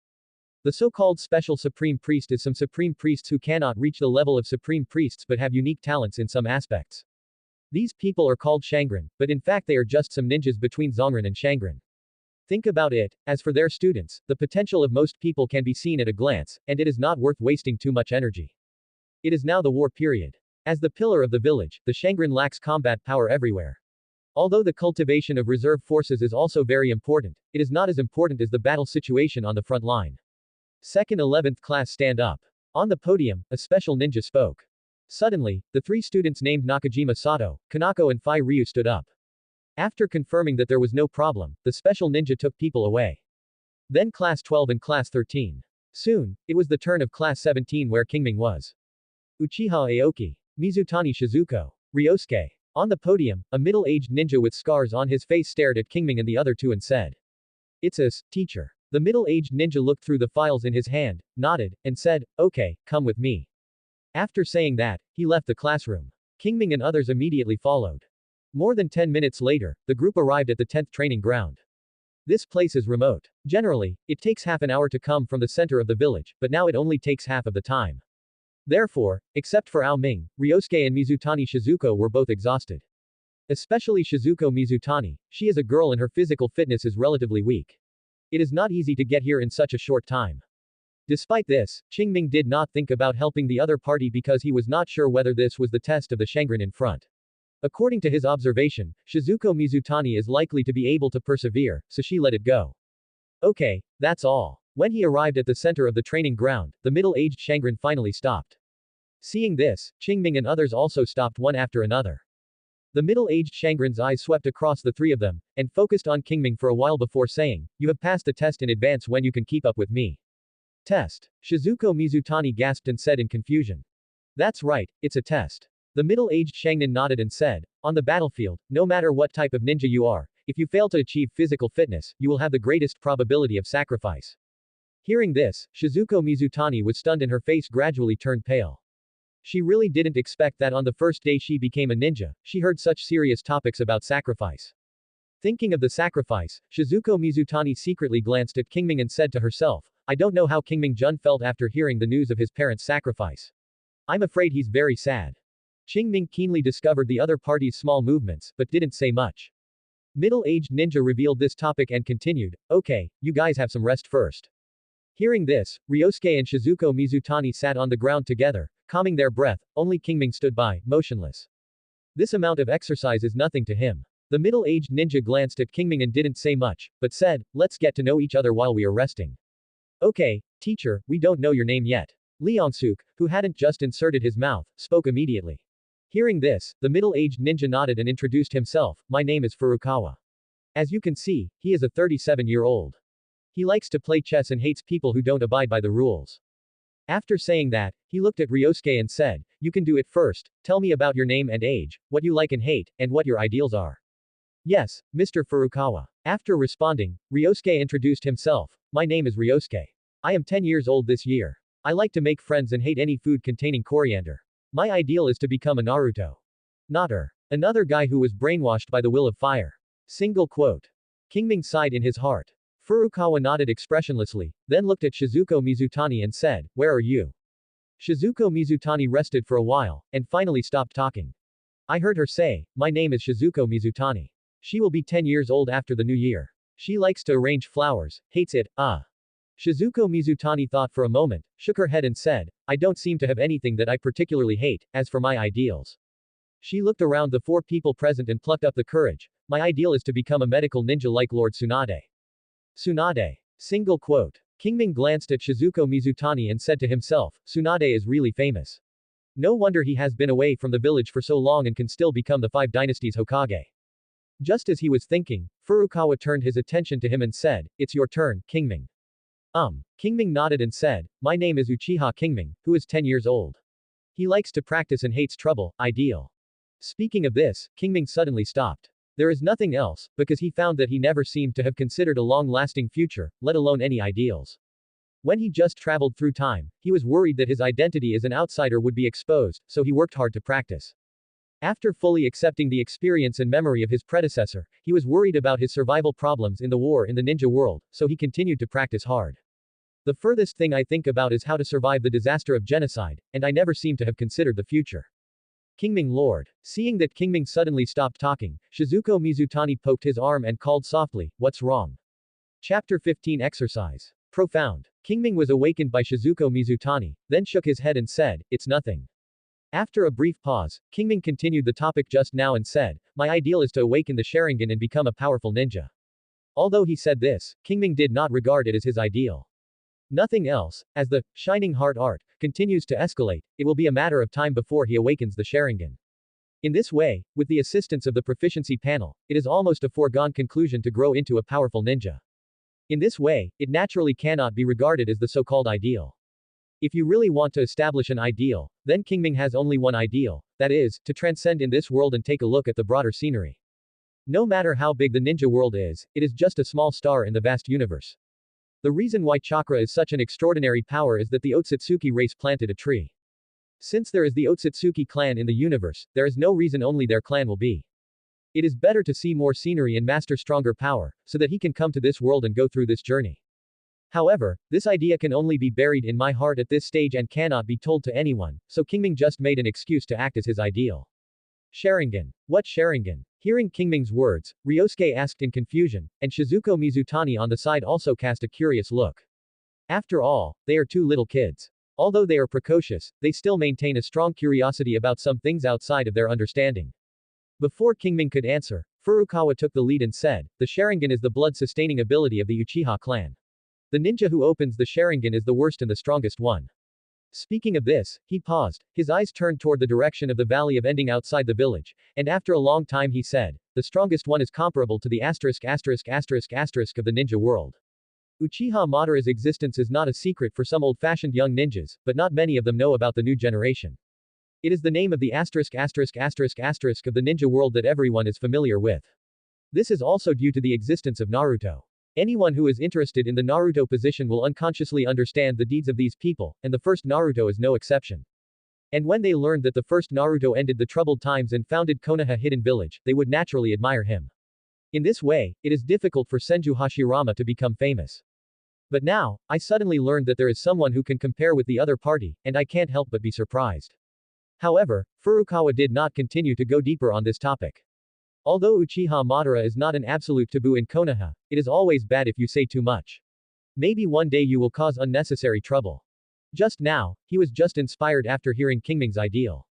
The so-called special supreme priest is some supreme priests who cannot reach the level of supreme priests but have unique talents in some aspects. These people are called Shangren, but in fact they are just some ninjas between Zongren and Shangren. Think about it. As for their students, the potential of most people can be seen at a glance, and it is not worth wasting too much energy. It is now the war period. As the pillar of the village, the Shangren lacks combat power everywhere. Although the cultivation of reserve forces is also very important, it is not as important as the battle situation on the front line. Second 11th class stand up. On the podium, a special ninja spoke. Suddenly, the three students named Nakajima Sato, Kanako and Fai Ryu stood up. After confirming that there was no problem, the special ninja took people away. Then class 12 and class 13. Soon, it was the turn of class 17 where Qing Ming was. Uchiha Aoki. Mizutani Shizuko. Ryosuke. On the podium, a middle-aged ninja with scars on his face stared at Qing Ming and the other two and said, "It's us, teacher." The middle-aged ninja looked through the files in his hand, nodded, and said, "Okay, come with me." After saying that, he left the classroom. Qing Ming and others immediately followed. More than 10 minutes later, the group arrived at the 10th training ground. This place is remote. Generally, it takes half an hour to come from the center of the village, but now it only takes half of the time. Therefore, except for Ao Ming, Ryosuke and Mizutani Shizuko were both exhausted. Especially Shizuko Mizutani, she is a girl and her physical fitness is relatively weak. It is not easy to get here in such a short time. Despite this, Qing Ming did not think about helping the other party because he was not sure whether this was the test of the Shangren in front. According to his observation, Shizuko Mizutani is likely to be able to persevere, so she let it go. Okay, that's all. When he arrived at the center of the training ground, the middle-aged Shangren finally stopped. Seeing this, Qing Ming and others also stopped one after another. The middle-aged Shangren's eyes swept across the three of them, and focused on Qing Ming for a while before saying, "You have passed the test in advance when you can keep up with me." Test. Shizuko Mizutani gasped and said in confusion. That's right, it's a test. The middle-aged Shangnin nodded and said, "On the battlefield, no matter what type of ninja you are, if you fail to achieve physical fitness, you will have the greatest probability of sacrifice." Hearing this, Shizuko Mizutani was stunned and her face gradually turned pale. She really didn't expect that on the first day she became a ninja, she heard such serious topics about sacrifice. Thinking of the sacrifice, Shizuko Mizutani secretly glanced at Qing Ming and said to herself, "I don't know how Qing Ming Jun felt after hearing the news of his parents' sacrifice. I'm afraid he's very sad." Qing Ming keenly discovered the other party's small movements, but didn't say much. Middle-aged ninja revealed this topic and continued, "Okay, you guys have some rest first." Hearing this, Ryosuke and Shizuko Mizutani sat on the ground together, calming their breath. Only Qing Ming stood by, motionless. This amount of exercise is nothing to him. The middle-aged ninja glanced at Qing Ming and didn't say much, but said, "Let's get to know each other while we are resting." "Okay, teacher, we don't know your name yet." Leongsuk, who hadn't just inserted his mouth, spoke immediately. Hearing this, the middle-aged ninja nodded and introduced himself, "My name is Furukawa." As you can see, he is a 37-year-old. He likes to play chess and hates people who don't abide by the rules. After saying that, he looked at Ryosuke and said, "You can do it first, tell me about your name and age, what you like and hate, and what your ideals are." "Yes, Mr. Furukawa." After responding, Ryosuke introduced himself, "My name is Ryosuke. I am 10 years old this year. I like to make friends and hate any food containing coriander. My ideal is to become a Naruto. Not another guy who was brainwashed by the will of fire." Single quote. Qing Ming sighed in his heart. Furukawa nodded expressionlessly, then looked at Shizuko Mizutani and said, "Where are you?" Shizuko Mizutani rested for a while, and finally stopped talking. "I heard her say, 'My name is Shizuko Mizutani. She will be 10 years old after the new year. She likes to arrange flowers, hates it, Shizuko Mizutani thought for a moment, shook her head and said, "I don't seem to have anything that I particularly hate. As for my ideals, She looked around the 4 people present and plucked up the courage. My ideal is to become a medical ninja like Lord Tsunade. Tsunade. Single quote. Qing Ming glanced at Shizuko Mizutani and said to himself, Tsunade is really famous. No wonder he has been away from the village for so long and can still become the 5 dynasties Hokage. Just as he was thinking, Furukawa turned his attention to him and said, It's your turn, Qing Ming. Qing Ming nodded and said, My name is Uchiha Qing Ming, who is 10 years old. He likes to practice and hates trouble, ideal. Speaking of this, Qing Ming suddenly stopped. There is nothing else, because he found that he never seemed to have considered a long-lasting future, let alone any ideals. When he just traveled through time, he was worried that his identity as an outsider would be exposed, so he worked hard to practice. After fully accepting the experience and memory of his predecessor, he was worried about his survival problems in the war in the ninja world, so he continued to practice hard. The furthest thing I think about is how to survive the disaster of genocide, and I never seem to have considered the future. Qing Ming Lord. Seeing that Qing Ming suddenly stopped talking, Shizuko Mizutani poked his arm and called softly, What's wrong? Chapter 15 Exercise. Profound. Qing Ming was awakened by Shizuko Mizutani, then shook his head and said, It's nothing. After a brief pause, Qing Ming continued the topic just now and said, My ideal is to awaken the Sharingan and become a powerful ninja. Although he said this, Qing Ming did not regard it as his ideal. Nothing else, as the Shining Heart art continues to escalate, it will be a matter of time before he awakens the Sharingan. In this way, with the assistance of the proficiency panel, it is almost a foregone conclusion to grow into a powerful ninja. In this way, it naturally cannot be regarded as the so-called ideal. If you really want to establish an ideal, then Qing Ming has only one ideal, that is, to transcend in this world and take a look at the broader scenery. No matter how big the ninja world is, it is just a small star in the vast universe. The reason why chakra is such an extraordinary power is that the Otsutsuki race planted a tree. Since there is the Otsutsuki clan in the universe, there is no reason only their clan will be. It is better to see more scenery and master stronger power, so that he can come to this world and go through this journey. However, this idea can only be buried in my heart at this stage and cannot be told to anyone, so Qing Ming just made an excuse to act as his ideal. Sharingan. What Sharingan? Hearing Qing Ming's words, Ryosuke asked in confusion, and Shizuko Mizutani on the side also cast a curious look. After all, they are 2 little kids. Although they are precocious, they still maintain a strong curiosity about some things outside of their understanding. Before Qing Ming could answer, Furukawa took the lead and said, The Sharingan is the blood-sustaining ability of the Uchiha clan. The ninja who opens the Sharingan is the worst and the strongest one. Speaking of this, he paused, his eyes turned toward the direction of the valley of ending outside the village, and after a long time he said, The strongest one is comparable to the ***** of the ninja world. Uchiha Madara's existence is not a secret for some old-fashioned young ninjas, but not many of them know about the new generation. It is the name of the **** of the ninja world that everyone is familiar with. This is also due to the existence of Naruto. Anyone who is interested in the Naruto position will unconsciously understand the deeds of these people, and the first Naruto is no exception. And when they learned that the first Naruto ended the troubled times and founded Konoha Hidden Village, they would naturally admire him. In this way, it is difficult for Senju Hashirama to become famous. But now, I suddenly learned that there is someone who can compare with the other party, and I can't help but be surprised. However, Furukawa did not continue to go deeper on this topic. Although Uchiha Madara is not an absolute taboo in Konoha, it is always bad if you say too much. Maybe one day you will cause unnecessary trouble. Just now, he was just inspired after hearing Qing Ming's ideal.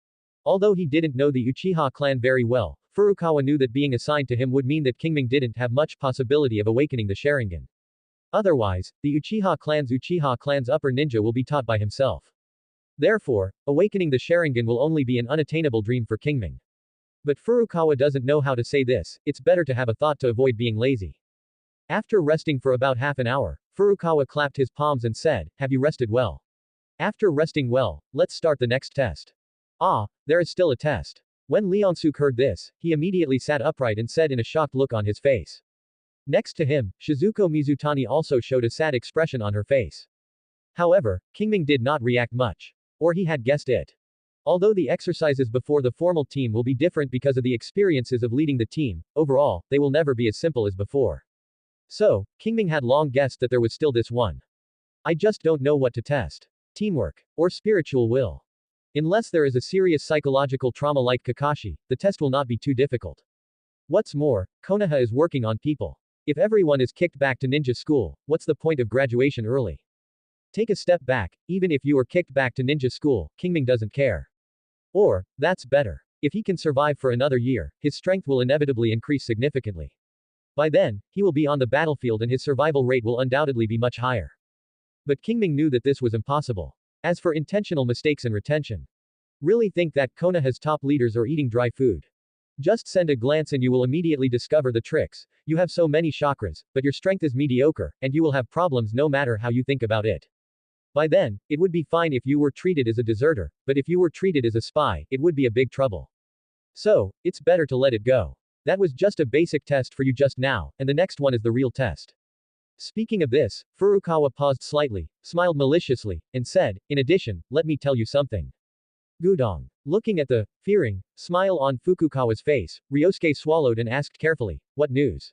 Although he didn't know the Uchiha clan very well, Furukawa knew that being assigned to him would mean that Qing Ming didn't have much possibility of awakening the Sharingan. Otherwise, the Uchiha clan's upper ninja will be taught by himself. Therefore, awakening the Sharingan will only be an unattainable dream for Qing Ming. But Furukawa doesn't know how to say this, it's better to have a thought to avoid being lazy. After resting for about half an hour, Furukawa clapped his palms and said, Have you rested well? After resting well, let's start the next test. Ah, there is still a test. When Leonsuk heard this, he immediately sat upright and said in a shocked look on his face. Next to him, Shizuko Mizutani also showed a sad expression on her face. However, Qing Ming did not react much. Or he had guessed it. Although the exercises before the formal team will be different because of the experiences of leading the team, overall, they will never be as simple as before. So, Qing Ming had long guessed that there was still this one. I just don't know what to test. Teamwork. Or spiritual will. Unless there is a serious psychological trauma like Kakashi, the test will not be too difficult. What's more, Konoha is working on people. If everyone is kicked back to ninja school, what's the point of graduation early? Take a step back, even if you are kicked back to ninja school, Qing Ming doesn't care. Or, that's better. If he can survive for another year, his strength will inevitably increase significantly. By then, he will be on the battlefield and his survival rate will undoubtedly be much higher. But Qing Ming knew that this was impossible. As for intentional mistakes and retention, really think that Konoha's top leaders are eating dry food. Just send a glance and you will immediately discover the tricks. You have so many chakras, but your strength is mediocre, and you will have problems no matter how you think about it. By then, it would be fine if you were treated as a deserter, but if you were treated as a spy, it would be a big trouble. So, it's better to let it go. That was just a basic test for you just now, and the next one is the real test. Speaking of this, Furukawa paused slightly, smiled maliciously, and said, in addition, let me tell you something. Gudong. Looking at the fearing smile on Fukukawa's face, Ryosuke swallowed and asked carefully, what news?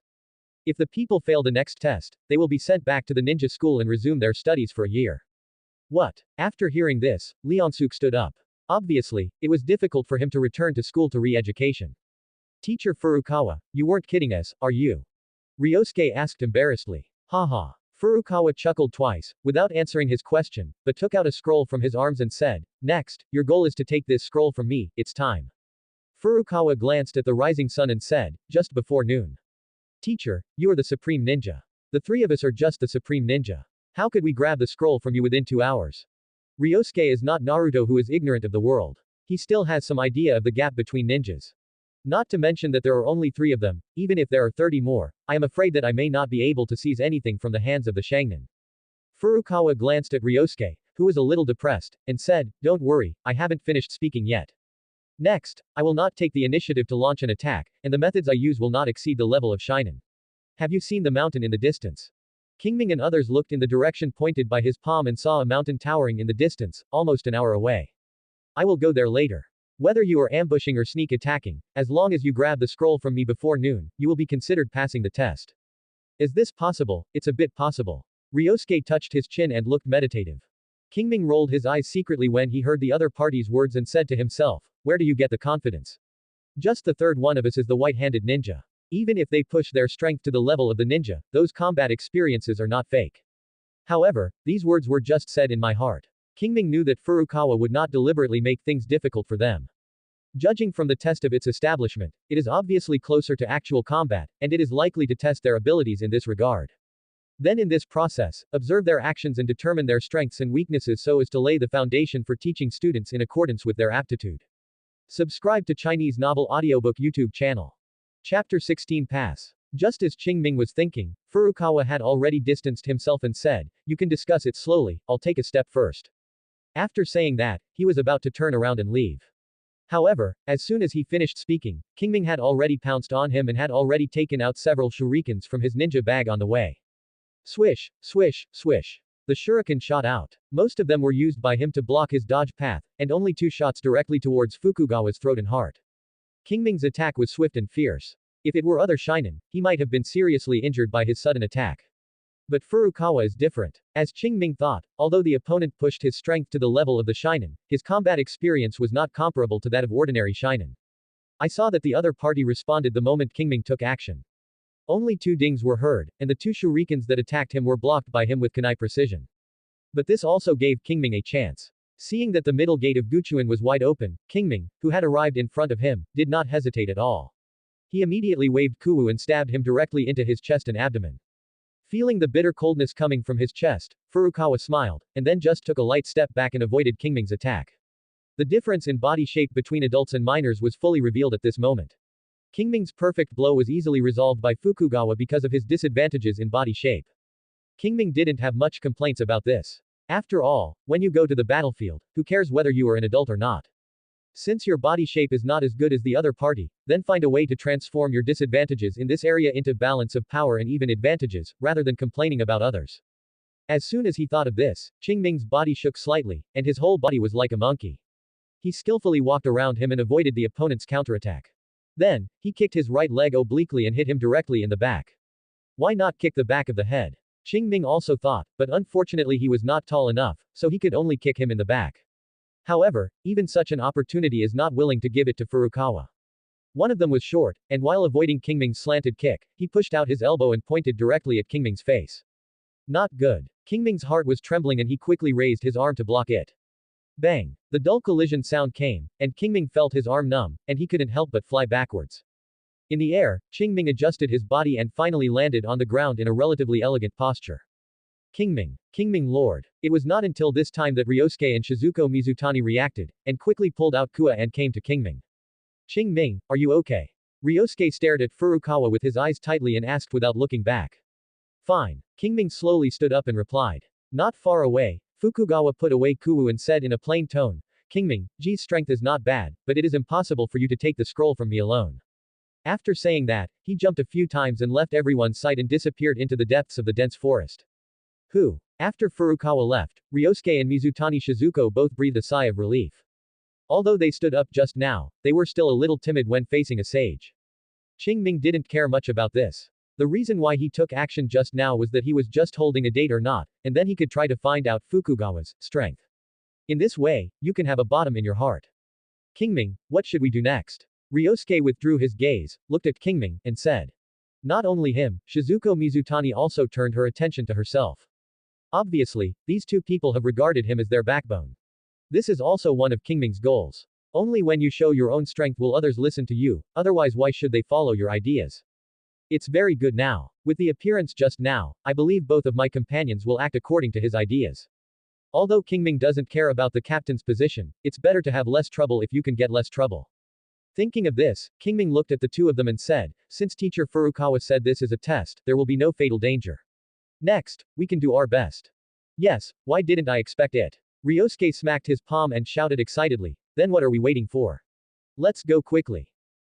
If the people fail the next test, they will be sent back to the ninja school and resume their studies for a year. What? After hearing this, Leonsuke stood up. Obviously, it was difficult for him to return to school to re-education. Teacher Furukawa, you weren't kidding us, are you? Ryosuke asked embarrassedly. Haha. Furukawa chuckled twice, without answering his question, but took out a scroll from his arms and said, next, your goal is to take this scroll from me, it's time. Furukawa glanced at the rising sun and said, just before noon. Teacher, you are the supreme ninja. The three of us are just the supreme ninja. How could we grab the scroll from you within 2 hours? Ryosuke is not Naruto who is ignorant of the world. He still has some idea of the gap between ninjas. Not to mention that there are only 3 of them, even if there are 30 more, I am afraid that I may not be able to seize anything from the hands of the Shangnan. Furukawa glanced at Ryosuke, who was a little depressed, and said, don't worry, I haven't finished speaking yet. Next, I will not take the initiative to launch an attack, and the methods I use will not exceed the level of Shinen. Have you seen the mountain in the distance? Qing Ming and others looked in the direction pointed by his palm and saw a mountain towering in the distance, almost an hour away. I will go there later. Whether you are ambushing or sneak attacking, as long as you grab the scroll from me before noon, you will be considered passing the test. Is this possible? It's a bit possible. Ryosuke touched his chin and looked meditative. Qing Ming rolled his eyes secretly when he heard the other party's words and said to himself, where do you get the confidence? Just the third one of us is the white-handed ninja. Even if they push their strength to the level of the ninja, those combat experiences are not fake. However, these words were just said in my heart. Qing Ming knew that Furukawa would not deliberately make things difficult for them. Judging from the test of its establishment, it is obviously closer to actual combat, and it is likely to test their abilities in this regard. Then in this process, observe their actions and determine their strengths and weaknesses so as to lay the foundation for teaching students in accordance with their aptitude. Subscribe to Chinese Novel Audiobook YouTube channel. Chapter 16 Pass. Just as Qing Ming was thinking, Furukawa had already distanced himself and said, you can discuss it slowly, I'll take a step first. After saying that, he was about to turn around and leave. However, as soon as he finished speaking, Qing Ming had already pounced on him and had already taken out several shurikens from his ninja bag on the way. Swish, swish, swish. The shuriken shot out. Most of them were used by him to block his dodge path, and only 2 shots directly towards Fukugawa's throat and heart. Qing Ming's attack was swift and fierce. If it were other Shinen, he might have been seriously injured by his sudden attack. But Furukawa is different. As Qing Ming thought, although the opponent pushed his strength to the level of the Shinen, his combat experience was not comparable to that of ordinary Shinen. I saw that the other party responded the moment Qing Ming took action. Only 2 dings were heard, and the 2 shurikens that attacked him were blocked by him with kunai precision. But this also gave Qing Ming a chance. Seeing that the middle gate of Guchuan was wide open, Qing Ming, who had arrived in front of him, did not hesitate at all. He immediately waved Kuwu and stabbed him directly into his chest and abdomen. Feeling the bitter coldness coming from his chest, Furukawa smiled, and then just took a light step back and avoided Qing Ming's attack. The difference in body shape between adults and minors was fully revealed at this moment. Qing Ming's perfect blow was easily resolved by Fukugawa because of his disadvantages in body shape. Qing Ming didn't have much complaints about this. After all, when you go to the battlefield, who cares whether you are an adult or not? Since your body shape is not as good as the other party, then find a way to transform your disadvantages in this area into balance of power and even advantages, rather than complaining about others. As soon as he thought of this, Qing Ming's body shook slightly, and his whole body was like a monkey. He skillfully walked around him and avoided the opponent's counterattack. Then, he kicked his right leg obliquely and hit him directly in the back. Why not kick the back of the head? Qing Ming also thought, but unfortunately he was not tall enough, so he could only kick him in the back. However, even such an opportunity is not willing to give it to Furukawa. One of them was short, and while avoiding Qing Ming's slanted kick, he pushed out his elbow and pointed directly at Qing Ming's face. Not good. Qing Ming's heart was trembling and he quickly raised his arm to block it. Bang! The dull collision sound came, and Qing Ming felt his arm numb, and he couldn't help but fly backwards. In the air, Qing Ming adjusted his body and finally landed on the ground in a relatively elegant posture. Qing Ming Lord. It was not until this time that Ryosuke and Shizuko Mizutani reacted, and quickly pulled out Kua and came to Qing Ming. Qing Ming, are you okay? Ryosuke stared at Furukawa with his eyes tightly and asked without looking back. Fine. Qing Ming slowly stood up and replied. Not far away, Fukugawa put away Kuwu and said in a plain tone, Qing Ming, Ji's strength is not bad, but it is impossible for you to take the scroll from me alone. After saying that, he jumped a few times and left everyone's sight and disappeared into the depths of the dense forest. Who? After Furukawa left, Ryosuke and Mizutani Shizuko both breathed a sigh of relief. Although they stood up just now, they were still a little timid when facing a sage. Qing Ming didn't care much about this. The reason why he took action just now was that he was just holding a date or not, and then he could try to find out Fukugawa's strength. In this way, you can have a bottom in your heart. Qing Ming, what should we do next? Ryosuke withdrew his gaze, looked at Qing Ming, and said. Not only him, Shizuko Mizutani also turned her attention to herself. Obviously, these two people have regarded him as their backbone. This is also one of Qing Ming's goals. Only when you show your own strength will others listen to you, otherwise why should they follow your ideas? It's very good now. With the appearance just now, I believe both of my companions will act according to his ideas. Although Qing Ming doesn't care about the captain's position, it's better to have less trouble if you can get less trouble. Thinking of this, Qing Ming looked at the two of them and said, since teacher Furukawa said this is a test, there will be no fatal danger. Next, we can do our best. Yes, why didn't I expect it? Ryosuke smacked his palm and shouted excitedly, then what are we waiting for? Let's go quickly.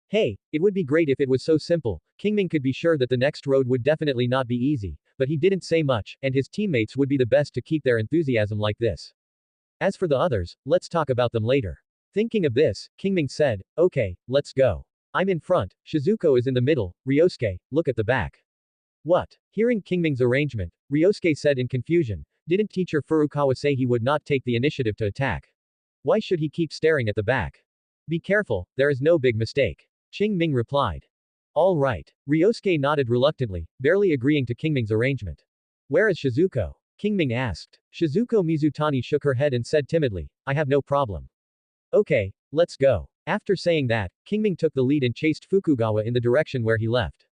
Hey, it would be great if it was so simple. Qing Ming could be sure that the next road would definitely not be easy, but he didn't say much, and his teammates would be the best to keep their enthusiasm like this. As for the others, let's talk about them later. Thinking of this, Qing Ming said, okay, let's go. I'm in front, Shizuko is in the middle, Ryosuke, look at the back. What? Hearing Qing Ming's arrangement, Ryosuke said in confusion, didn't teacher Furukawa say he would not take the initiative to attack? Why should he keep staring at the back? Be careful, there is no big mistake. Qing Ming replied. All right. Ryosuke nodded reluctantly, barely agreeing to Qing Ming's arrangement. Where is Shizuko? Qing Ming asked. Shizuko Mizutani shook her head and said timidly, I have no problem. Okay, let's go. After saying that, Qing Ming took the lead and chased Fukugawa in the direction where he left.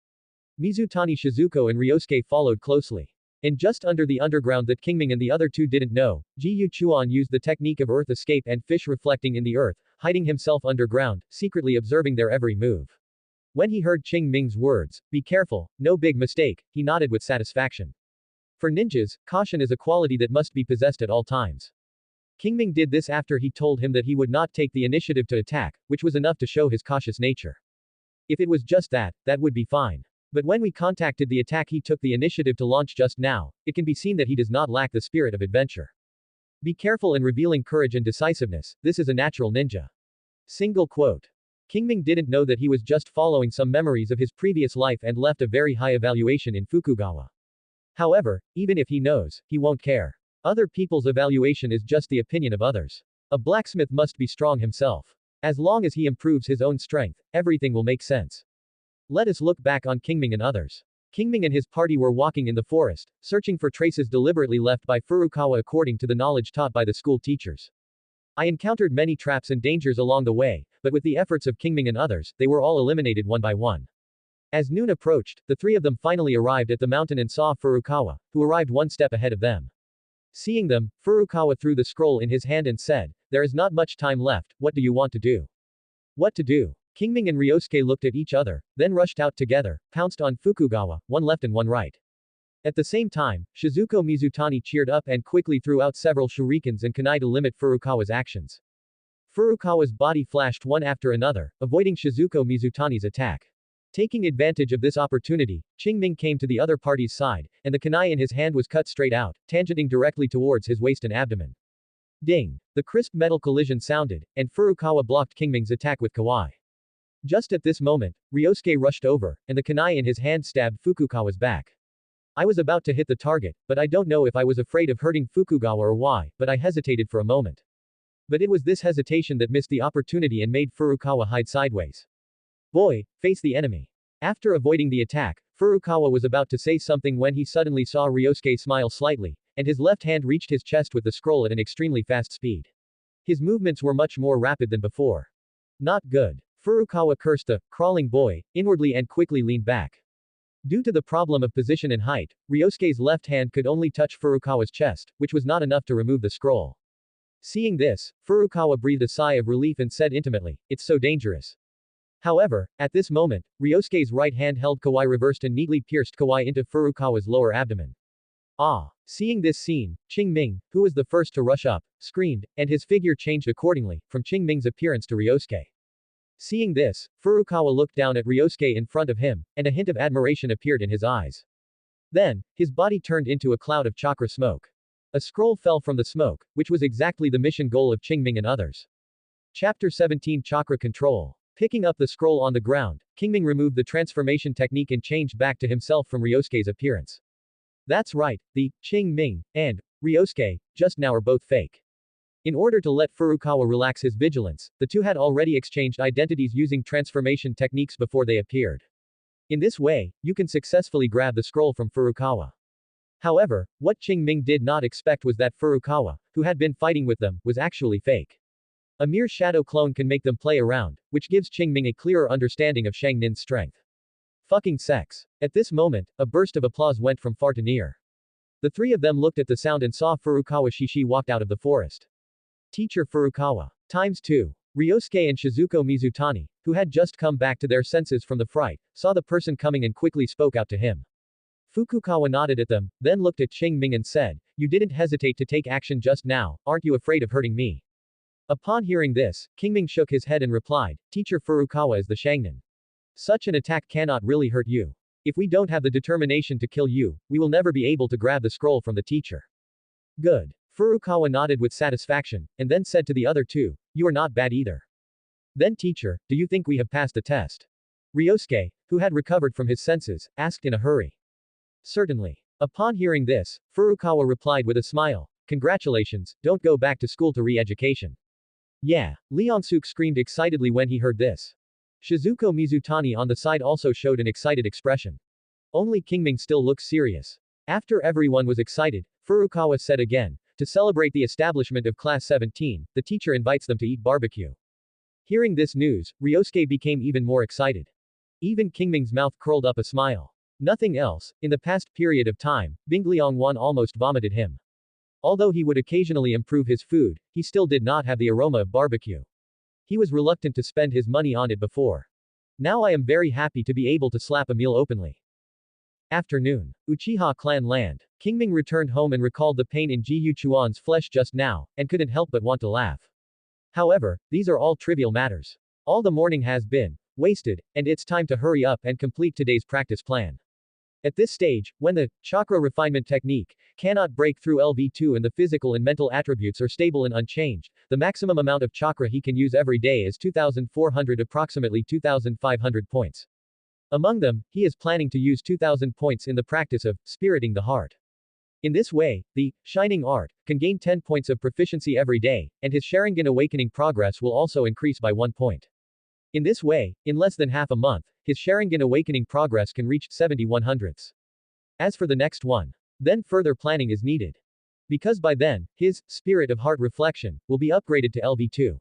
Mizutani Shizuko and Ryosuke followed closely. And just under the underground that Qing Ming and the other two didn't know, Ji Yuchuan used the technique of earth escape and fish reflecting in the earth, hiding himself underground, secretly observing their every move. When he heard Qing Ming's words, be careful, no big mistake, he nodded with satisfaction. For ninjas, caution is a quality that must be possessed at all times. Qing Ming did this after he told him that he would not take the initiative to attack, which was enough to show his cautious nature. If it was just that, that would be fine. But when we contacted the attack he took the initiative to launch just now, it can be seen that he does not lack the spirit of adventure. Be careful in revealing courage and decisiveness, this is a natural ninja. Single quote. Qing Ming didn't know that he was just following some memories of his previous life and left a very high evaluation in Fukugawa. However, even if he knows, he won't care. Other people's evaluation is just the opinion of others. A blacksmith must be strong himself. As long as he improves his own strength, everything will make sense. Let us look back on Qing Ming and others. Qing Ming and his party were walking in the forest, searching for traces deliberately left by Furukawa according to the knowledge taught by the school teachers. I encountered many traps and dangers along the way, but with the efforts of Qing Ming and others, they were all eliminated one by one. As noon approached, the three of them finally arrived at the mountain and saw Furukawa, who arrived one step ahead of them. Seeing them, Furukawa threw the scroll in his hand and said, there is not much time left, what do you want to do? What to do? Qing Ming and Ryosuke looked at each other, then rushed out together, pounced on Fukugawa, one left and one right. At the same time, Shizuko Mizutani cheered up and quickly threw out several shurikens and kunai to limit Furukawa's actions. Furukawa's body flashed one after another, avoiding Shizuko Mizutani's attack. Taking advantage of this opportunity, Qing Ming came to the other party's side, and the kunai in his hand was cut straight out, tangenting directly towards his waist and abdomen. Ding! The crisp metal collision sounded, and Furukawa blocked Qing Ming's attack with kawaii. Just at this moment, Ryosuke rushed over, and the kunai in his hand stabbed Fukugawa's back. I was about to hit the target, but I don't know if I was afraid of hurting Fukugawa or why, but I hesitated for a moment. But it was this hesitation that missed the opportunity and made Furukawa hide sideways. Boy, face the enemy. After avoiding the attack, Furukawa was about to say something when he suddenly saw Ryosuke smile slightly, and his left hand reached his chest with the scroll at an extremely fast speed. His movements were much more rapid than before. Not good. Furukawa cursed the crawling boy inwardly and quickly leaned back. Due to the problem of position and height, Ryosuke's left hand could only touch Furukawa's chest, which was not enough to remove the scroll. Seeing this, Furukawa breathed a sigh of relief and said intimately, "It's so dangerous." However, at this moment, Ryosuke's right hand held kawaii reversed and neatly pierced kawaii into Furukawa's lower abdomen. Ah! Seeing this scene, Qing Ming, who was the first to rush up, screamed, and his figure changed accordingly, from Qing Ming's appearance to Ryosuke. Seeing this, Furukawa looked down at Ryosuke in front of him, and a hint of admiration appeared in his eyes. Then, his body turned into a cloud of chakra smoke. A scroll fell from the smoke, which was exactly the mission goal of Qing Ming and others. Chapter 17 Chakra Control. Picking up the scroll on the ground, Qing Ming removed the transformation technique and changed back to himself from Ryosuke's appearance. That's right, the Qing Ming and Ryosuke just now are both fake. In order to let Furukawa relax his vigilance, the two had already exchanged identities using transformation techniques before they appeared. In this way, you can successfully grab the scroll from Furukawa. However, what Qing Ming did not expect was that Furukawa, who had been fighting with them, was actually fake. A mere shadow clone can make them play around, which gives Qing Ming a clearer understanding of Shang Nin's strength. Fucking sex. At this moment, a burst of applause went from far to near. The three of them looked at the sound and saw Furukawa Shishi walked out of the forest. Teacher Furukawa. Times 2. Ryosuke and Shizuko Mizutani, who had just come back to their senses from the fright, saw the person coming and quickly spoke out to him. Fukukawa nodded at them, then looked at Qing Ming and said, "You didn't hesitate to take action just now, aren't you afraid of hurting me?" Upon hearing this, Qing Ming shook his head and replied, "Teacher Furukawa is the Shangnin. Such an attack cannot really hurt you. If we don't have the determination to kill you, we will never be able to grab the scroll from the teacher." Good. Furukawa nodded with satisfaction, and then said to the other two, "You are not bad either. Then teacher, do you think we have passed the test?" Ryosuke, who had recovered from his senses, asked in a hurry. "Certainly." Upon hearing this, Furukawa replied with a smile, "Congratulations, don't go back to school to re-education." Yeah, Leong-suk screamed excitedly when he heard this. Shizuko Mizutani on the side also showed an excited expression. Only Qing Ming still looked serious. After everyone was excited, Furukawa said again, "To celebrate the establishment of Class 17, the teacher invites them to eat barbecue." Hearing this news, Ryosuke became even more excited. Even Qing Ming's mouth curled up a smile. Nothing else, in the past period of time, Bingliang-wan almost vomited him. Although he would occasionally improve his food, he still did not have the aroma of barbecue. He was reluctant to spend his money on it before. Now I am very happy to be able to slap a meal openly. Afternoon. Uchiha clan land. Qing Ming returned home and recalled the pain in Ji Yuchuan's flesh just now, and couldn't help but want to laugh. However, these are all trivial matters. All the morning has been wasted, and it's time to hurry up and complete today's practice plan. At this stage, when the chakra refinement technique cannot break through LV2 and the physical and mental attributes are stable and unchanged, the maximum amount of chakra he can use every day is 2,400, approximately 2,500 points. Among them, he is planning to use 2,000 points in the practice of spiriting the heart. In this way, the shining art can gain 10 points of proficiency every day, and his Sharingan awakening progress will also increase by 1 point. In this way, in less than half a month, his Sharingan awakening progress can reach 70/100ths. As for the next one, then further planning is needed. Because by then, his spirit of heart reflection will be upgraded to LV2.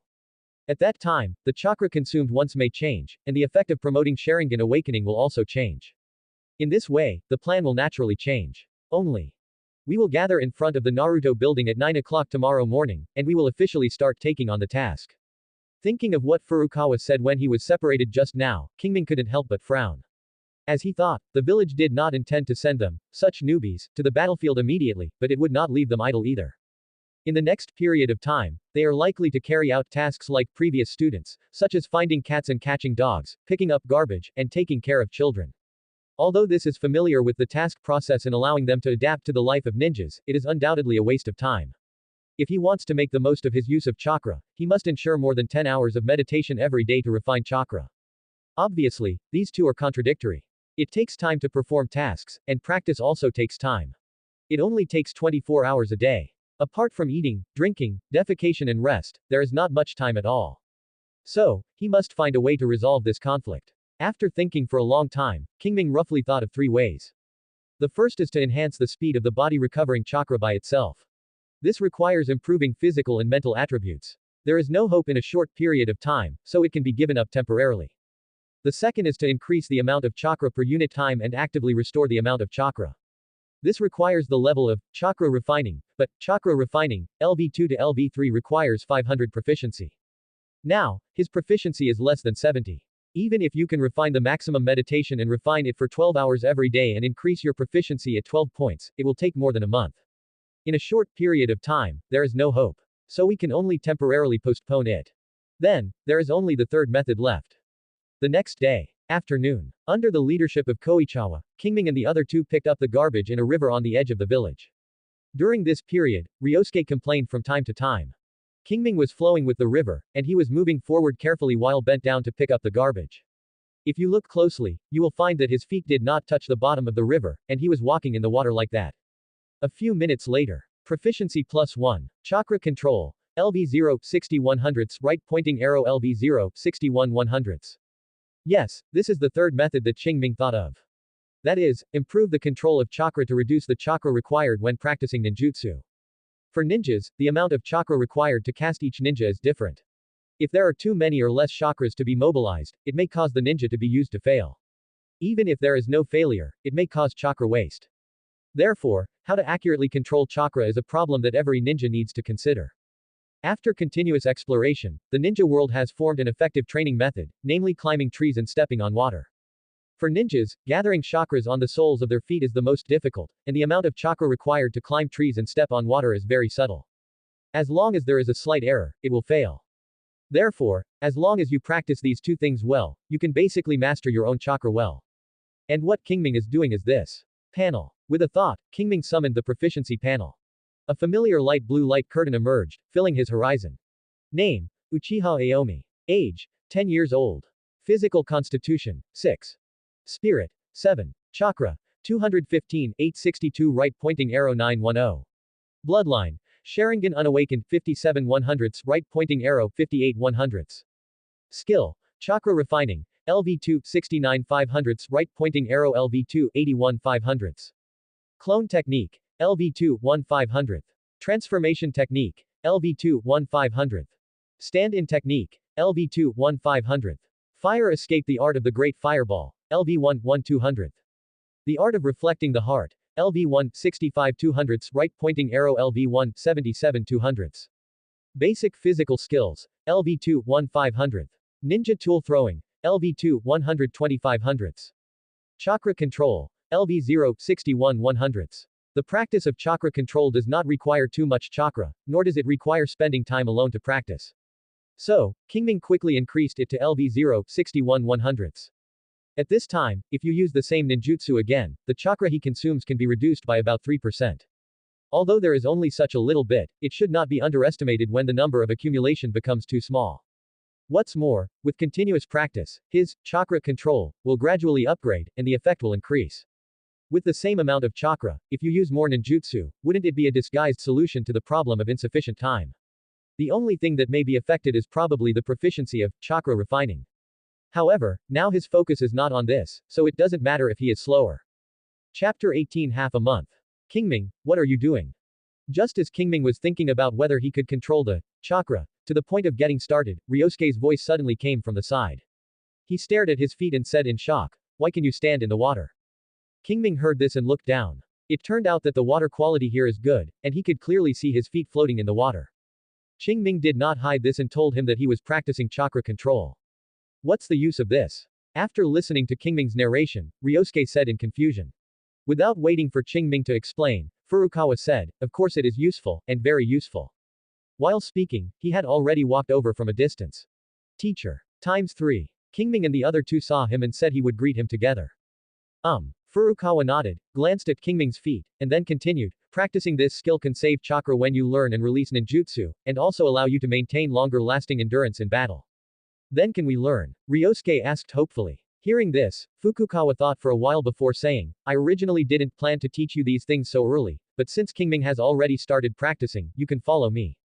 At that time, the chakra consumed once may change, and the effect of promoting Sharingan awakening will also change. In this way, the plan will naturally change. Only. We will gather in front of the Naruto building at 9 o'clock tomorrow morning, and we will officially start taking on the task. Thinking of what Furukawa said when he was separated just now, Qing Ming couldn't help but frown. As he thought, the village did not intend to send them, such newbies, to the battlefield immediately, but it would not leave them idle either. In the next period of time, they are likely to carry out tasks like previous students, such as finding cats and catching dogs, picking up garbage, and taking care of children. Although this is familiar with the task process and allowing them to adapt to the life of ninjas, it is undoubtedly a waste of time. If he wants to make the most of his use of chakra, he must ensure more than 10 hours of meditation every day to refine chakra. Obviously, these two are contradictory. It takes time to perform tasks, and practice also takes time. It only takes 24 hours a day. Apart from eating, drinking, defecation and rest, there is not much time at all. So, he must find a way to resolve this conflict. After thinking for a long time, Qing Ming roughly thought of 3 ways. The first is to enhance the speed of the body recovering chakra by itself. This requires improving physical and mental attributes. There is no hope in a short period of time, so it can be given up temporarily. The second is to increase the amount of chakra per unit time and actively restore the amount of chakra. This requires the level of chakra refining, but chakra refining, LV2 to LV3 requires 500 proficiency. Now, his proficiency is less than 70. Even if you can refine the maximum meditation and refine it for 12 hours every day and increase your proficiency at 12 points, it will take more than a month. In a short period of time, there is no hope. So we can only temporarily postpone it. Then, there is only the third method left. The next day, afternoon, under the leadership of Uchiha, Qing Ming and the other two picked up the garbage in a river on the edge of the village. During this period, Ryosuke complained from time to time. Qing Ming was flowing with the river, and he was moving forward carefully while bent down to pick up the garbage. If you look closely, you will find that his feet did not touch the bottom of the river, and he was walking in the water like that. A few minutes later, proficiency +1, chakra control, LV0, 60/100ths, right pointing arrow LV0, 61/100ths. Yes, this is the third method that Qing Ming thought of. That is, improve the control of chakra to reduce the chakra required when practicing ninjutsu. For ninjas, the amount of chakra required to cast each ninja is different. If there are too many or less chakras to be mobilized, it may cause the ninja to be used to fail. Even if there is no failure, it may cause chakra waste. Therefore, how to accurately control chakra is a problem that every ninja needs to consider. After continuous exploration, the ninja world has formed an effective training method, namely climbing trees and stepping on water. For ninjas, gathering chakras on the soles of their feet is the most difficult, and the amount of chakra required to climb trees and step on water is very subtle. As long as there is a slight error, it will fail. Therefore, as long as you practice these two things well, you can basically master your own chakra well. And what Qing Ming is doing is this. Panel. With a thought, Qing Ming summoned the proficiency panel. A familiar light blue light curtain emerged, filling his horizon. Name, Uchiha Aomi. Age, 10 years old. Physical constitution, 6. Spirit, 7. Chakra, 215, 862 right pointing arrow 910. Bloodline, Sharingan unawakened 57/100ths right pointing arrow 58/100ths. Skill, chakra refining, LV2 69/500ths right pointing arrow LV2 81/500ths. Clone technique, LV2 1/500th. Transformation technique, LV2 1/500th. Stand-in technique, LV2 1/500th. Fire escape the art of the great fireball, LV1 1/200th. The art of reflecting the heart, LV1 65/200ths right pointing arrow LV1 77/200ths. Basic physical skills, LV2 1/500th. Ninja tool throwing, LV2 125/100ths. Chakra control, LV0 61/100ths. The practice of chakra control does not require too much chakra, nor does it require spending time alone to practice. So, Qing Ming quickly increased it to LV0 61/100ths. At this time, if you use the same ninjutsu again, the chakra he consumes can be reduced by about 3%. Although there is only such a little bit, it should not be underestimated when the number of accumulation becomes too small. What's more, with continuous practice, his chakra control will gradually upgrade, and the effect will increase. With the same amount of chakra, if you use more ninjutsu, wouldn't it be a disguised solution to the problem of insufficient time? The only thing that may be affected is probably the proficiency of chakra refining. However, now his focus is not on this, so it doesn't matter if he is slower. Chapter 18 Half a month. Qing Ming, what are you doing? Just as Qing Ming was thinking about whether he could control the chakra, to the point of getting started, Ryosuke's voice suddenly came from the side. He stared at his feet and said in shock, "Why can you stand in the water?" Qing Ming heard this and looked down. It turned out that the water quality here is good, and he could clearly see his feet floating in the water. Qing Ming did not hide this and told him that he was practicing chakra control. What's the use of this? After listening to Qing Ming's narration, Ryosuke said in confusion. Without waiting for Qing Ming to explain, Furukawa said, "Of course it is useful, and very useful." While speaking, he had already walked over from a distance. Teacher. ×3. Qing Ming and the other two saw him and said he would greet him together. Furukawa nodded, glanced at Qing Ming's feet, and then continued, "Practicing this skill can save chakra when you learn and release ninjutsu, and also allow you to maintain longer-lasting endurance in battle." Then can we learn? Ryosuke asked hopefully. Hearing this, Fukukawa thought for a while before saying, "I originally didn't plan to teach you these things so early, but since Qing Ming has already started practicing, you can follow me."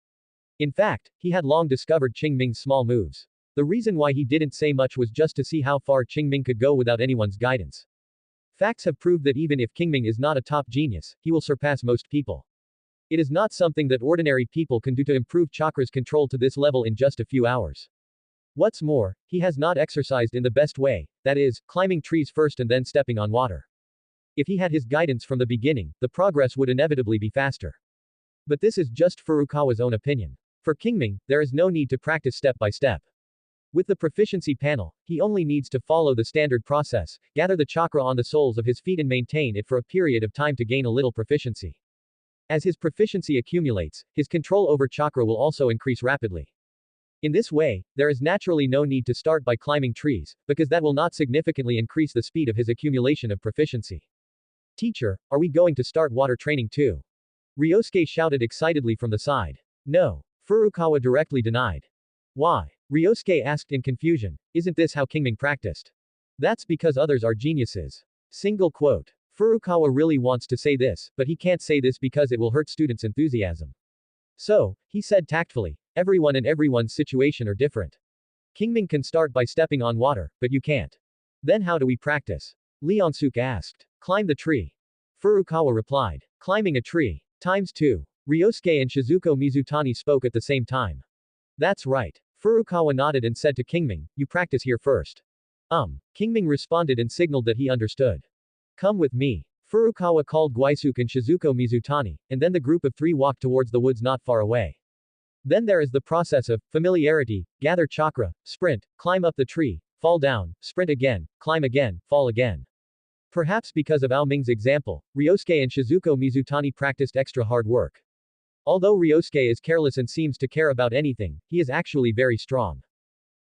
In fact, he had long discovered Qing Ming's small moves. The reason why he didn't say much was just to see how far Qing Ming could go without anyone's guidance. Facts have proved that even if Qing Ming is not a top genius, he will surpass most people. It is not something that ordinary people can do to improve chakra's control to this level in just a few hours. What's more, he has not exercised in the best way, that is, climbing trees first and then stepping on water. If he had his guidance from the beginning, the progress would inevitably be faster. But this is just Furukawa's own opinion. For Qing Ming, there is no need to practice step by step. With the proficiency panel, he only needs to follow the standard process, gather the chakra on the soles of his feet and maintain it for a period of time to gain a little proficiency. As his proficiency accumulates, his control over chakra will also increase rapidly. In this way, there is naturally no need to start by climbing trees, because that will not significantly increase the speed of his accumulation of proficiency. Teacher, are we going to start water training too? Ryosuke shouted excitedly from the side. No. Furukawa directly denied. Why? Ryosuke asked in confusion, isn't this how Qing Ming practiced? That's because others are geniuses. Single quote. Furukawa really wants to say this, but he can't say this because it will hurt students' enthusiasm. So, he said tactfully, everyone and everyone's situation are different. Qing Ming can start by stepping on water, but you can't. Then how do we practice? Leonsuke asked. Climb the tree. Furukawa replied. Climbing a tree. ×2. Ryosuke and Shizuko Mizutani spoke at the same time. That's right. Furukawa nodded and said to Qing Ming, you practice here first. Qing Ming responded and signaled that he understood. Come with me. Furukawa called Guisuke and Shizuko Mizutani, and then the group of three walked towards the woods not far away. Then there is the process of familiarity, gather chakra, sprint, climb up the tree, fall down, sprint again, climb again, fall again. Perhaps because of Ao Ming's example, Ryosuke and Shizuko Mizutani practiced extra hard work. Although Ryosuke is careless and seems to care about anything, he is actually very strong.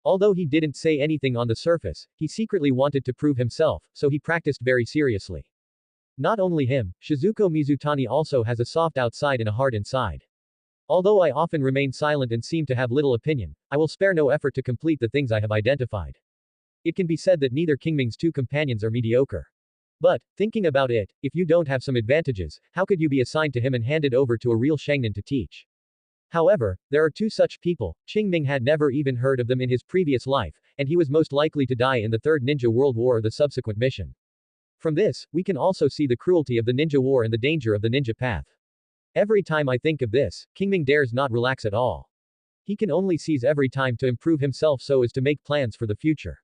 Although he didn't say anything on the surface, he secretly wanted to prove himself, so he practiced very seriously. Not only him, Shizuko Mizutani also has a soft outside and a hard inside. Although I often remain silent and seem to have little opinion, I will spare no effort to complete the things I have identified. It can be said that neither Qing Ming's two companions are mediocre. But, thinking about it, if you don't have some advantages, how could you be assigned to him and handed over to a real Shangnan to teach? However, there are two such people. Qing Ming had never even heard of them in his previous life, and he was most likely to die in the Third Ninja World War or the subsequent mission. From this, we can also see the cruelty of the ninja war and the danger of the ninja path. Every time I think of this, Qing Ming dares not relax at all. He can only seize every time to improve himself so as to make plans for the future.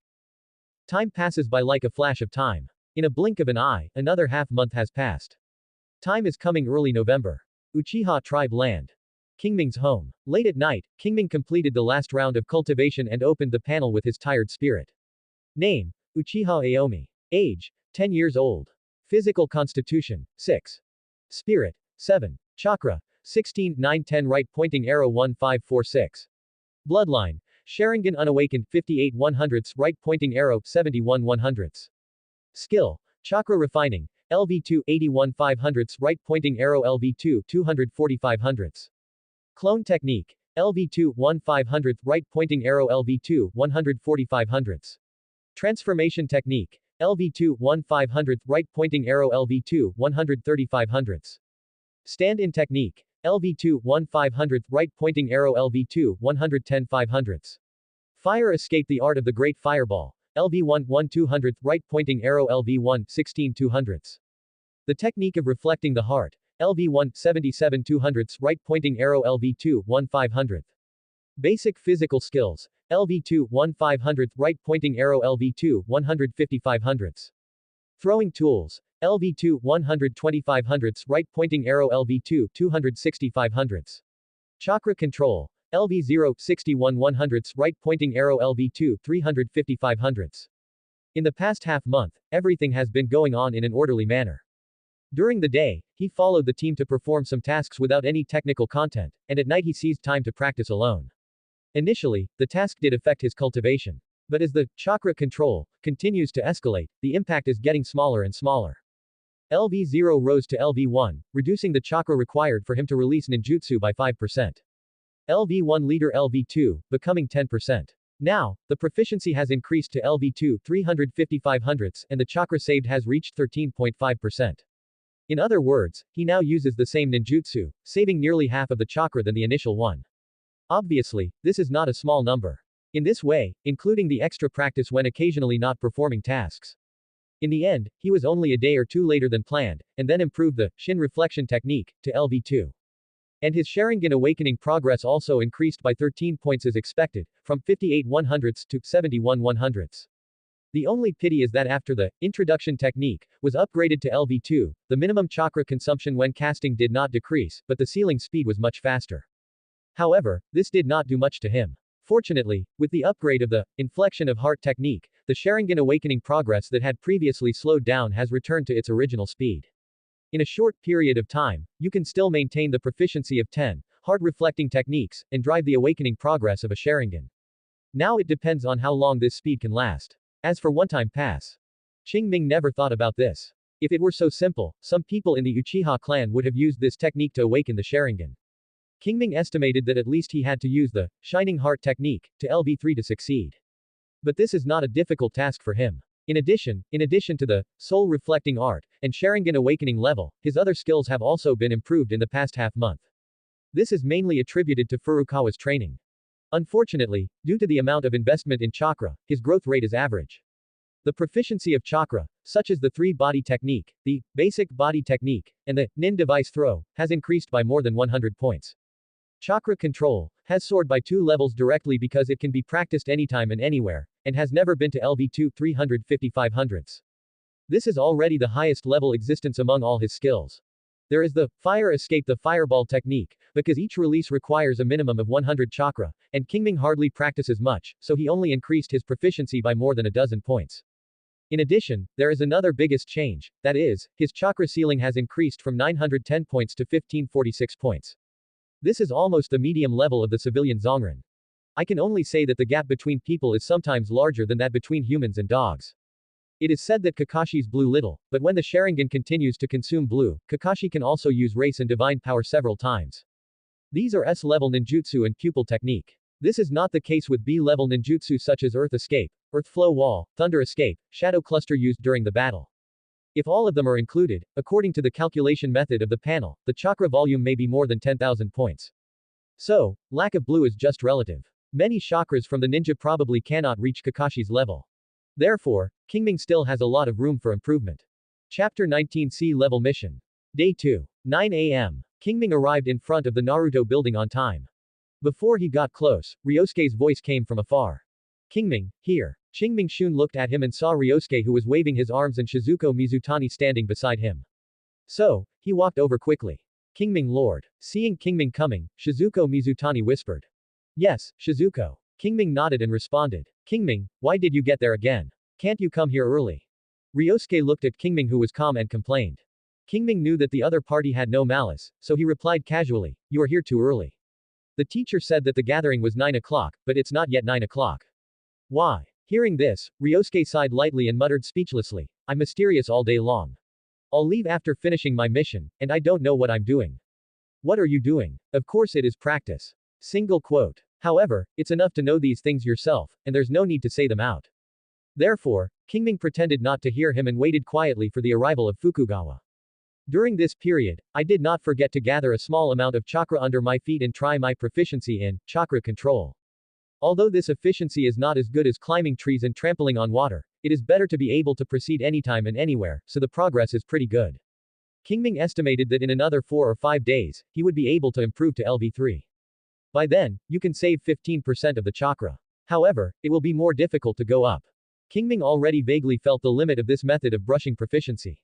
Time passes by like a flash of time. In a blink of an eye, another half-month has passed. Time is coming early November. Uchiha tribe land. Qing Ming's home. Late at night, Qing Ming completed the last round of cultivation and opened the panel with his tired spirit. Name: Uchiha Aomi. Age: 10 years old. Physical constitution: 6. Spirit: 7. Chakra: 16, 9, 10 right pointing arrow 1546. Bloodline: Sharingan unawakened 58 100ths right pointing arrow 71 100ths. Skill: Chakra refining, LV2 81 500ths right pointing arrow LV2 245 100ths. Clone technique, LV2 1 500th right pointing arrow LV2 145 100ths. Transformation technique, LV2 1 500th right pointing arrow LV2 135 100ths. Stand-in technique, LV2 1 500th right pointing arrow LV2 110 500ths. Fire escape the art of the great fireball, LV1 1 200th right pointing arrow LV1 16 200ths. The technique of reflecting the heart, LV1 77 200ths right pointing arrow LV2 1 500th. Basic physical skills, LV2 1 500th right pointing arrow LV2 155 100ths. Throwing tools, LV2 125 100ths right pointing arrow LV2 265 100ths. Chakra control, LV0 61 100ths right pointing arrow LV2 355 100ths. In the past half month, everything has been going on in an orderly manner. During the day, he followed the team to perform some tasks without any technical content, and at night he seized time to practice alone. Initially, the task did affect his cultivation. But as the chakra control continues to escalate, the impact is getting smaller and smaller. LV0 rose to LV1, reducing the chakra required for him to release ninjutsu by 5%. LV1 leader LV2, becoming 10%. Now, the proficiency has increased to LV2 355 100ths and the chakra saved has reached 13.5%. In other words, he now uses the same ninjutsu, saving nearly half of the chakra than the initial one. Obviously, this is not a small number. In this way, including the extra practice when occasionally not performing tasks. In the end, he was only a day or two later than planned, and then improved the Shin reflection technique to LV2. And his Sharingan awakening progress also increased by 13 points as expected, from 58 100ths to 71 100ths. The only pity is that after the introduction technique was upgraded to LV2, the minimum chakra consumption when casting did not decrease, but the sealing speed was much faster. However, this did not do much to him. Fortunately, with the upgrade of the inflection of heart technique, the Sharingan awakening progress that had previously slowed down has returned to its original speed. In a short period of time, you can still maintain the proficiency of 10 heart reflecting techniques and drive the awakening progress of a Sharingan. Now it depends on how long this speed can last. As for one-time pass, Qing Ming never thought about this. If it were so simple, some people in the Uchiha clan would have used this technique to awaken the Sharingan. Qing Ming estimated that at least he had to use the Shining Heart technique to LV3 to succeed. But this is not a difficult task for him. In addition to the soul reflecting art and Sharingan awakening level, his other skills have also been improved in the past half-month. This is mainly attributed to Furukawa's training. Unfortunately, due to the amount of investment in chakra, his growth rate is average. The proficiency of chakra, such as the 3-body technique, the basic body technique, and the nin device throw, has increased by more than 100 points. Chakra control has soared by 2 levels directly because it can be practiced anytime and anywhere, and has never been to LV2 355 hundredths. This is already the highest level existence among all his skills. There is the fire escape, the fireball technique, because each release requires a minimum of 100 chakra, and Qing Ming hardly practices much, so he only increased his proficiency by more than a dozen points. In addition, there is another biggest change, that is, his chakra ceiling has increased from 910 points to 1546 points. This is almost the medium level of the civilian Zongren. I can only say that the gap between people is sometimes larger than that between humans and dogs. It is said that Kakashi's blue little, but when the Sharingan continues to consume blue, Kakashi can also use race and divine power several times. These are S-level ninjutsu and pupil technique. This is not the case with B-level ninjutsu such as Earth Escape, Earth Flow Wall, Thunder Escape, Shadow Cluster used during the battle. If all of them are included, according to the calculation method of the panel, the chakra volume may be more than 10,000 points. So, lack of blue is just relative. Many chakras from the ninja probably cannot reach Kakashi's level. Therefore, Qing Ming still has a lot of room for improvement. Chapter 19 C-Level Mission. Day 2. 9 a.m. Qing Ming arrived in front of the Naruto building on time. Before he got close, Ryosuke's voice came from afar. Qing Ming, here. Qing Ming Shun looked at him and saw Ryosuke who was waving his arms and Shizuko Mizutani standing beside him. So, he walked over quickly. Qing Ming Lord. Seeing Qing Ming coming, Shizuko Mizutani whispered. Yes, Shizuko. Qing Ming nodded and responded. Qing Ming, why did you get there again? Can't you come here early? Ryosuke looked at Qing Ming who was calm and complained. Qing Ming knew that the other party had no malice, so he replied casually, you are here too early. The teacher said that the gathering was 9 o'clock, but it's not yet 9 o'clock. Why? Hearing this, Ryosuke sighed lightly and muttered speechlessly, I'm mysterious all day long. I'll leave after finishing my mission, and I don't know what I'm doing. What are you doing? Of course it is practice. Single quote. However, it's enough to know these things yourself, and there's no need to say them out. Therefore, Qing Ming pretended not to hear him and waited quietly for the arrival of Fukugawa. During this period, I did not forget to gather a small amount of chakra under my feet and try my proficiency in chakra control. Although this efficiency is not as good as climbing trees and trampling on water, it is better to be able to proceed anytime and anywhere, so the progress is pretty good. Qing Ming estimated that in another 4 or 5 days, he would be able to improve to LV3. By then, you can save 15% of the chakra. However, it will be more difficult to go up. Qing Ming already vaguely felt the limit of this method of brushing proficiency.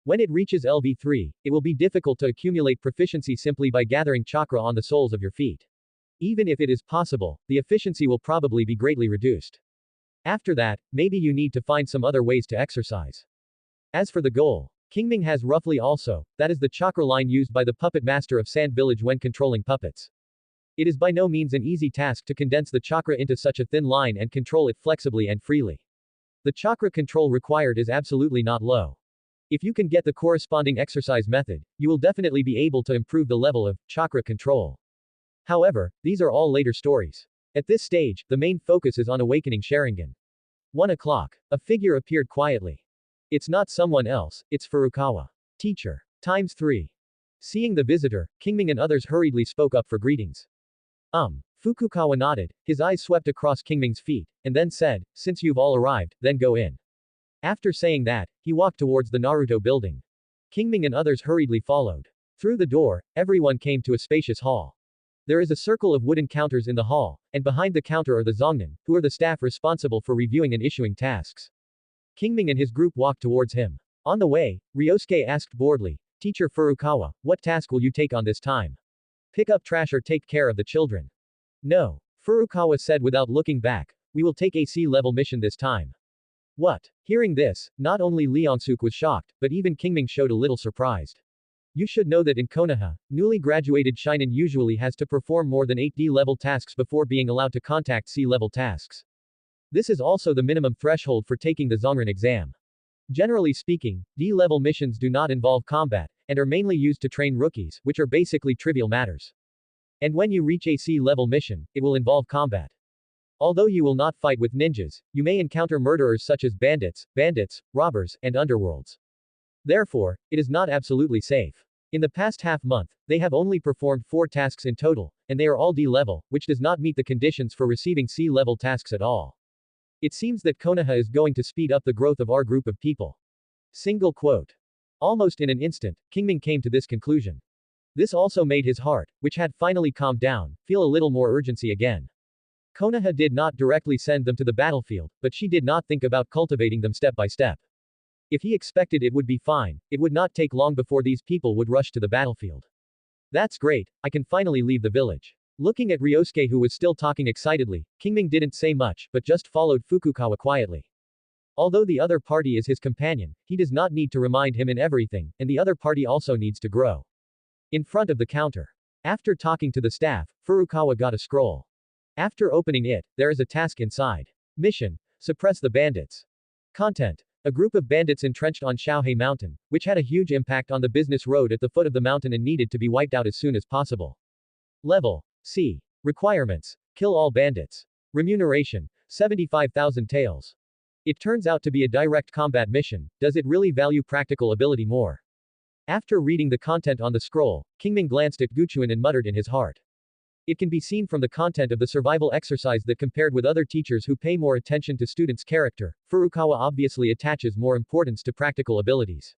When it reaches LV3, it will be difficult to accumulate proficiency simply by gathering chakra on the soles of your feet. Even if it is possible, the efficiency will probably be greatly reduced. After that, maybe you need to find some other ways to exercise. As for the goal, Qing Ming has roughly also, that is the chakra line used by the puppet master of Sand Village when controlling puppets. It is by no means an easy task to condense the chakra into such a thin line and control it flexibly and freely. The chakra control required is absolutely not low. If you can get the corresponding exercise method, you will definitely be able to improve the level of chakra control. However, these are all later stories. At this stage, the main focus is on awakening Sharingan. 1 o'clock. A figure appeared quietly. It's not someone else, it's Furukawa. Teacher. Times 3. Seeing the visitor, Qing Ming and others hurriedly spoke up for greetings. Fukukawa nodded, his eyes swept across Qing Ming's feet, and then said, since you've all arrived, then go in. After saying that, he walked towards the Naruto building. Qing Ming and others hurriedly followed. Through the door, everyone came to a spacious hall. There is a circle of wooden counters in the hall, and behind the counter are the zongnan, who are the staff responsible for reviewing and issuing tasks. Qing Ming and his group walked towards him. On the way, Ryosuke asked boredly, Teacher Furukawa, what task will you take on this time? Pick up trash or take care of the children? No. Furukawa said without looking back, we will take a sea-level mission this time. What? Hearing this, not only Leonsuke was shocked, but even Qing Ming showed a little surprised. You should know that in Konoha, newly graduated shinen usually has to perform more than 8 D-level tasks before being allowed to contact C-level tasks. This is also the minimum threshold for taking the Zongren exam. Generally speaking, D-level missions do not involve combat, and are mainly used to train rookies, which are basically trivial matters. And when you reach a C-level mission, it will involve combat. Although you will not fight with ninjas, you may encounter murderers such as bandits, robbers, and underworlds. Therefore, it is not absolutely safe. In the past half-month, they have only performed 4 tasks in total, and they are all D-level, which does not meet the conditions for receiving C-level tasks at all. It seems that Konoha is going to speed up the growth of our group of people. Single quote. Almost in an instant, Qing Ming came to this conclusion. This also made his heart, which had finally calmed down, feel a little more urgency again. Konoha did not directly send them to the battlefield, but she did not think about cultivating them step by step. If he expected it would be fine, it would not take long before these people would rush to the battlefield. That's great, I can finally leave the village. Looking at Ryosuke who was still talking excitedly, Qing Ming didn't say much, but just followed Fukukawa quietly. Although the other party is his companion, he does not need to remind him in everything, and the other party also needs to grow. In front of the counter. After talking to the staff, Furukawa got a scroll. After opening it, there is a task inside. Mission: suppress the bandits. Content: a group of bandits entrenched on Xiaohe Mountain, which had a huge impact on the business road at the foot of the mountain and needed to be wiped out as soon as possible. Level C. Requirements: kill all bandits. Remuneration: 75,000 taels. It turns out to be a direct combat mission. Does it really value practical ability more? After reading the content on the scroll, Qing Ming glanced at Guchuan and muttered in his heart. It can be seen from the content of the survival exercise that compared with other teachers who pay more attention to students' character, Furukawa obviously attaches more importance to practical abilities.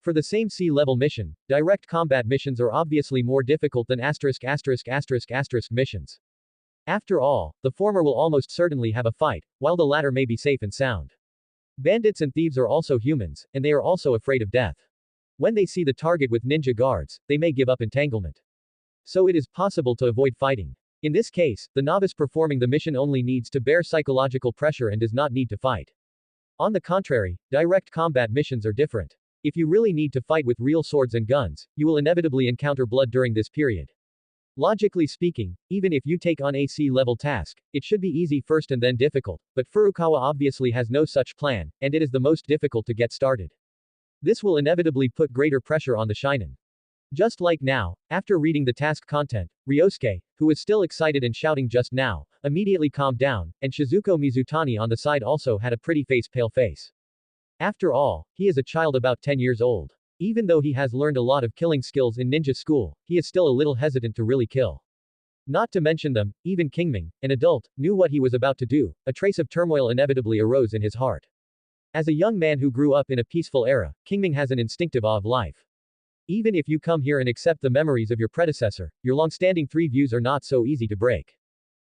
For the same C-level mission, direct combat missions are obviously more difficult than ***** missions. After all, the former will almost certainly have a fight, while the latter may be safe and sound. Bandits and thieves are also humans, and they are also afraid of death. When they see the target with ninja guards, they may give up entanglement. So it is possible to avoid fighting. In this case, the novice performing the mission only needs to bear psychological pressure and does not need to fight. On the contrary, direct combat missions are different. If you really need to fight with real swords and guns, you will inevitably encounter blood during this period. Logically speaking, even if you take on a C-level task, it should be easy first and then difficult, but Furukawa obviously has no such plan, and it is the most difficult to get started. This will inevitably put greater pressure on the shinen. Just like now, after reading the task content, Ryosuke, who was still excited and shouting just now, immediately calmed down, and Shizuko Mizutani on the side also had a pretty pale face. After all, he is a child about 10 years old. Even though he has learned a lot of killing skills in ninja school, he is still a little hesitant to really kill. Not to mention them, even Qing Ming, an adult, knew what he was about to do. A trace of turmoil inevitably arose in his heart. As a young man who grew up in a peaceful era, Qing Ming has an instinctive awe of life. Even if you come here and accept the memories of your predecessor, your long-standing 3 views are not so easy to break.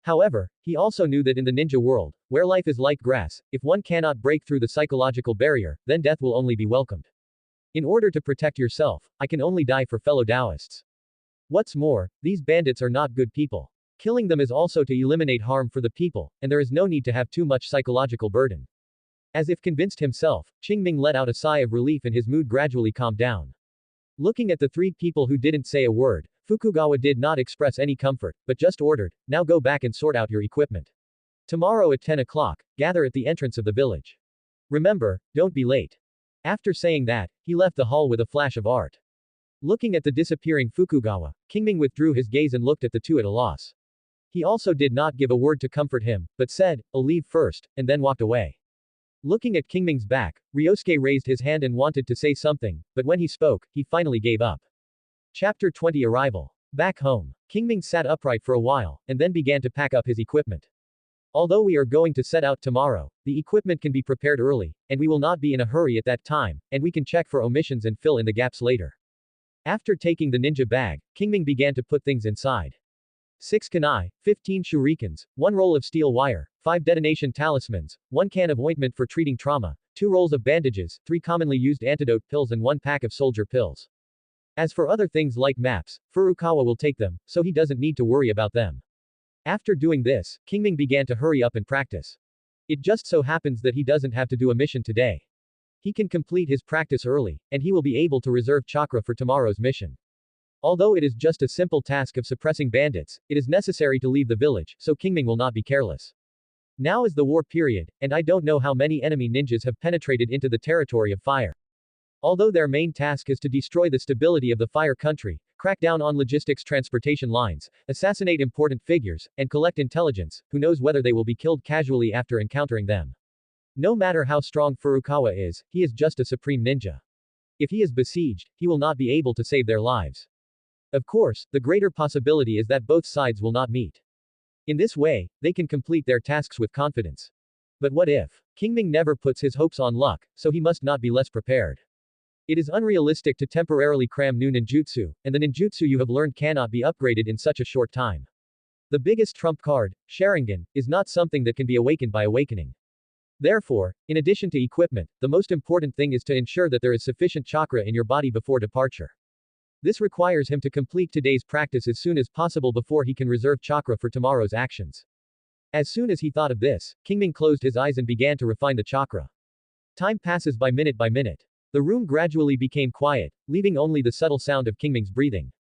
However, he also knew that in the ninja world, where life is like grass, if one cannot break through the psychological barrier, then death will only be welcomed. In order to protect yourself, I can only die for fellow Taoists. What's more, these bandits are not good people. Killing them is also to eliminate harm for the people, and there is no need to have too much psychological burden. As if convinced himself, Qing Ming let out a sigh of relief and his mood gradually calmed down. Looking at the 3 people who didn't say a word, Fukugawa did not express any comfort, but just ordered, now go back and sort out your equipment. Tomorrow at 10 o'clock, gather at the entrance of the village. Remember, don't be late. After saying that, he left the hall with a flash of art. Looking at the disappearing Fukugawa, Qing Ming withdrew his gaze and looked at the 2 at a loss. He also did not give a word to comfort him, but said, "I'll leave first," and then walked away. Looking at Qing Ming's back, Ryosuke raised his hand and wanted to say something, but when he spoke, he finally gave up. Chapter 20 Arrival. Back home. Qing Ming sat upright for a while, and then began to pack up his equipment. Although we are going to set out tomorrow, the equipment can be prepared early, and we will not be in a hurry at that time, and we can check for omissions and fill in the gaps later. After taking the ninja bag, Qing Ming began to put things inside. 6 kunai, 15 shurikens, 1 roll of steel wire, 5 detonation talismans, 1 can of ointment for treating trauma, 2 rolls of bandages, 3 commonly used antidote pills and 1 pack of soldier pills. As for other things like maps, Furukawa will take them, so he doesn't need to worry about them. After doing this, Qing Ming began to hurry up and practice. It just so happens that he doesn't have to do a mission today. He can complete his practice early, and he will be able to reserve chakra for tomorrow's mission. Although it is just a simple task of suppressing bandits, it is necessary to leave the village, so Qing Ming will not be careless. Now is the war period, and I don't know how many enemy ninjas have penetrated into the territory of fire. Although their main task is to destroy the stability of the fire country, crack down on logistics transportation lines, assassinate important figures, and collect intelligence, who knows whether they will be killed casually after encountering them. No matter how strong Furukawa is, he is just a supreme ninja. If he is besieged, he will not be able to save their lives. Of course, the greater possibility is that both sides will not meet. In this way, they can complete their tasks with confidence. But what if? Qing Ming never puts his hopes on luck, so he must not be less prepared. It is unrealistic to temporarily cram new ninjutsu, and the ninjutsu you have learned cannot be upgraded in such a short time. The biggest trump card, Sharingan, is not something that can be awakened by awakening. Therefore, in addition to equipment, the most important thing is to ensure that there is sufficient chakra in your body before departure. This requires him to complete today's practice as soon as possible before he can reserve chakra for tomorrow's actions. As soon as he thought of this, Qing Ming closed his eyes and began to refine the chakra. Time passes by minute by minute. The room gradually became quiet, leaving only the subtle sound of Qing Ming's breathing.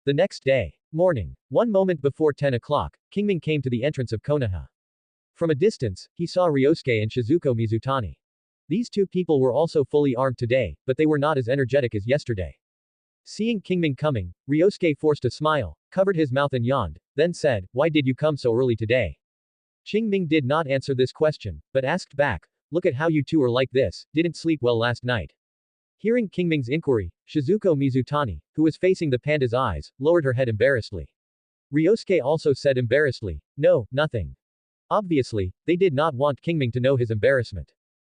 The next day. Morning. 1 moment before 10 o'clock, Qing Ming came to the entrance of Konoha. From a distance, he saw Ryosuke and Shizuko Mizutani. These two people were also fully armed today, but they were not as energetic as yesterday. Seeing Qing Ming coming, Ryosuke forced a smile, covered his mouth and yawned, then said, "Why did you come so early today?" Qing Ming did not answer this question, but asked back, "Look at how you two are like this, didn't sleep well last night." Hearing Qing Ming's inquiry, Shizuko Mizutani, who was facing the panda's eyes, lowered her head embarrassedly. Ryosuke also said embarrassedly, "No, nothing." Obviously, they did not want Qing Ming to know his embarrassment.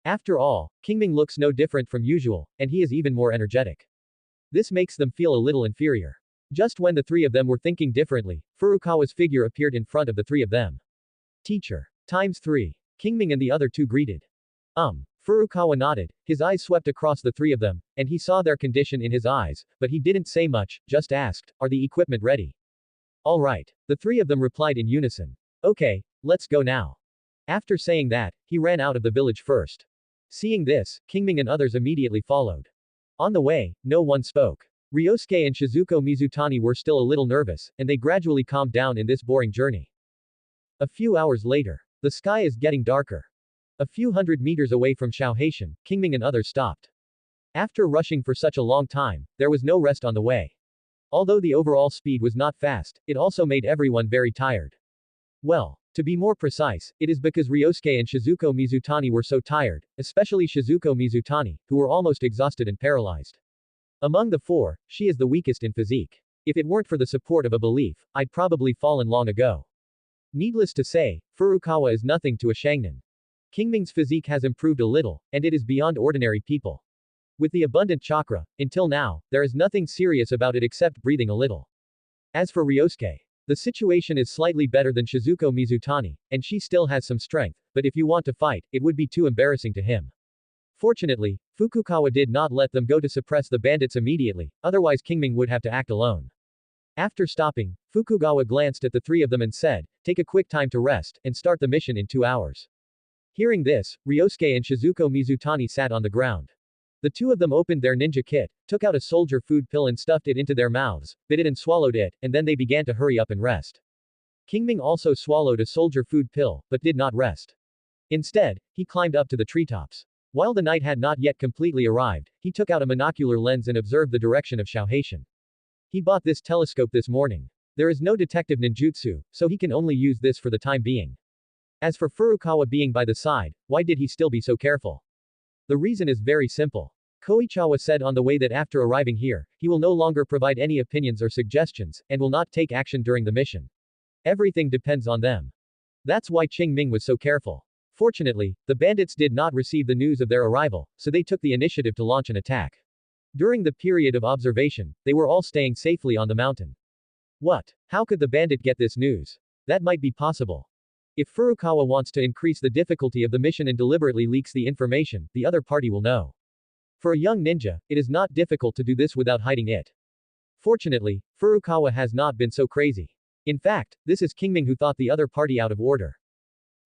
After all, Qing Ming looks no different from usual, and he is even more energetic. This makes them feel a little inferior. Just when the three of them were thinking differently, Furukawa's figure appeared in front of the three of them. "Teacher. ×3. Qing Ming and the other two greeted. Furukawa nodded, his eyes swept across the three of them, and he saw their condition in his eyes, but he didn't say much, just asked, "Are the equipment ready?" "All right." The three of them replied in unison. "Okay, let's go now." After saying that, he ran out of the village first. Seeing this, Qing Ming and others immediately followed. On the way, no one spoke. Ryosuke and Shizuko Mizutani were still a little nervous, and they gradually calmed down in this boring journey. A few hours later. The sky is getting darker. A few hundred meters away from Xiao, Qing Ming and others stopped. After rushing for such a long time, there was no rest on the way. Although the overall speed was not fast, it also made everyone very tired. Well, to be more precise, it is because Ryosuke and Shizuko Mizutani were so tired, especially Shizuko Mizutani, who were almost exhausted and paralyzed. Among the four, she is the weakest in physique. If it weren't for the support of a belief, I'd probably fallen long ago. Needless to say, Furukawa is nothing to a Shangnan. Qing Ming's physique has improved a little, and it is beyond ordinary people. With the abundant chakra, until now, there is nothing serious about it except breathing a little. As for Ryosuke, the situation is slightly better than Shizuko Mizutani, and she still has some strength, but if you want to fight, it would be too embarrassing to him. Fortunately, Fukukawa did not let them go to suppress the bandits immediately, otherwise Qing Ming would have to act alone. After stopping, Fukugawa glanced at the three of them and said, "Take a quick time to rest, and start the mission in 2 hours." Hearing this, Ryosuke and Shizuko Mizutani sat on the ground. The two of them opened their ninja kit, took out a soldier food pill and stuffed it into their mouths, bit it and swallowed it, and then they began to hurry up and rest. Qing Ming also swallowed a soldier food pill, but did not rest. Instead, he climbed up to the treetops. While the night had not yet completely arrived, he took out a monocular lens and observed the direction of Xiao. He bought this telescope this morning. There is no detective ninjutsu, so he can only use this for the time being. As for Furukawa being by the side, why did he still be so careful? The reason is very simple. Koichawa said on the way that after arriving here, he will no longer provide any opinions or suggestions, and will not take action during the mission. Everything depends on them. That's why Qing Ming was so careful. Fortunately, the bandits did not receive the news of their arrival, so they took the initiative to launch an attack. During the period of observation, they were all staying safely on the mountain. What? How could the bandit get this news? That might be possible. If Furukawa wants to increase the difficulty of the mission and deliberately leaks the information, the other party will know. For a young ninja, it is not difficult to do this without hiding it. Fortunately, Furukawa has not been so crazy. In fact, this is Qing Ming who thought the other party out of order.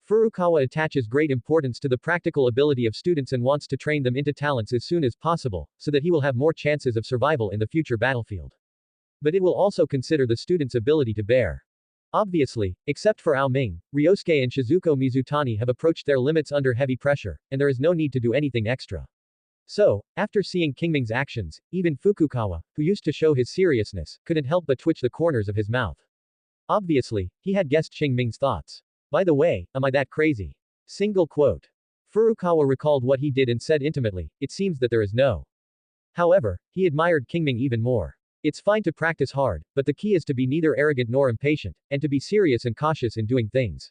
Furukawa attaches great importance to the practical ability of students and wants to train them into talents as soon as possible, so that he will have more chances of survival in the future battlefield. But it will also consider the student's ability to bear. Obviously, except for Ao Ming, Ryosuke and Shizuko Mizutani have approached their limits under heavy pressure, and there is no need to do anything extra. So, after seeing Qing Ming's actions, even Fukukawa, who used to show his seriousness, couldn't help but twitch the corners of his mouth. Obviously, he had guessed Qing Ming's thoughts. By the way, am I that crazy? Single quote. Furukawa recalled what he did and said intimately, it seems that there is no. However, he admired Qing Ming even more. It's fine to practice hard, but the key is to be neither arrogant nor impatient, and to be serious and cautious in doing things.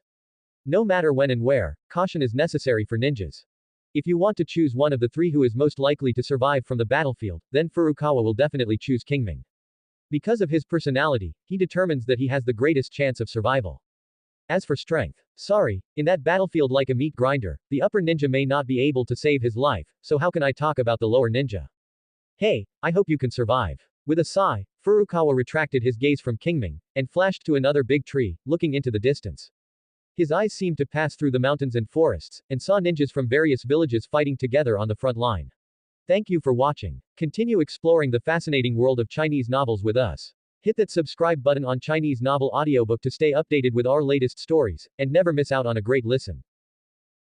No matter when and where, caution is necessary for ninjas. If you want to choose one of the three who is most likely to survive from the battlefield, then Furukawa will definitely choose Qing Ming. Because of his personality, he determines that he has the greatest chance of survival. As for strength, sorry, in that battlefield like a meat grinder, the upper ninja may not be able to save his life, so how can I talk about the lower ninja? Hey, I hope you can survive. With a sigh, Furukawa retracted his gaze from Qing Ming, and flashed to another big tree, looking into the distance. His eyes seemed to pass through the mountains and forests, and saw ninjas from various villages fighting together on the front line. Thank you for watching. Continue exploring the fascinating world of Chinese novels with us. Hit that subscribe button on Chinese Novel Audiobook to stay updated with our latest stories, and never miss out on a great listen.